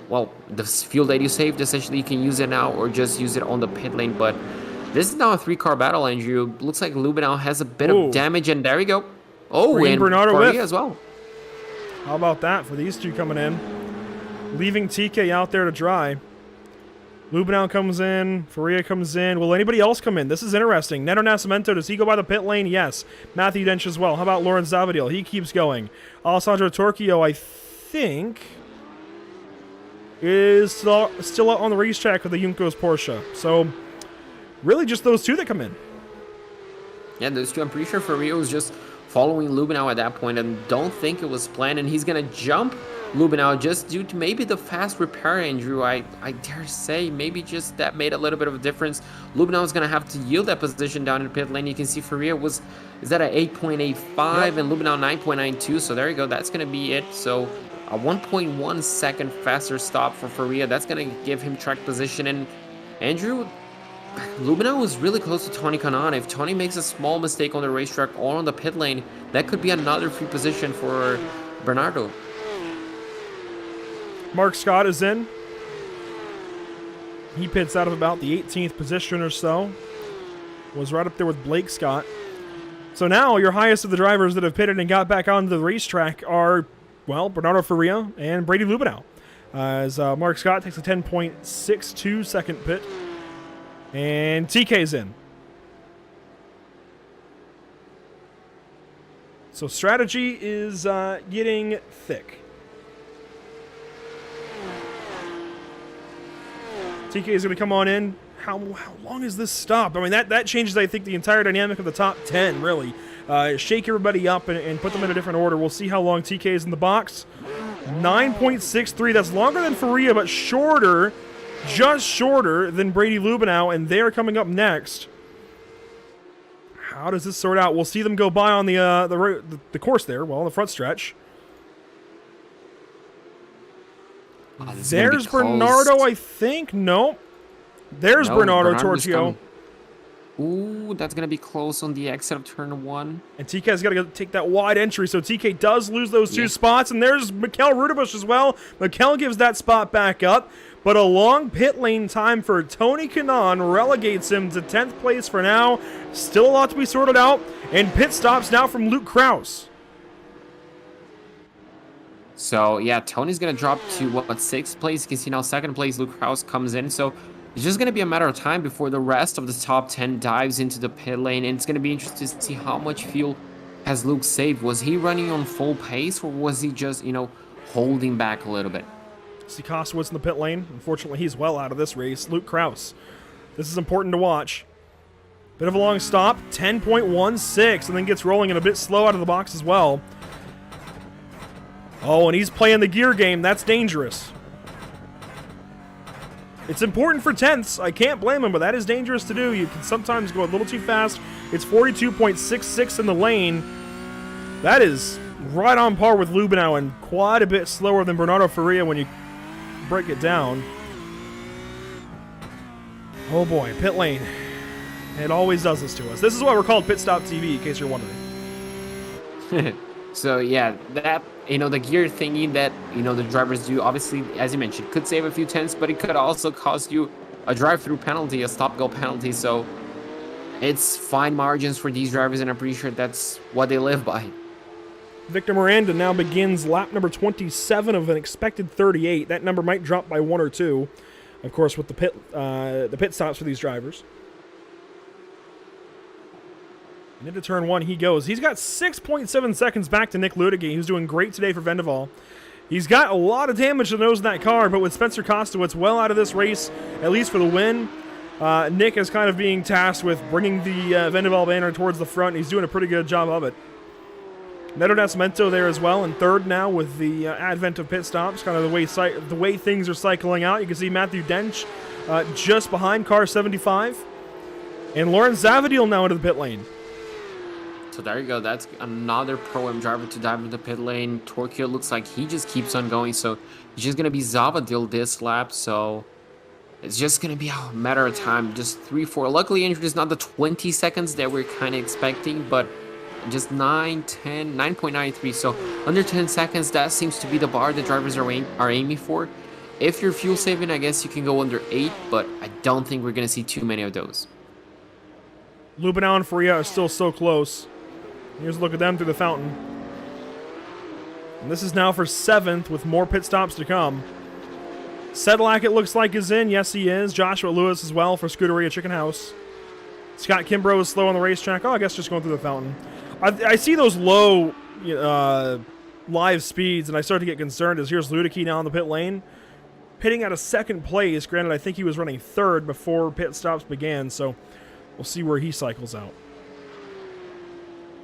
the fuel that you saved, essentially you can use it now or just use it on the pit lane. But this is now a 3-car battle, Andrew. Looks like Lubinow has a bit of damage, and there we go. And Bernardo Faria as well. How about that for these two coming in? Leaving TK out there to dry. Lubinow comes in. Faria comes in. Will anybody else come in? This is interesting. Neto Nascimento, does he go by the pit lane? Yes. Matthew Dench as well. How about Lawrence Zavadil? He keeps going. Alessandro Torquio, I think, is still out on the racetrack with the Juncos Porsche. So really just those two that come in. Yeah, those two. I'm pretty sure Faria was just following Lubinow at that point and don't think it was planned, and he's going to jump Lubinow just due to maybe the fast repair, Andrew. I dare say maybe just that made a little bit of a difference. Lubinow is going to have to yield that position down in pit lane. You can see Faria is that at 8.85 and Lubinow 9.92, so there you go. That's going to be it. So a 1.1 second faster stop for Faria. That's going to give him track position. And Andrew, Lubinow was really close to Tony Kanaan. If Tony makes a small mistake on the racetrack or on the pit lane, that could be another free position for Bernardo. Mark Scott is in. He pits out of about the 18th position or so. Was right up there with Blake Scott. So now your highest of the drivers that have pitted and got back onto the racetrack are, Bernardo Faria and Brady Lubinow. As Mark Scott takes a 10.62 second pit. And TK's in. So strategy is getting thick. TK is going to come on in. How long is this stop? I mean, that changes, I think, the entire dynamic of the top 10, really. Shake everybody up and put them in a different order. We'll see how long TK is in the box. 9.63. That's longer than Faria, but shorter, just shorter than Brady Lubenow, and they're coming up next. How does this sort out? We'll see them go by on the course there, well, the front stretch. There's Bernardo, I think. Nope. There's Bernardo Torchio. Ooh, that's going to be close on the exit of turn 1. And TK's got to take that wide entry, so TK does lose those two spots. And there's Mikkel Rudebush as well. Mikkel gives that spot back up. But a long pit lane time for Tony Kanaan relegates him to 10th place for now. Still a lot to be sorted out. And pit stops now from Luke Kraus. So, yeah, Tony's going to drop to, what, 6th place? You can see now 2nd place, Luke Kraus comes in. So, it's just going to be a matter of time before the rest of the top 10 dives into the pit lane. And it's going to be interesting to see how much fuel has Luke saved. Was he running on full pace, or was he just, holding back a little bit? See Kostowitz in the pit lane. Unfortunately, he's well out of this race. Luke Kraus. This is important to watch. Bit of a long stop. 10.16, and then gets rolling and a bit slow out of the box as well. Oh, and he's playing the gear game. That's dangerous. It's important for 10ths. I can't blame him, but that is dangerous to do. You can sometimes go a little too fast. It's 42.66 in the lane. That is right on par with Lubenow and quite a bit slower than Bernardo Faria when you break it down. Oh boy, pit lane. It always does this to us. This is why we're called Pit Stop TV, in case you're wondering. So yeah, that, the gear thingy that, the drivers do, obviously, as you mentioned, could save a few tenths, but it could also cost you a drive-through penalty, a stop-go penalty. So it's fine margins for these drivers, and I'm pretty sure that's what they live by. Victor Miranda now begins lap number 27 of an expected 38. That number might drop by 1 or 2, of course, with the pit stops for these drivers. And into turn 1 he goes. He's got 6.7 seconds back to Nick Ludegy, who's doing great today for Vendaval. He's got a lot of damage to the nose in that car, but with Spencer Kostowitz well out of this race, at least for the win, Nick is kind of being tasked with bringing the Vendaval banner towards the front. He's doing a pretty good job of it. Neto Nascimento there as well in third now with the advent of pit stops, kind of the way things are cycling out. You can see Matthew Dench just behind car 75. And Lawrence Zavadil now into the pit lane. So there you go. That's another Pro-Am driver to dive into the pit lane. Torquio looks like he just keeps on going. So it's just going to be Zavadil this lap. So it's just going to be a matter of time. Just 3-4. Luckily, injured is not the 20 seconds that we're kind of expecting, but just 9.93. So under 10 seconds, that seems to be the bar the drivers are aiming for. If you're fuel saving, I guess you can go under 8, but I don't think we're going to see too many of those. Lubenow and Faria are still so close. Here's a look at them through the fountain. And this is now for 7th with more pit stops to come. Sedlak, it looks like, is in. Yes, he is. Joshua Lewis as well for Scuderia Chicken House. Scott Kimbrough is slow on the racetrack. Oh, I guess just going through the fountain. I see those low live speeds, and I start to get concerned as here's Ludecky now in the pit lane. Pitting out of 2nd place. Granted, I think he was running 3rd before pit stops began, so we'll see where he cycles out.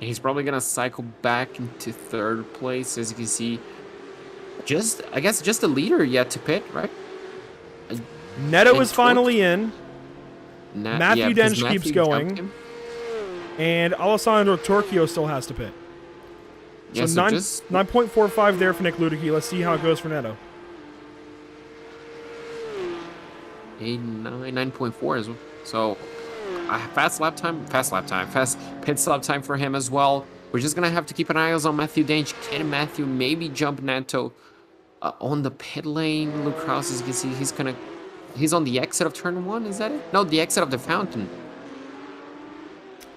He's probably going to cycle back into 3rd place, as you can see. I guess just the leader yet to pit, right? Neto is finally in. Matthew Dench keeps going. And Alessandro Torquio still has to pit. So, 9.45 there for Nick Ludecky. Let's see how it goes for Neto. 9.4 as well. So fast pit stop time for him as well. We're just gonna have to keep an eye on Matthew Dench. Can Matthew maybe jump Neto on the pit lane? Luke Kraus, as you can see, he's on the exit of turn 1. Is that it? No, the exit of the fountain.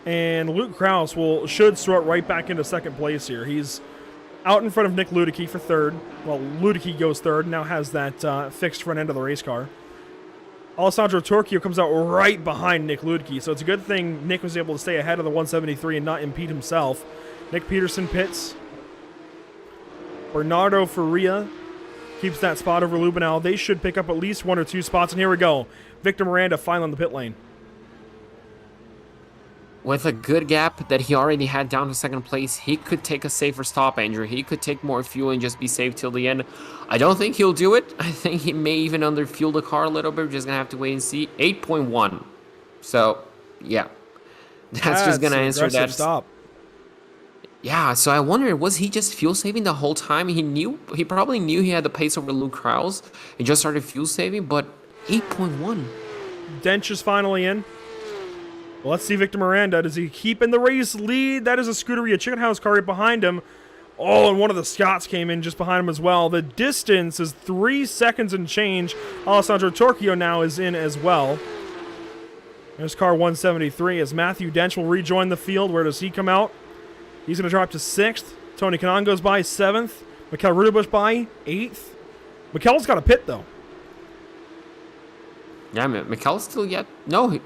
And Luke Kraus should start right back into 2nd place here. He's out in front of Nick Ludecky for 3rd. Well, Ludecky goes 3rd, now has that fixed front end of the race car. Alessandro Torchio comes out right behind Nick Ludke, so it's a good thing Nick was able to stay ahead of the 173 and not impede himself. Nick Peterson pits. Bernardo Faria keeps that spot over Lubenow. They should pick up at least 1 or 2 spots, and here we go. Victor Miranda finally on the pit lane. With a good gap that he already had down to second place, he could take a safer stop, Andrew. He could take more fuel and just be safe till the end. I don't think he'll do it. I think he may even underfuel the car a little bit. We're just going to have to wait and see. 8.1. So, yeah. That's just going to answer that. Stop. Yeah, so I wonder, was he just fuel saving the whole time? He probably knew he had the pace over Luke Krause. He just started fuel saving, but 8.1. Dench is finally in. Well, let's see Victor Miranda. Does he keep in the race lead? That is a Scuderia Chicken House car right behind him. Oh, and one of the Scots came in just behind him as well. The distance is 3 seconds and change. Alessandro Torchio now is in as well. There's car 173 as Matthew Dench will rejoin the field. Where does he come out? He's going to drop to 6th. Tony Kanaan goes by 7th. Mikkel Rudebusch by 8th. Mikkel's got a pit, though. Yeah, Mikkel's still yet. No,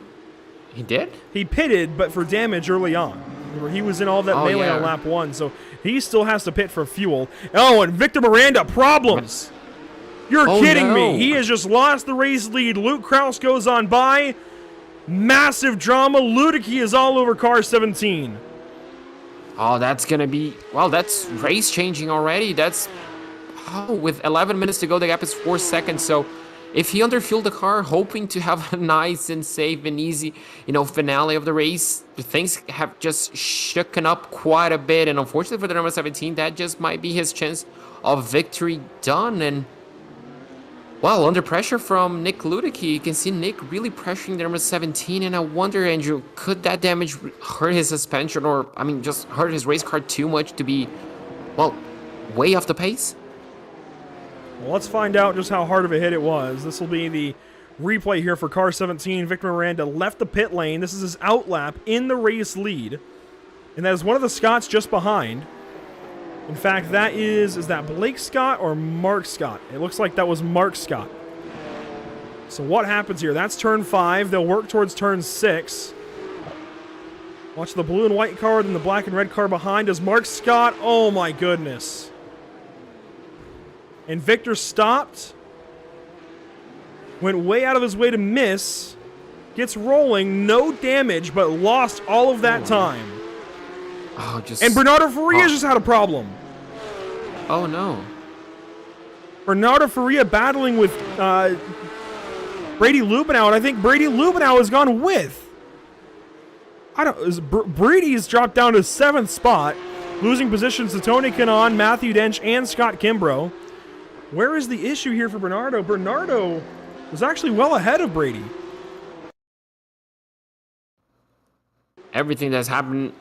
he did? He pitted, but for damage early on. Where he was in all that melee on lap 1, so he still has to pit for fuel. Oh, and Victor Miranda, problems! You're kidding me! He has just lost the race lead. Luke Krause goes on by. Massive drama. Ludicky is all over car 17. Oh, that's going to be... Well, that's race changing already. That's... Oh, with 11 minutes to go, the gap is 4 seconds, so... If he underfueled the car, hoping to have a nice and safe and easy, finale of the race, things have just shooken up quite a bit. And unfortunately for the number 17, that just might be his chance of victory done. And, well, under pressure from Nick Ludicky, you can see Nick really pressuring the number 17. And I wonder, Andrew, could that damage hurt his suspension or, just hurt his race car too much to be, well, way off the pace? Well, let's find out just how hard of a hit it was. This will be the replay here for car 17. Victor Miranda left the pit lane. This is his out lap in the race lead. And that is one of the Scots just behind. In fact, that is that Blake Scott or Mark Scott? It looks like that was Mark Scott. So what happens here? That's turn 5. They'll work towards turn 6. Watch the blue and white car, then the black and red car behind is Mark Scott. Oh my goodness. And Victor stopped, went way out of his way to miss, gets rolling, no damage, but lost all of that time. Oh, and Bernardo Faria just had a problem. Oh, no. Bernardo Faria battling with Brady Lubenow, and I think Brady Lubenow has gone with. Brady's dropped down to 7th spot, losing positions to Tony Kanaan, Matthew Dench, and Scott Kimbrough. Where is the issue here for Bernardo? Bernardo was actually well ahead of Brady. Everything that's happened...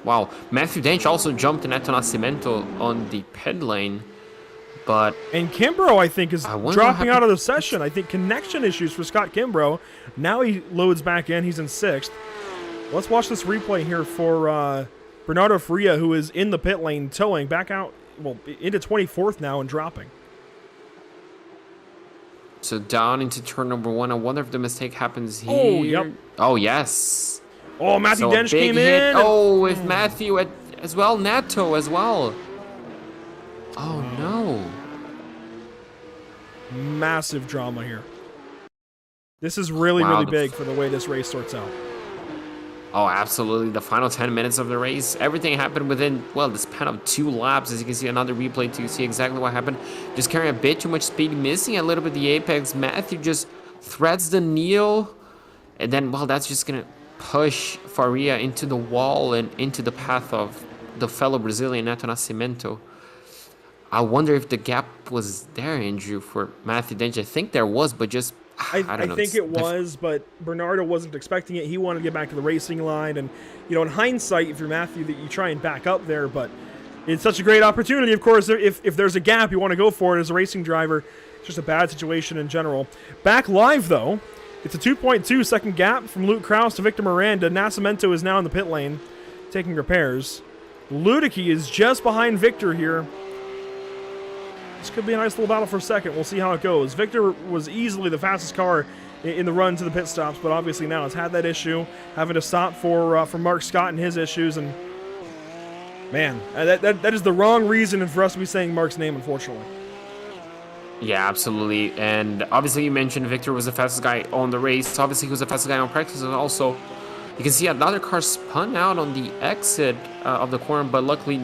wow. Matthew Dench also jumped in Neto Nascimento on the pit lane, but... And Kimbrough, I think, is dropping out of the session. I think connection issues for Scott Kimbrough. Now he loads back in. He's in 6th. Let's watch this replay here for Bernardo Faria, who is in the pit lane, towing back out. Well, into 24th now and dropping. So down into turn number 1. I wonder if the mistake happens here. Oh, yep. Oh, yes. Oh, Matthew Dench came in. Oh, with Matthew as well. Nato as well. Oh, no. Massive drama here. This is really big for the way this race sorts out. Oh, absolutely. The final 10 minutes of the race. Everything happened within, well, the span of 2 laps. As you can see, another replay to see exactly what happened. Just carrying a bit too much speed, missing a little bit the apex. Matthew just threads the needle. And then, well, that's just going to push Faria into the wall and into the path of the fellow Brazilian, Neto Nascimento. I wonder if the gap was there, Andrew, for Matthew Dench. I think there was, but just... I don't know. I think it was, but Bernardo wasn't expecting it. He wanted to get back to the racing line. And, in hindsight, if you're Matthew, that you try and back up there. But it's such a great opportunity. Of course, if there's a gap, you want to go for it as a racing driver. It's just a bad situation in general. Back live, though. It's a 2.2 second gap from Luke Krause to Victor Miranda. Nascimento is now in the pit lane, taking repairs. Ludicky is just behind Victor here. This could be a nice little battle for second. We'll see how it goes. Victor was easily the fastest car in the run to the pit stops, but obviously now it's had that issue, having to stop for Mark Scott and his issues, and man, that is the wrong reason for us to be saying Mark's name, unfortunately. Yeah, absolutely. And obviously you mentioned Victor was the fastest guy on the race. Obviously he was the fastest guy on practice, and also you can see another car spun out on the exit of the corner, but luckily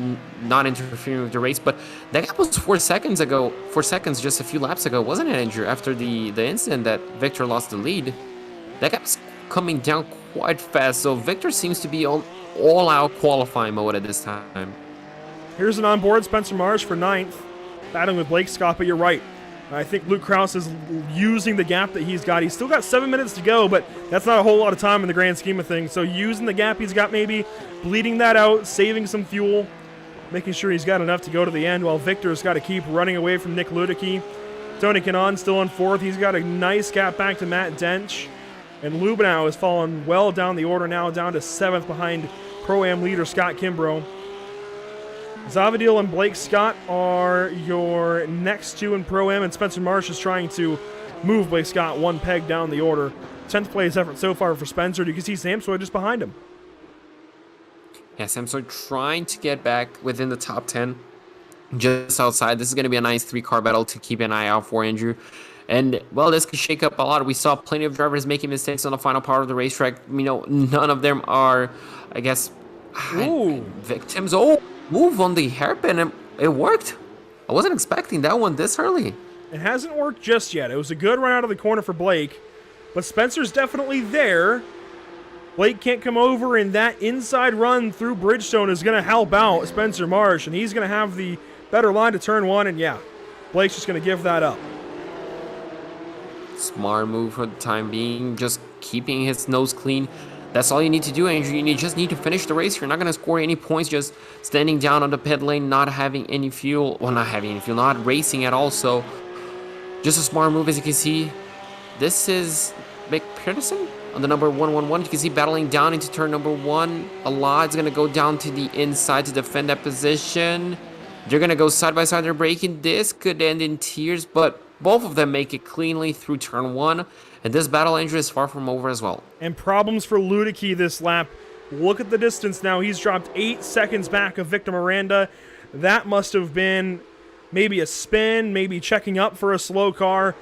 not interfering with the race. But that gap was 4 seconds ago, 4 seconds just a few laps ago, wasn't it, Andrew? After the incident that Victor lost the lead, that gap's coming down quite fast. So Victor seems to be on all-out qualifying mode at this time. Here's an onboard Spencer Marsh for 9th, battling with Blake Scott, but you're right. I think Luke Krause is using the gap that he's got. He's still got 7 minutes to go, but that's not a whole lot of time in the grand scheme of things. So using the gap he's got, maybe bleeding that out, saving some fuel, making sure he's got enough to go to the end, while Victor's got to keep running away from Nick Ludicky. Tony Kanaan still on 4th. He's got a nice gap back to Matt Dench. And Lubenow has fallen well down the order now, down to 7th behind Pro-Am leader Scott Kimbrough. Zavadil and Blake Scott are your next two in Pro-Am, and Spencer Marsh is trying to move Blake Scott one peg down the order. 10th place effort so far for Spencer. You can see Samsoy just behind him. Yeah, Samsoy trying to get back within the top 10, just outside. This is going to be a nice 3-car battle to keep an eye out for, Andrew. And, well, this could shake up a lot. We saw plenty of drivers making mistakes on the final part of the racetrack. You know, none of them are, I guess, victims. Oh, move on the hairpin, and it worked. I wasn't expecting that one this early. It hasn't worked just yet. It was a good run out of the corner for Blake, but Spencer's definitely there. Blake can't come over, and that inside run through Bridgestone is going to help out Spencer Marsh, and he's going to have the better line to turn one, and yeah, Blake's just going to give that up. Smart move for the time being, just keeping his nose clean. That's all you need to do, Andrew. You just need to finish the race. You're not going to score any points just standing down on the pit lane, not having any fuel. Well, not having any fuel, not racing at all. So, just a smart move, as you can see. This is Mick Peterson on the number 111. You can see battling down into turn number 1 a lot. It's going to go down to the inside to defend that position. They're going to go side by side. They're braking. This could end in tears, but both of them make it cleanly through turn 1. And this battle, Andrew, is far from over as well. And problems for Ludicky this lap. Look at the distance now. He's dropped 8 seconds back of Victor Miranda. That must have been maybe a spin, maybe checking up for a slow car.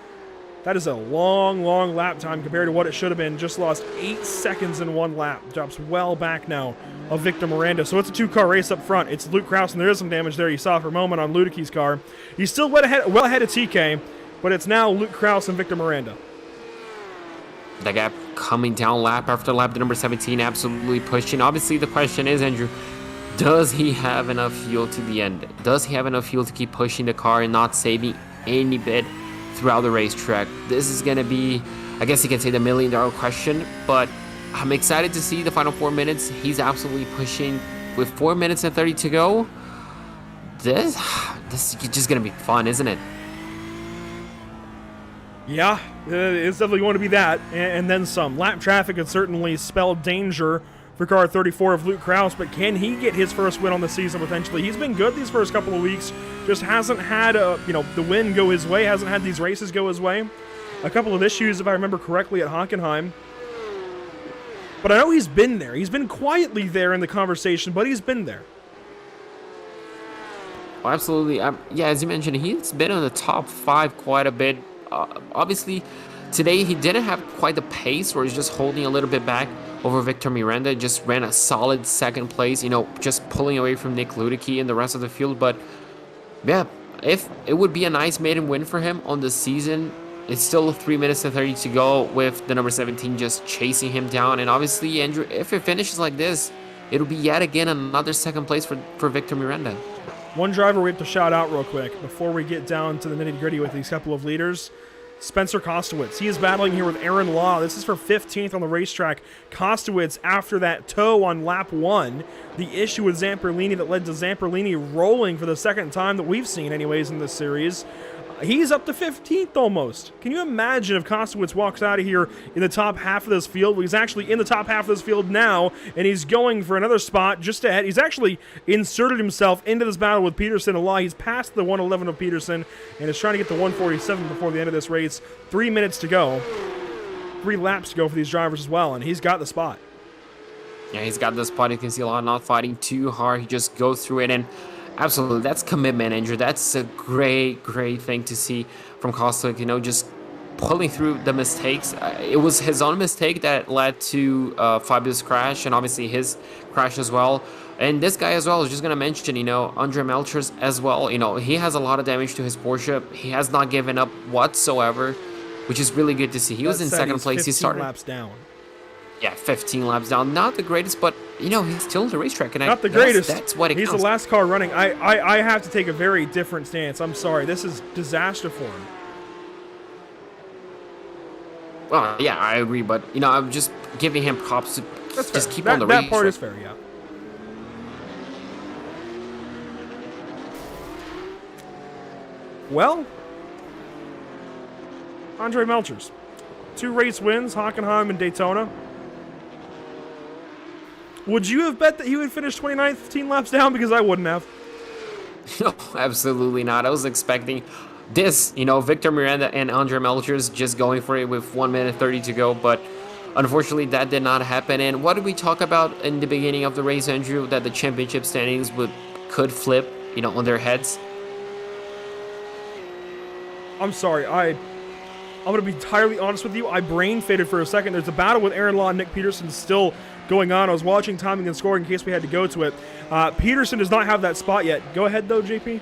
That is a long, long lap time compared to what it should have been. Just lost 8 seconds in one lap. Drops well back now of Victor Miranda. So it's a 2-car race up front. It's Luke Krause, and there is some damage there you saw for a moment on Ludicky's car. He's still well ahead of TK, but it's now Luke Krause and Victor Miranda. The gap coming down lap after lap. The number 17 absolutely pushing. Obviously, the question is, Andrew, does he have enough fuel to the end? Does he have enough fuel to keep pushing the car and not saving any bit throughout the racetrack? This is going to be, I guess you can say, the million-dollar question, but I'm excited to see the final 4 minutes. He's absolutely pushing with 4 minutes and 30 to go. This is just going to be fun, isn't it? Yeah, it's definitely going to be that, and then some. Lap traffic had certainly spelled danger for car 34 of Luke Krause, but can he get his first win on the season potentially? He's been good these first couple of weeks, just hasn't had the win go his way, hasn't had these races go his way. A couple of issues, if I remember correctly, at Hockenheim. But I know he's been there. He's been quietly there in the conversation, but he's been there. Oh, absolutely. Yeah, as you mentioned, he's been in the top 5 quite a bit. Obviously, today he didn't have quite the pace, where he's just holding a little bit back over Victor Miranda. Just ran a solid second place, just pulling away from Nick Ludicky and the rest of the field. But yeah, if it would be a nice maiden win for him on the season. It's still 3 minutes and 30 to go with the number 17 just chasing him down. And obviously, Andrew, if it finishes like this, it'll be yet again another second place for Victor Miranda. One driver we have to shout out real quick before we get down to the nitty-gritty with these couple of leaders. Spencer Kostowitz. He is battling here with Aaron Law. This is for 15th on the racetrack. Kostowitz, after that tow on lap 1, the issue with Zamperlini that led to Zamperlini rolling for the second time that we've seen anyways in this series. He's up to 15th almost. Can you imagine if Kostowitz walks out of here in the top half of this field? He's actually in the top half of this field now, and he's going for another spot just ahead. He's actually inserted himself into this battle with Peterson a lot. He's past the 111 of Peterson and is trying to get to 147 before the end of this race. 3 minutes to go. 3 laps to go for these drivers as well, and he's got the spot. Yeah, he's got the spot. You can see a lot not fighting too hard. He just goes through it, and absolutely, that's commitment, Andrew. That's a great thing to see from Kostowitz, you know, just pulling through the mistakes. It was his own mistake that led to Fabio's crash, and obviously his crash as well. And this guy as well, I was just going to mention, you know, Andre Melchers as well. You know, he has a lot of damage to his Porsche. He has not given up whatsoever, which is really good to see. He was in second place. He started 15 laps down. Yeah, 15 laps down. Not the greatest, but, you know, he's still in the racetrack. And Not the greatest. That's what it He's counts. the last car running. I have to take a very different stance. I'm sorry. This is disaster for him. Well, yeah, I agree, but, you know, I'm just giving him props to That's just fair. keep on the race. That part is fair, yeah. Well, Andre Melchers. 2 race wins, Hockenheim and Daytona. Would you have bet that he would finish 29th, 15 laps down? Because I wouldn't have. No, absolutely not. I was expecting this, you know, Victor Miranda and Andre Melchers just going for it with 1 minute 30 to go, but unfortunately that did not happen. And what did we talk about in the beginning of the race, Andrew? That the championship standings could flip, you know, on their heads. I'm sorry, I'm going to be entirely honest with you. I brain faded for a second. There's a battle with Aaron Law and Nick Peterson still going on. I was watching timing and scoring in case we had to go to it. Peterson does not have that spot yet. Go ahead, though, JP.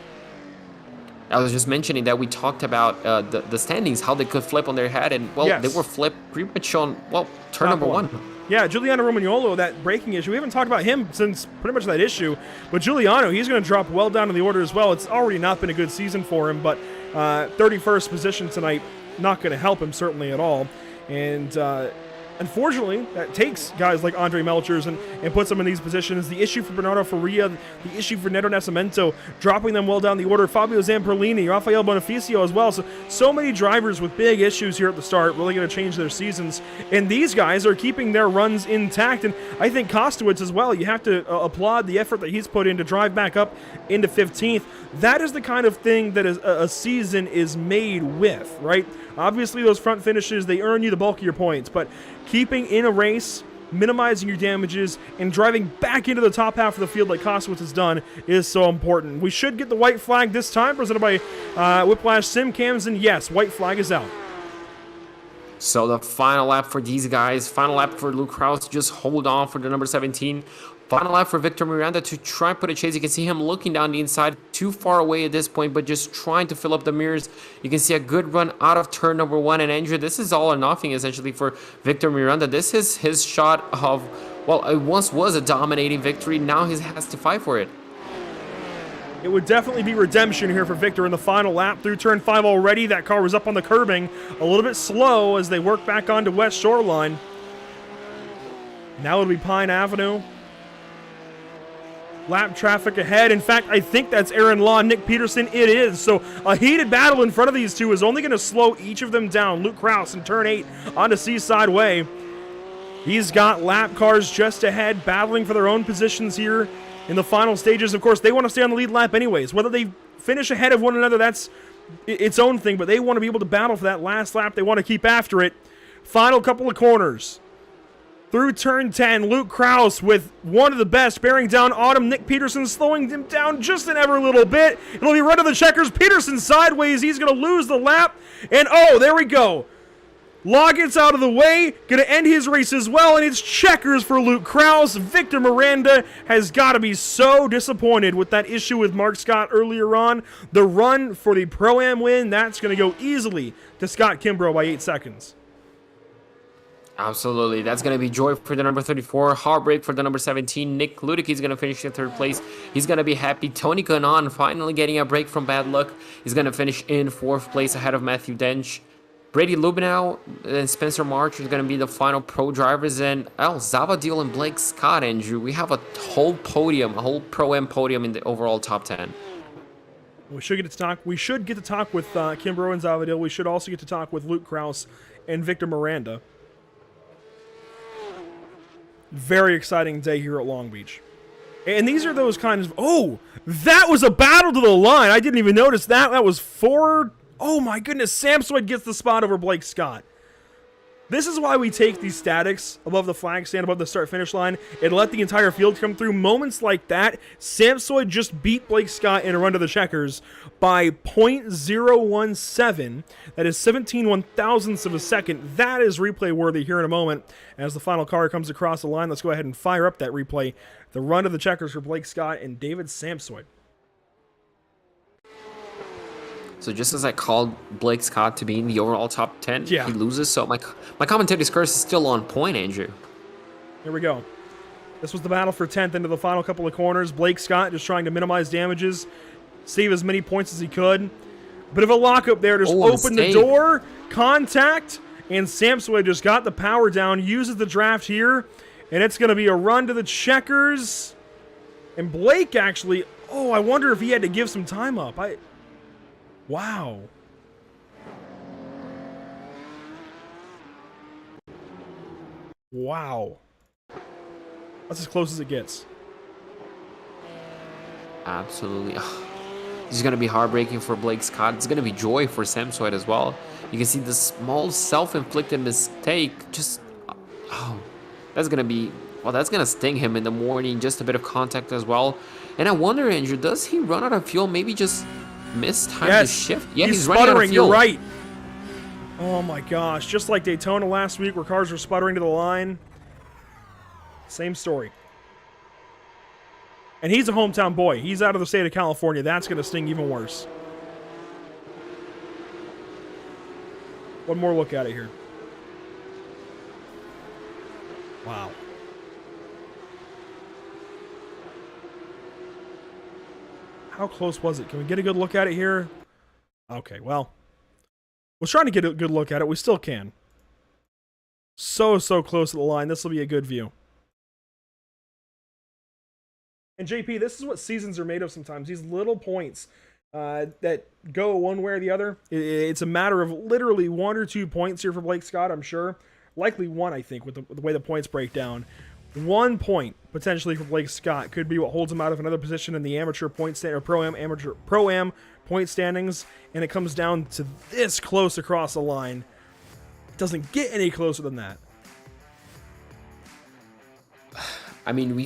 I was just mentioning that we talked about the standings, how they could flip on their head, and, well, Yes. they were flipped pretty much on, well, turn number one. Yeah, Giuliano Romagnolo, that braking issue. We haven't talked about him since pretty much that issue. But Giuliano, he's going to drop well down in the order as well. It's already not been a good season for him, but 31st position tonight, not going to help him certainly at all. And unfortunately, that takes guys like Andre Melchers and puts them in these positions. The issue for Bernardo Faria, the issue for Neto Nascimento, dropping them well down the order. Fabio Zamperlini, Rafael Bonificio as well. So many drivers with big issues here at the start, really going to change their seasons. And these guys are keeping their runs intact. And I think Kostowitz as well, you have to applaud the effort that he's put in to drive back up into 15th. That is the kind of thing that a season is made with, right? Obviously, those front finishes, they earn you the bulk of your points, but keeping in a race, minimizing your damages, and driving back into the top half of the field like Kostowitz has done is so important. We should get the white flag this time, presented by Whiplash Sim Cams, and yes, white flag is out. So the final lap for these guys, final lap for Luke Krause, just hold on for the number 17. Final lap for Victor Miranda to try and put a chase. You can see him looking down the inside, too far away at this point, but just trying to fill up the mirrors. You can see a good run out of turn number 1. And Andrew, this is all or nothing essentially for Victor Miranda. This is his shot of, well, it once was a dominating victory. Now he has to fight for it. It would definitely be redemption here for Victor in the final lap. Through turn 5 already, that car was up on the curbing. A little bit slow as they work back onto West Shoreline. Now it'll be Pine Avenue. Lap traffic ahead. In fact, I think that's Aaron Law and Nick Peterson. It is. So a heated battle in front of these two is only going to slow each of them down. Luke Krause in turn 8 onto Seaside Way. He's got lap cars just ahead, battling for their own positions here in the final stages. Of course, they want to stay on the lead lap anyways. Whether they finish ahead of one another, that's its own thing, but they want to be able to battle for that last lap. They want to keep after it. Final couple of corners. Through turn 10, Luke Krause with one of the best, bearing down Autumn. Nick Peterson slowing him down just an ever little bit. It'll be right on the checkers. Peterson sideways. He's going to lose the lap. And oh, there we go. Law gets out of the way. Going to end his race as well. And it's checkers for Luke Krause. Victor Miranda has got to be so disappointed with that issue with Mark Scott earlier on. The run for the Pro-Am win, that's going to go easily to Scott Kimbrough by 8 seconds. Absolutely. That's going to be joy for the number 34. Heartbreak for the number 17. Nick Ludick is going to finish in 3rd place. He's going to be happy. Tony Kanaan finally getting a break from bad luck. He's going to finish in 4th place ahead of Matthew Dench. Brady Lubenow and Spencer March is going to be the final pro drivers. And Zavadil and Blake Scott, Andrew. We have a whole podium, a whole Pro-Am podium in the overall top 10. We should get to talk. We should get to talk with Kimbrough and Zavadil. We should also get to talk with Luke Krause and Victor Miranda. Very exciting day here at Long Beach. And these are those kinds of... Oh! That was a battle to the line! I didn't even notice that. That was 4... Oh my goodness, Samsoid gets the spot over Blake Scott. This is why we take these statics above the flag stand, above the start-finish line, and let the entire field come through. Moments like that, Samsoid just beat Blake Scott in a run to the checkers by .017. That is 17 one-thousandths of a second. That is replay-worthy here in a moment. As the final car comes across the line, let's go ahead and fire up that replay. The run to the checkers for Blake Scott and David Samsoid. So just as I called Blake Scott to be in the overall top 10, Yeah. he loses. So my commentator's curse is still on point, Andrew. Here we go. This was the battle for 10th into the final couple of corners. Blake Scott just trying to minimize damages, save as many points as he could. Bit of a lockup there, just open the mistake. door, contact, and Samsoid just got the power down, uses the draft here, and it's going to be a run to the checkers. And Blake actually, oh, I wonder if he had to give some time up. Wow. Wow. That's as close as it gets. Absolutely. Ugh. This is going to be heartbreaking for Blake Scott. It's going to be joy for Samsoid as well. You can see the small self-inflicted mistake. Just, oh, that's going to be, well, that's going to sting him in the morning. Just a bit of contact as well. And I wonder, Andrew, does he run out of fuel? Maybe just miss time to shift? Yeah, he's running out of sputtering. fuel. You're right. Oh my gosh. Just like Daytona last week where cars were sputtering to the line. Same story. And he's a hometown boy. He's out of the state of California. That's going to sting even worse. One more look at it here. Wow. How close was it? Can we get a good look at it here? Okay, well. Was trying to get a good look at it. We still can. So close to the line. This will be a good view. And JP, this is what seasons are made of sometimes. These little points that go one way or the other. It's a matter of literally 1 or 2 points here for Blake Scott, I'm sure. Likely 1, I think, with the way the points break down. 1 point potentially for Blake Scott could be what holds him out of another position in the amateur point stand or pro-am point standings, and it comes down to this close across the line. It doesn't get any closer than that. I mean,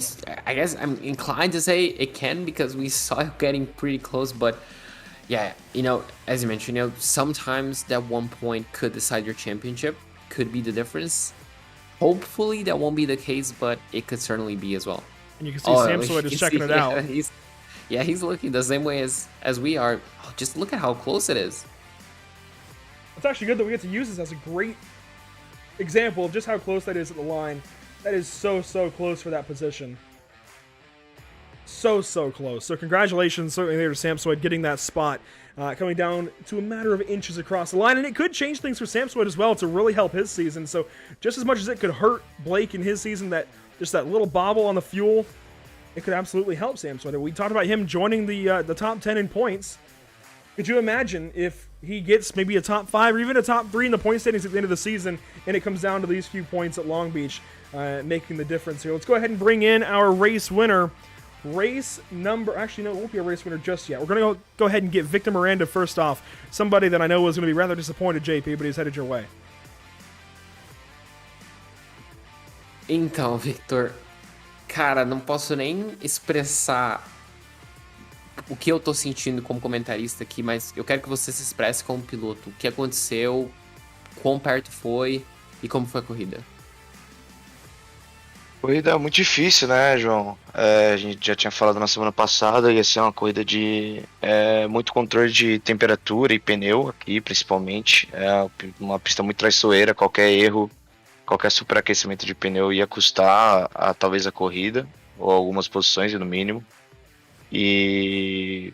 I guess I'm inclined to say it can because we saw it getting pretty close, but yeah, you know, as you mentioned, you know, sometimes that 1 point could decide your championship, could be the difference. Hopefully that won't be the case, but it could certainly be as well. And you can see Samsoid is checking it out. He's looking the same way as we are. Oh, just look at how close it is. It's actually good that we get to use this as a great example of just how close that is at the line. That is so close for that position. So close. So congratulations certainly there to Samsoid getting that spot. Coming down to a matter of inches across the line. And it could change things for Samsoid as well to really help his season. So just as much as it could hurt Blake in his season, that little bobble on the fuel, it could absolutely help Samsoid. We talked about him joining the top 10 in points. Could you imagine if he gets maybe a top 5 or even a top 3 in the point standings at the end of the season, and it comes down to these few points at Long Beach, making the difference here? Let's go ahead and bring in our race winner. Race number... Actually, no, it won't be a race winner just yet. We're going to go ahead and get Victor Miranda first off. Somebody that I know was going to be rather disappointed, JP, but he's headed your way. Então, Victor, cara, não posso nem expressar o que eu tô sentindo como comentarista aqui, mas eu quero que você se expresse como piloto. O que aconteceu, quão perto foi e como foi a corrida. Corrida muito difícil, né, João? A gente já tinha falado na semana passada, ia ser uma corrida de muito controle de temperatura e pneu aqui, principalmente. É uma pista muito traiçoeira, qualquer erro, qualquer superaquecimento de pneu ia custar talvez a corrida, ou algumas posições no mínimo. E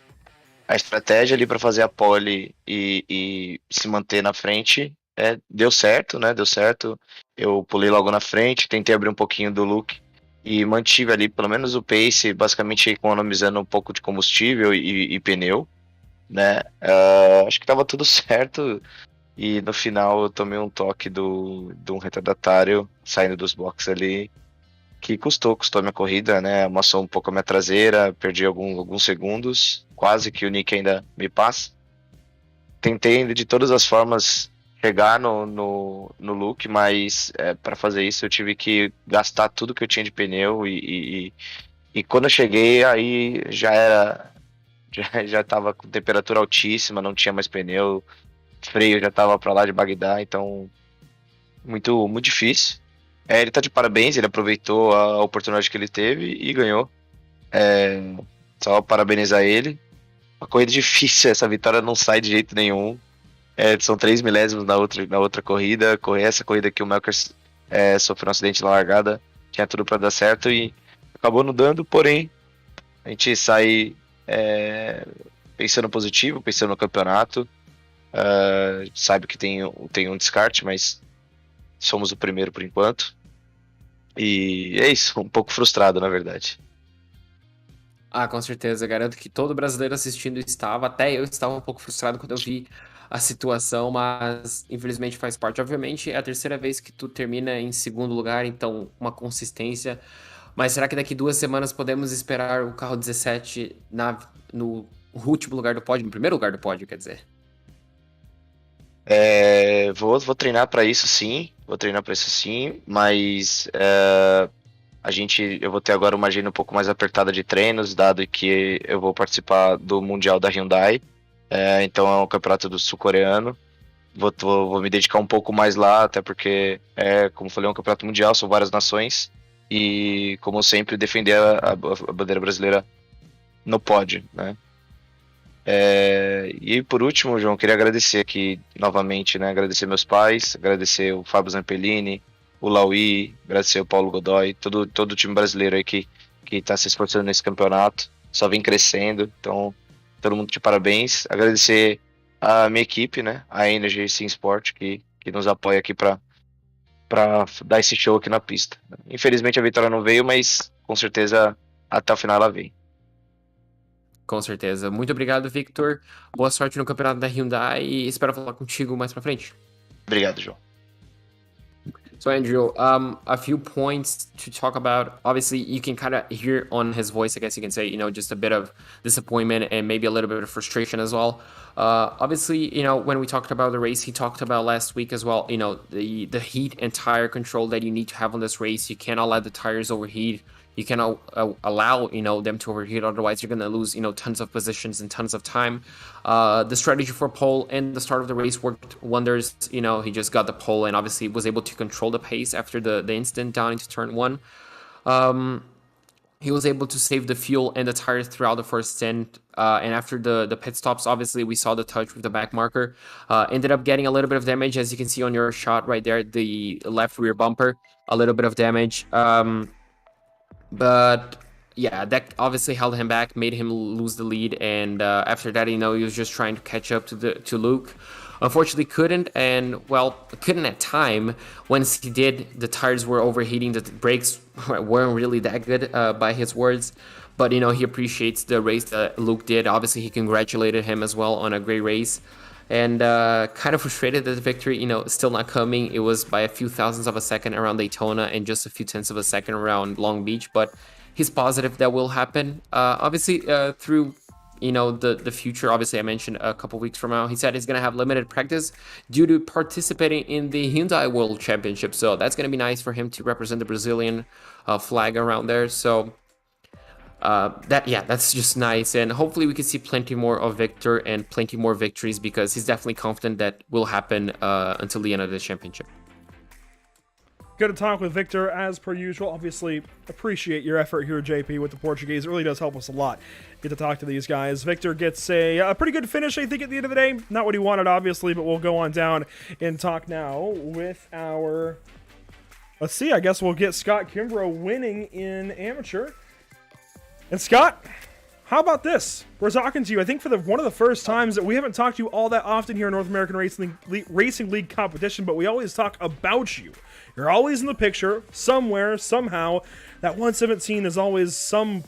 a estratégia ali para fazer a pole e se manter na frente deu certo, né? Deu certo. Eu pulei logo na frente, tentei abrir um pouquinho do look e mantive ali pelo menos o pace, basicamente economizando um pouco de combustível e pneu. né? Acho que tava tudo certo. E no final eu tomei um toque de um retardatário saindo dos boxes ali, que custou a minha corrida, né? Amassou um pouco a minha traseira, perdi alguns segundos, quase que o Nick ainda me passa. Tentei de todas as formas chegar no look, mas para fazer isso eu tive que gastar tudo que eu tinha de pneu e quando eu cheguei aí já era já tava com temperatura altíssima, não tinha mais pneu, freio já tava para lá de Bagdá, então muito difícil. Ele tá de parabéns, ele aproveitou a oportunidade que ele teve e ganhou. Só parabenizar ele. Uma corrida difícil, essa vitória não sai de jeito nenhum. São 3 milésimos na outra corrida. Essa corrida que o Melkers sofreu um acidente na largada, tinha tudo para dar certo e acabou não dando, porém a gente sai pensando positivo, pensando no campeonato. Sabe que tem um descarte, mas somos o primeiro por enquanto. E é isso, um pouco frustrado, na verdade. Ah, com certeza. Garanto que todo brasileiro assistindo estava. Até eu estava um pouco frustrado quando eu vi a situação, mas infelizmente faz parte. Obviamente é a terceira vez que tu termina em segundo lugar, então uma consistência. Mas será que daqui 2 semanas podemos esperar o carro 17 no último lugar do pódio, no primeiro lugar do pódio, quer dizer? Vou treinar para isso sim, mas eu vou ter agora uma agenda um pouco mais apertada de treinos, dado que eu vou participar do Mundial da Hyundai, então é um campeonato do sul-coreano. Vou me dedicar um pouco mais lá, até porque, como eu falei, é um campeonato mundial, são várias nações, e como sempre, defender a bandeira brasileira no pódio, né? E por último, João, queria agradecer aqui novamente, né? Agradecer meus pais, agradecer o Fábio Zampellini, o Lauí, agradecer o Paulo Godoy, todo o time brasileiro aí que está se esforçando nesse campeonato, só vem crescendo, então todo mundo de parabéns. Agradecer a minha equipe, né? A Energy Sim Sport, que nos apoia aqui para dar esse show aqui na pista. Infelizmente a vitória não veio, mas com certeza até o final ela vem. Com certeza. Muito obrigado, Victor. Boa sorte no campeonato da Hyundai e espero falar contigo mais pra frente. Obrigado, João. So, Andrew, a few points to talk about. Obviously, you can kind of hear on his voice, I guess you can say, just a bit of disappointment and maybe a little bit of frustration as well. Obviously, when we talked about the race, he talked about last week as well, the heat and tire control that you need to have on this race. You cannot let the tires overheat. You cannot allow, them to overheat. Otherwise, you're going to lose, tons of positions and tons of time. The strategy for pole and the start of the race worked wonders. He just got the pole and obviously was able to control the pace after the incident down into turn 1. He was able to save the fuel and the tires throughout the first stint. And after the pit stops, obviously, we saw the touch with the back marker. Ended up getting a little bit of damage, as you can see on your shot right there, the left rear bumper, a little bit of damage. But yeah, that obviously held him back, made him lose the lead, and after that, he was just trying to catch up to Luke. Unfortunately, couldn't at time. Once he did, the tires were overheating. The brakes weren't really that good, by his words. But he appreciates the race that Luke did. Obviously, he congratulated him as well on a great race. And kind of frustrated that the victory, still not coming. It was by a few thousandths of a second around Daytona and just a few tenths of a second around Long Beach. But he's positive that will happen. Obviously, through the future. Obviously, I mentioned a couple weeks from now. He said he's gonna have limited practice due to participating in the Hyundai World Championship. So that's gonna be nice for him to represent the Brazilian flag around there. So. That's just nice, and hopefully we can see plenty more of Victor and plenty more victories, because he's definitely confident that will happen until the end of the championship. Good to talk with Victor as per usual. Obviously, appreciate your effort here, JP, with the Portuguese. It really does help us a lot. Get to talk to these guys. Victor gets a pretty good finish, I think, at the end of the day. Not what he wanted, obviously, but we'll go on down and talk now with our... Let's see, I guess we'll get Scott Kimbrough winning in amateur. And Scott, how about this? We're talking to you, I think, for one of the first times that we haven't talked to you all that often here in North American Racing League competition, but we always talk about you. You're always in the picture, somewhere, somehow. That 117 is always some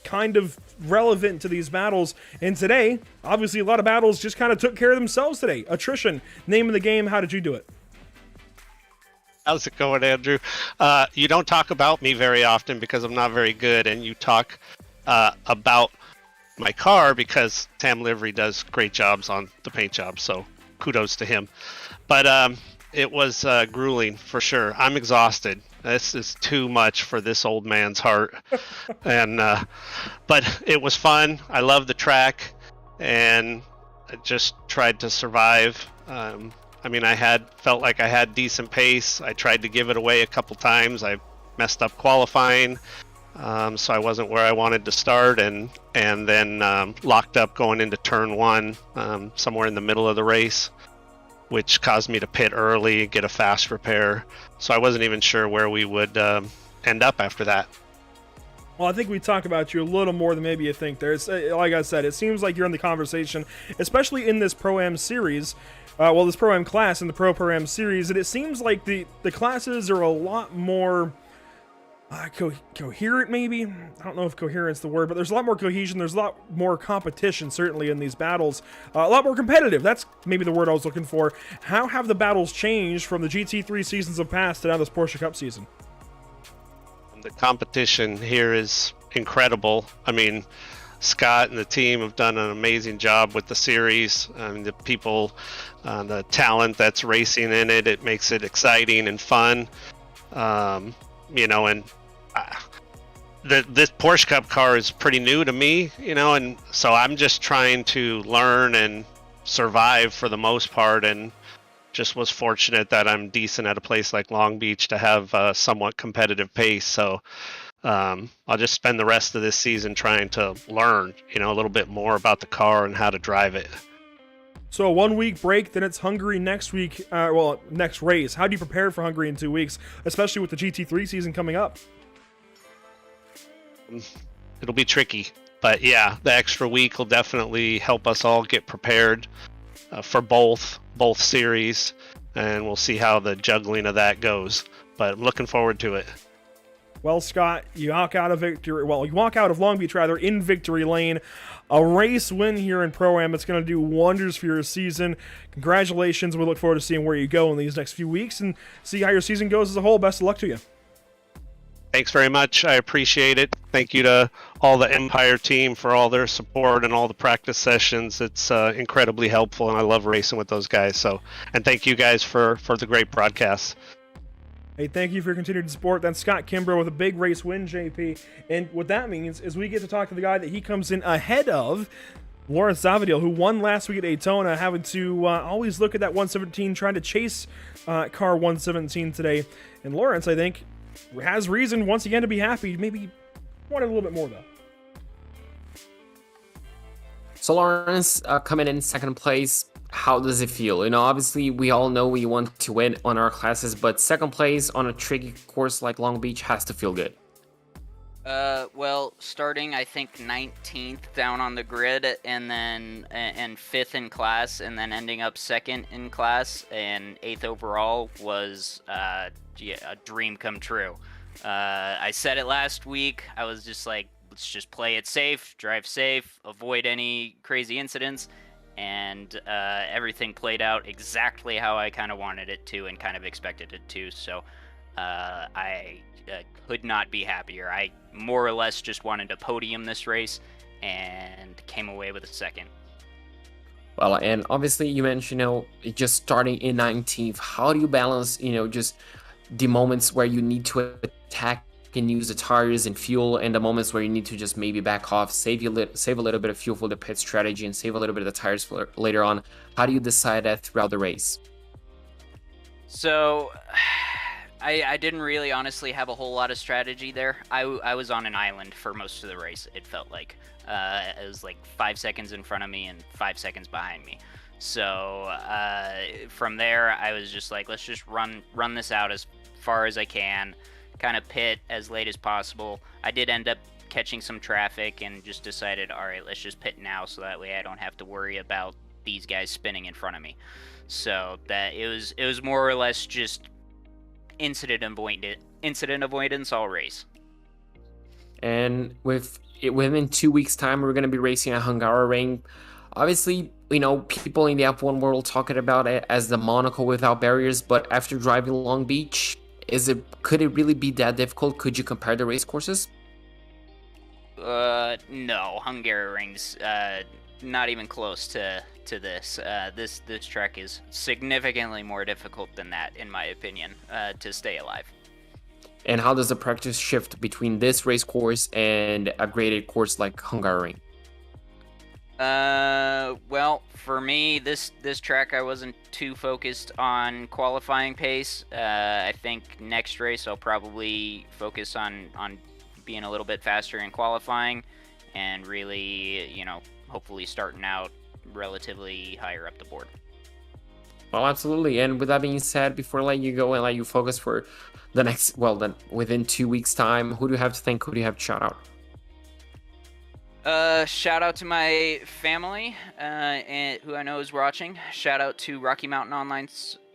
kind of relevant to these battles. And today, obviously, a lot of battles just kind of took care of themselves today. Attrition, name of the game. How did you do it? How's it going, Andrew? You don't talk about me very often because I'm not very good, and you talk about my car because Sam Livery does great jobs on the paint job, so kudos to him. But it was grueling for sure. I'm exhausted. This is too much for this old man's heart. And but it was fun. I love the track, and I just tried to survive. I mean, felt like I had decent pace. I tried to give it away a couple times. I messed up qualifying, so I wasn't where I wanted to start, and then locked up going into turn one, somewhere in the middle of the race, which caused me to pit early, get a fast repair. So I wasn't even sure where we would end up after that. Well, I think we talk about you a little more than maybe you think. There's, like I said, it seems like you're in the conversation, especially in this Pro-Am series. This Pro-Am class and the Pro-Am series, and it seems like the classes are a lot more coherent, maybe? I don't know if coherent's the word, but there's a lot more cohesion, there's a lot more competition, certainly, in these battles. A lot more competitive, that's maybe the word I was looking for. How have the battles changed from the GT3 seasons of past to now this Porsche Cup season? The competition here is incredible. I mean, Scott and the team have done an amazing job with the series. The people, the talent that's racing in it, it makes it exciting and fun. This Porsche Cup car is pretty new to me, and so I'm just trying to learn and survive for the most part, and just was fortunate that I'm decent at a place like Long Beach to have a somewhat competitive pace. So I'll just spend the rest of this season trying to learn, a little bit more about the car and how to drive it. So a 1 week break, then it's Hungary next week, next race. How do you prepare for Hungary in 2 weeks, especially with the GT3 season coming up? It'll be tricky, but yeah, the extra week will definitely help us all get prepared for both series, and we'll see how the juggling of that goes, but I'm looking forward to it. Well, Scott, you walk out of Long Beach in victory lane. A race win here in Pro-Am. It's going to do wonders for your season. Congratulations. We look forward to seeing where you go in these next few weeks and see how your season goes as a whole. Best of luck to you. Thanks very much. I appreciate it. Thank you to all the Empire team for all their support and all the practice sessions. It's incredibly helpful, and I love racing with those guys. And thank you guys for the great broadcasts. Hey, thank you for your continued support. That's Scott Kimbrough with a big race win, JP. And what that means is we get to talk to the guy that he comes in ahead of, Lawrence Zavadil, who won last week at Daytona, having to always look at that 117, trying to chase car 117 today. And Lawrence, I think, has reason once again to be happy. Maybe wanted a little bit more, though. So Lawrence, coming in second place, how does it feel? Obviously we all know we want to win on our classes, but second place on a tricky course like Long Beach has to feel good. Well, starting I think 19th down on the grid, and then and 5th in class, and then ending up 2nd in class and 8th overall was a dream come true. I said it last week. I was just like, let's just play it safe, drive safe, avoid any crazy incidents. And everything played out exactly how I kind of wanted it to and kind of expected it to. So I could not be happier. I more or less just wanted to podium this race and came away with a 2nd. Well, and obviously you mentioned, just starting in 19th. How do you balance, just the moments where you need to attack and use the tires and fuel, and the moments where you need to just maybe back off, save a little bit of fuel for the pit strategy and save a little bit of the tires for later on? How do you decide that throughout the race? So I didn't really honestly have a whole lot of strategy there. I was on an island for most of the race, it felt like. It was like 5 seconds in front of me and 5 seconds behind me. So from there, I was just like, let's just run this out as far as I can, kind of pit as late as possible. I did end up catching some traffic and just decided, all right, let's just pit now so that way I don't have to worry about these guys spinning in front of me. So that it was more or less just incident avoidance all race. And with within 2 weeks' time, we're going to be racing at Hungaroring. Obviously, people in the F1 world talking about it as the Monaco without barriers, but after driving Long Beach, could it really be that difficult? Could you compare the race courses? No, Hungaroring's not even close to this. This track is significantly more difficult than that, in my opinion, to stay alive. And how does the practice shift between this race course and a graded course like Hungaroring? Well, for me, this track I wasn't too focused on qualifying pace. I think next race I'll probably focus on being a little bit faster in qualifying, and really, hopefully starting out relatively higher up the board. Well, absolutely. And with that being said, before I let you go and let you focus for the next, then within 2 weeks' time, who do you have to thank? Who do you have to shout out? Shout out to my family, and who I know is watching. Shout out to Rocky Mountain Online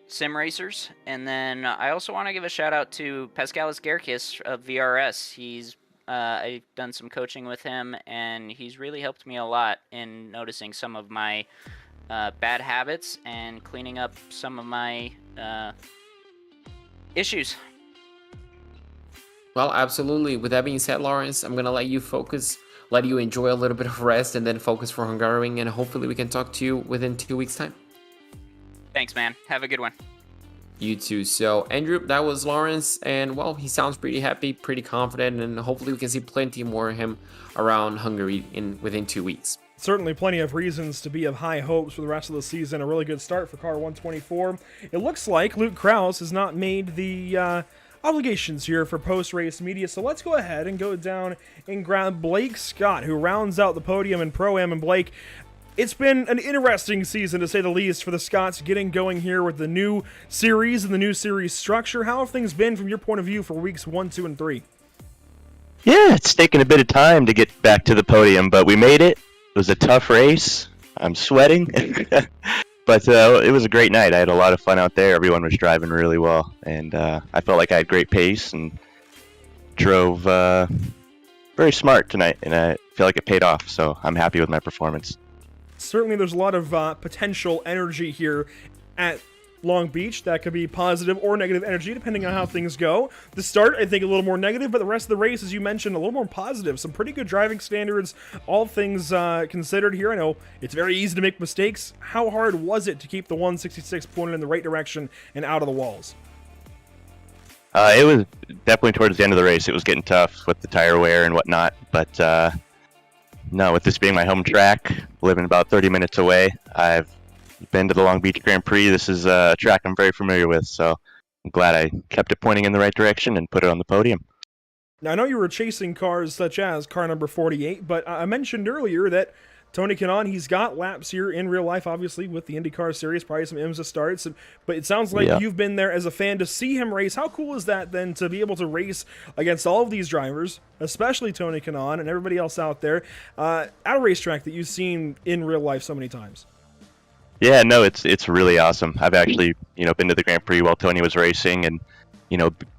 Sim Racers. And then I also want to give a shout out to Pascalis Gerkis of VRS. I've done some coaching with him, and he's really helped me a lot in noticing some of my bad habits and cleaning up some of my issues. Well, absolutely. With that being said, Lawrence, I'm going to let you focus, let you enjoy a little bit of rest, and then focus for Hungaroring, and hopefully we can talk to you within 2 weeks' time. Thanks, man. Have a good one. You too. So, Andrew, that was Lawrence, and well, he sounds pretty happy, pretty confident, and hopefully we can see plenty more of him around Hungary within 2 weeks. Certainly plenty of reasons to be of high hopes for the rest of the season. A really good start for car 124. It looks like Luke Krause has not made the obligations here for post-race media, so let's go ahead and go down and grab Blake Scott, who rounds out the podium in Pro-Am. And Blake, it's been an interesting season, to say the least, for the Scotts getting going here with the new series and the new series structure. How have things been from your point of view for weeks 1, 2, and 3? Yeah, it's taken a bit of time to get back to the podium, but we made it. It was a tough race. I'm sweating. But it was a great night. I had a lot of fun out there. Everyone was driving really well, and I felt like I had great pace and drove very smart tonight, and I feel like it paid off, so I'm happy with my performance. Certainly there's a lot of potential energy here at Long Beach. That could be positive or negative energy depending on how things go. The start, I think, a little more negative, but the rest of the race, as you mentioned, a little more positive. Some pretty good driving standards, all things considered here. I know it's very easy to make mistakes. How hard was it to keep the 166 pointed in the right direction and out of the walls? It was definitely towards the end of the race. It was getting tough with the tire wear and whatnot, but no, with this being my home track, living about 30 minutes away, I've been to the Long Beach Grand Prix. This is a track I'm very familiar with, so I'm glad I kept it pointing in the right direction and put it on the podium. Now, I know you were chasing cars such as car number 48, but I mentioned earlier that Tony Kanaan, he's got laps here in real life, obviously, with the IndyCar Series, probably some IMSA starts, but it sounds like you've been there as a fan to see him race. How cool is that, then, to be able to race against all of these drivers, especially Tony Kanaan and everybody else out there, at a racetrack that you've seen in real life so many times? Yeah, no, it's really awesome. I've actually, been to the Grand Prix while Tony was racing, and,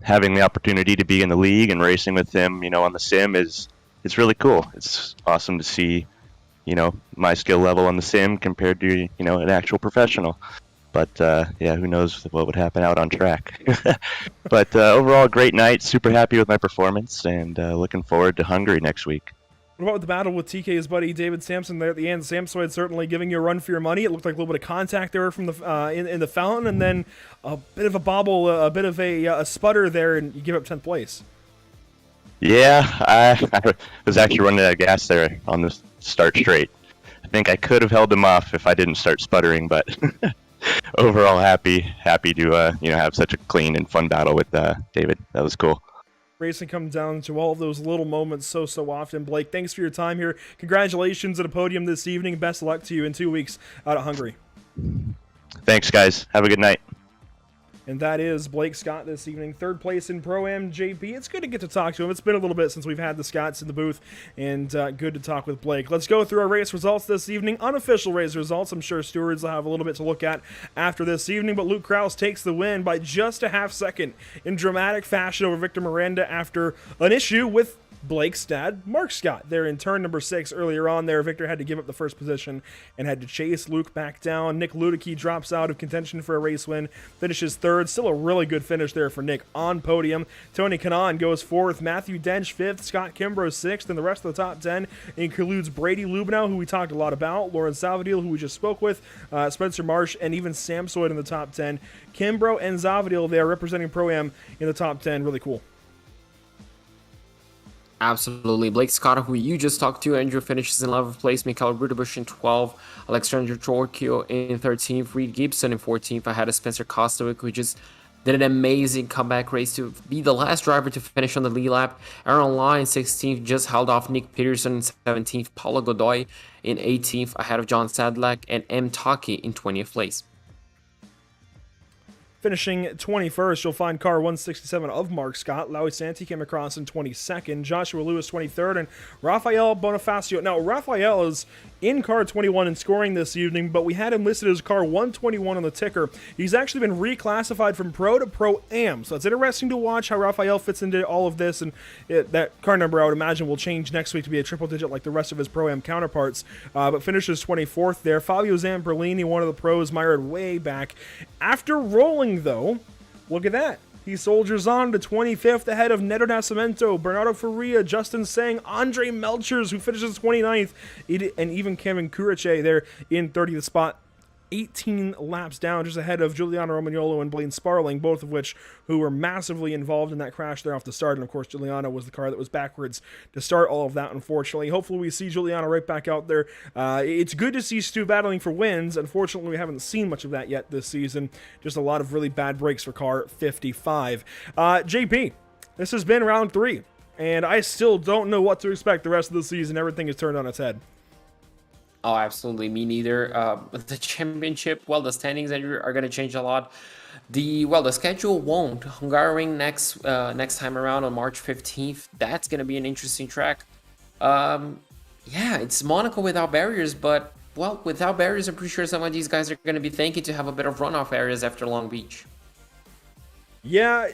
having the opportunity to be in the league and racing with him, on the sim it's really cool. It's awesome to see, my skill level on the sim compared to, an actual professional. But, who knows what would happen out on track. But overall, great night. Super happy with my performance, and looking forward to Hungary next week. What about the battle with TK's buddy David Sampson there at the end? Samsoid certainly giving you a run for your money. It looked like a little bit of contact there from the in the fountain, and then a bit of a bobble, a bit of a sputter there, and you give up 10th place. Yeah, I was actually running out of gas there on the start straight. I think I could have held him off if I didn't start sputtering, but overall happy to have such a clean and fun battle with David. That was cool. Racing comes down to all of those little moments so often. Blake, thanks for your time here. Congratulations at a podium this evening. Best of luck to you in 2 weeks out of Hungary. Thanks, guys. Have a good night. And that is Blake Scott this evening. 3rd place in Pro-Am. JP, it's good to get to talk to him. It's been a little bit since we've had the Scotts in the booth, and good to talk with Blake. Let's go through our race results this evening. Unofficial race results. I'm sure stewards will have a little bit to look at after this evening, but Luke Krause takes the win by just a half second in dramatic fashion over Victor Miranda after an issue with Blake's dad, Mark Scott, there in turn number 6 earlier on there. Victor had to give up the first position and had to chase Luke back down. Nick Ludicky drops out of contention for a race win, finishes 3rd. Still a really good finish there for Nick on podium. Tony Kanaan goes 4th, Matthew Dench 5th, Scott Kimbrough 6th, and the rest of the top 10 includes Brady Lubenow, who we talked a lot about, Lauren Zavadil, who we just spoke with, Spencer Marsh, and even Sam Soyd in the top 10. Kimbrough and Zavadil there representing Pro-Am in the top 10. Really cool. Absolutely. Blake Scott, who you just talked to, Andrew finishes in 11th place. Mikael Rudebusch in 12th. Alexander Torquio in 13th. Reed Gibson in 14th. I had a Spencer Kostovic, who just did an amazing comeback race to be the last driver to finish on the lead lap. Aaron Law in 16th, just held off Nick Peterson in 17th. Paula Godoy in 18th, ahead of John Sadlak, and M. Taki in 20th place. Finishing 21st, you'll find car 167 of Mark Scott. Lowy Santi came across in 22nd. Joshua Lewis 23rd, and Rafael Bonifacio. Now, Rafael is in car 21 and scoring this evening, but we had him listed as car 121 on the ticker. He's actually been reclassified from Pro to Pro-Am, so it's interesting to watch how Rafael fits into all of this, and that car number, I would imagine, will change next week to be a triple digit like the rest of his Pro-Am counterparts, but finishes 24th there. Fabio Zamperlini, one of the pros, mired way back. After rolling, though, look at that. He soldiers on to 25th ahead of Neto Nascimento, Bernardo Faria, Justin Sang, Andre Melchers, who finishes 29th, and even Kevin Kuriche there in 30th spot. 18 laps down, just ahead of Giuliano Romagnolo and Blaine Sparling, both of which who were massively involved in that crash there off the start. And of course, Giuliano was the car that was backwards to start all of that, unfortunately. Hopefully we see Giuliano right back out there. It's good to see Stu battling for wins. Unfortunately, we haven't seen much of that yet this season. Just a lot of really bad breaks for car 55. JP, this has been round 3, and I still don't know what to expect the rest of the season. Everything is turned on its head. Oh, absolutely. Me neither. The championship, well, the standings are going to change a lot. The schedule won't. Hungaroring next time around on March 15th. That's going to be an interesting track. Yeah, it's Monaco without barriers, but, well, without barriers, I'm pretty sure some of these guys are going to be thinking to have a bit of runoff areas after Long Beach. Yeah,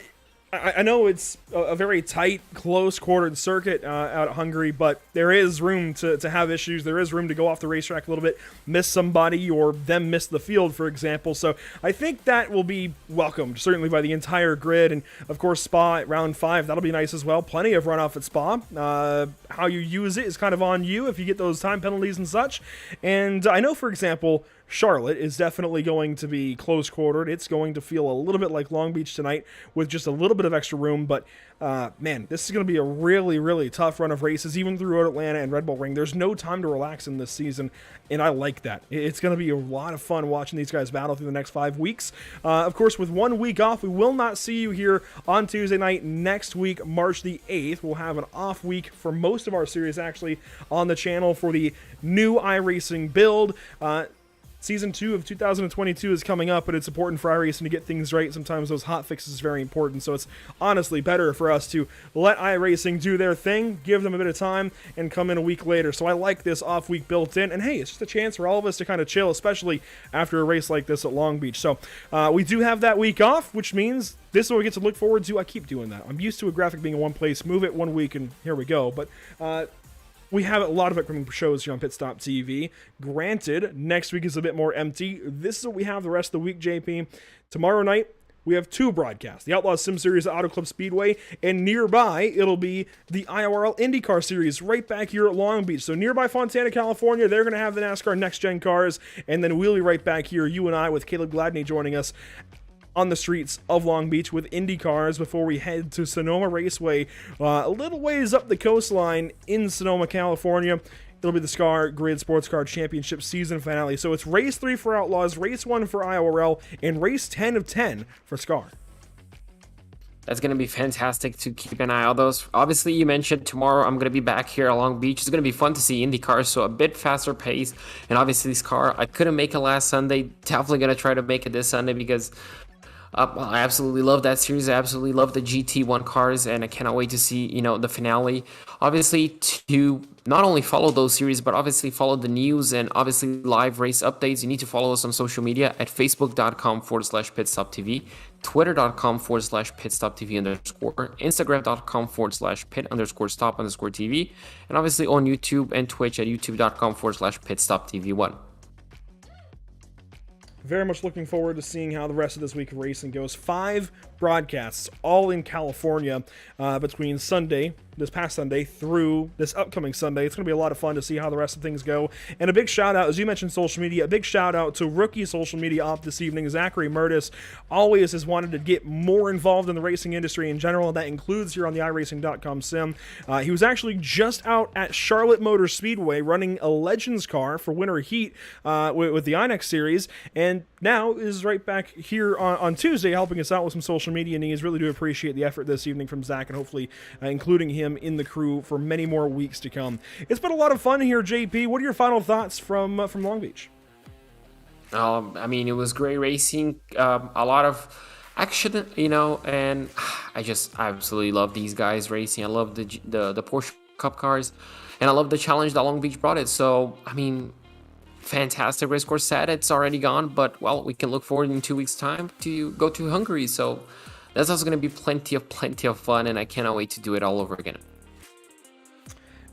I know it's a very tight, close-quartered circuit out at Hungary, but there is room to have issues. There is room to go off the racetrack a little bit, miss somebody, or them miss the field, for example. So I think that will be welcomed, certainly by the entire grid. And, of course, Spa at round 5, that'll be nice as well. Plenty of runoff at Spa. How you use it is kind of on you if you get those time penalties and such. And I know, for example, Charlotte is definitely going to be close-quartered. It's going to feel a little bit like Long Beach tonight with just a little bit of extra room, but man, this is going to be a really, really tough run of races, even throughout Atlanta and Red Bull Ring. There's no time to relax in this season, and I like that. It's going to be a lot of fun watching these guys battle through the next 5 weeks. Of course, with 1 week off, we will not see you here on Tuesday night. Next week, March the 8th, we'll have an off week for most of our series, actually, on the channel for the new iRacing build. Season 2 of 2022 is coming up, but it's important for iRacing to get things right. Sometimes those hot fixes are very important, so it's honestly better for us to let iRacing do their thing, give them a bit of time, and come in a week later. So I like this off week built in, and hey, it's just a chance for all of us to kind of chill, especially after a race like this at Long Beach. So we do have that week off, which means this is what we get to look forward to. I keep doing that. I'm used to a graphic being in one place, move it 1 week, and here we go. But we have a lot of upcoming shows here on Pit Stop TV. Granted, next week is a bit more empty. This is what we have the rest of the week, JP. Tomorrow night, we have 2 broadcasts. The Outlaw Sim Series at Auto Club Speedway, and nearby, it'll be the IRL IndyCar Series right back here at Long Beach. So nearby Fontana, California, they're going to have the NASCAR Next Gen cars, and then we'll be right back here, you and I, with Caleb Gladney joining us on the streets of Long Beach with Indy cars before we head to Sonoma Raceway, a little ways up the coastline in Sonoma, California. It'll be the SCAR Grid Sports Car Championship season finale. So it's race 3 for Outlaws, race 1 for IRL, and race 10 of 10 for SCAR. That's going to be fantastic to keep an eye on those. Obviously, you mentioned tomorrow I'm going to be back here at Long Beach. It's going to be fun to see Indy cars, so a bit faster pace. And obviously, this car, I couldn't make it last Sunday. Definitely going to try to make it this Sunday because I absolutely love that series. I absolutely love the GT1 cars, and I cannot wait to see, the finale. Obviously, to not only follow those series, but obviously follow the news and obviously live race updates. You need to follow us on social media at facebook.com/pitstoptv, twitter.com/pitstoptv_, instagram.com/pit_stop_tv, and obviously on YouTube and Twitch at youtube.com/pitstoptv1. Very much looking forward to seeing how the rest of this week of racing goes. 5 broadcasts, all in California, between this past Sunday, through this upcoming Sunday. It's going to be a lot of fun to see how the rest of things go. And a big shout out, as you mentioned, social media, a big shout out to rookie social media op this evening, Zachary Murtis. Always has wanted to get more involved in the racing industry in general, and that includes here on the iRacing.com sim. He was actually just out at Charlotte Motor Speedway running a Legends car for Winter Heat with the INEX series, and now is right back here on Tuesday helping us out with some social media needs. Really do appreciate the effort this evening from Zach, and hopefully including him in the crew for many more weeks to come. It's been a lot of fun here, JP. What are your final thoughts from Long Beach? I mean, it was great racing, a lot of action, and I absolutely love these guys racing. I love the Porsche Cup cars, and I love the challenge that Long Beach brought it. So, I mean, fantastic race course set. It's already gone, but, well, we can look forward in 2 weeks' time to go to Hungary. So that's also going to be plenty of fun, and I cannot wait to do it all over again.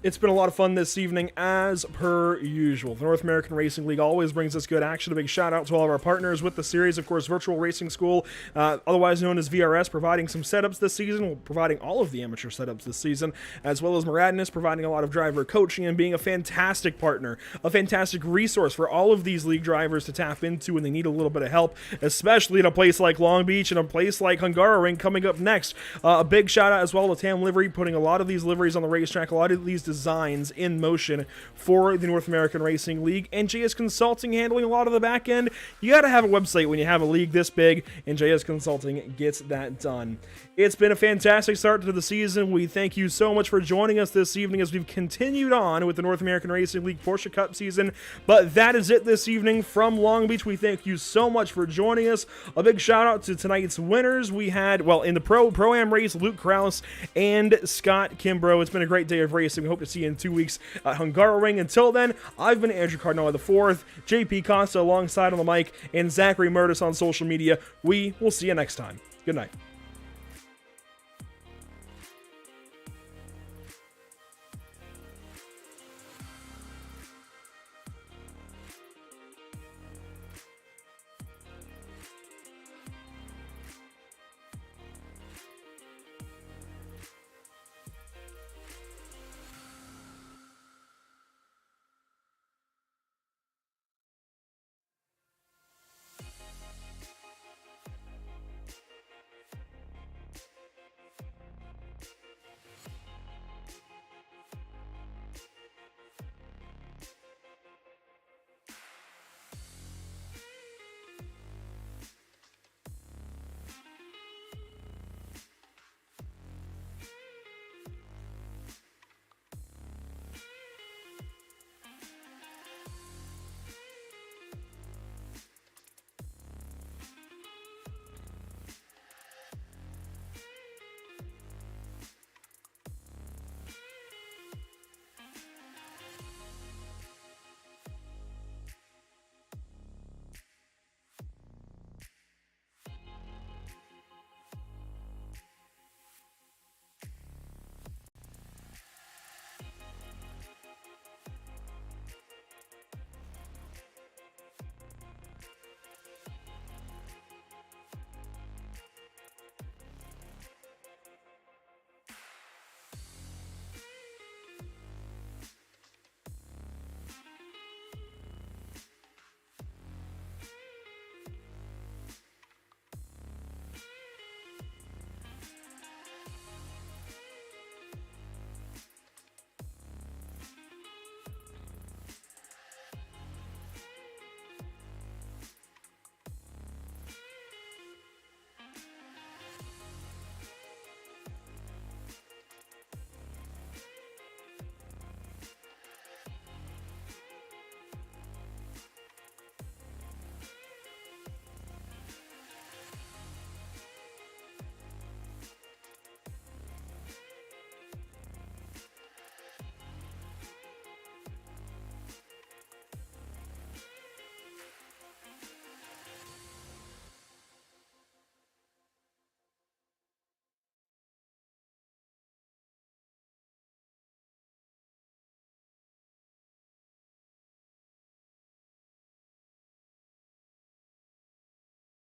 It's been a lot of fun this evening, as per usual. The North American Racing League always brings us good action. A big shout out to all of our partners with the series. Of course, Virtual Racing School, otherwise known as VRS, providing some setups this season, providing all of the amateur setups this season, as well as Muradness, providing a lot of driver coaching and being a fantastic partner, a fantastic resource for all of these league drivers to tap into when they need a little bit of help, especially in a place like Long Beach and a place like Hungaroring coming up next. A big shout out as well to Tam Livery, putting a lot of these liveries on the racetrack, a lot of these designs in motion for the North American Racing League, and JS Consulting handling a lot of the back end. You got to have a website when you have a league this big, and JS Consulting gets that done. It's been a fantastic start to the season. We thank you so much for joining us this evening as we've continued on with the North American Racing League Porsche Cup season, but that is it this evening from Long Beach. We thank you so much for joining us. A big shout out to tonight's winners. We had, well, in the Pro-Am race, Luke Kraus and Scott Kimbrough. It's been a great day of racing. We hope to see you in 2 weeks at Hungaroring. Until then, I've been Andrew Cardinale IV, JP Costa alongside on the mic, and Zachary Murtis on social media. We will see you next time. Good night.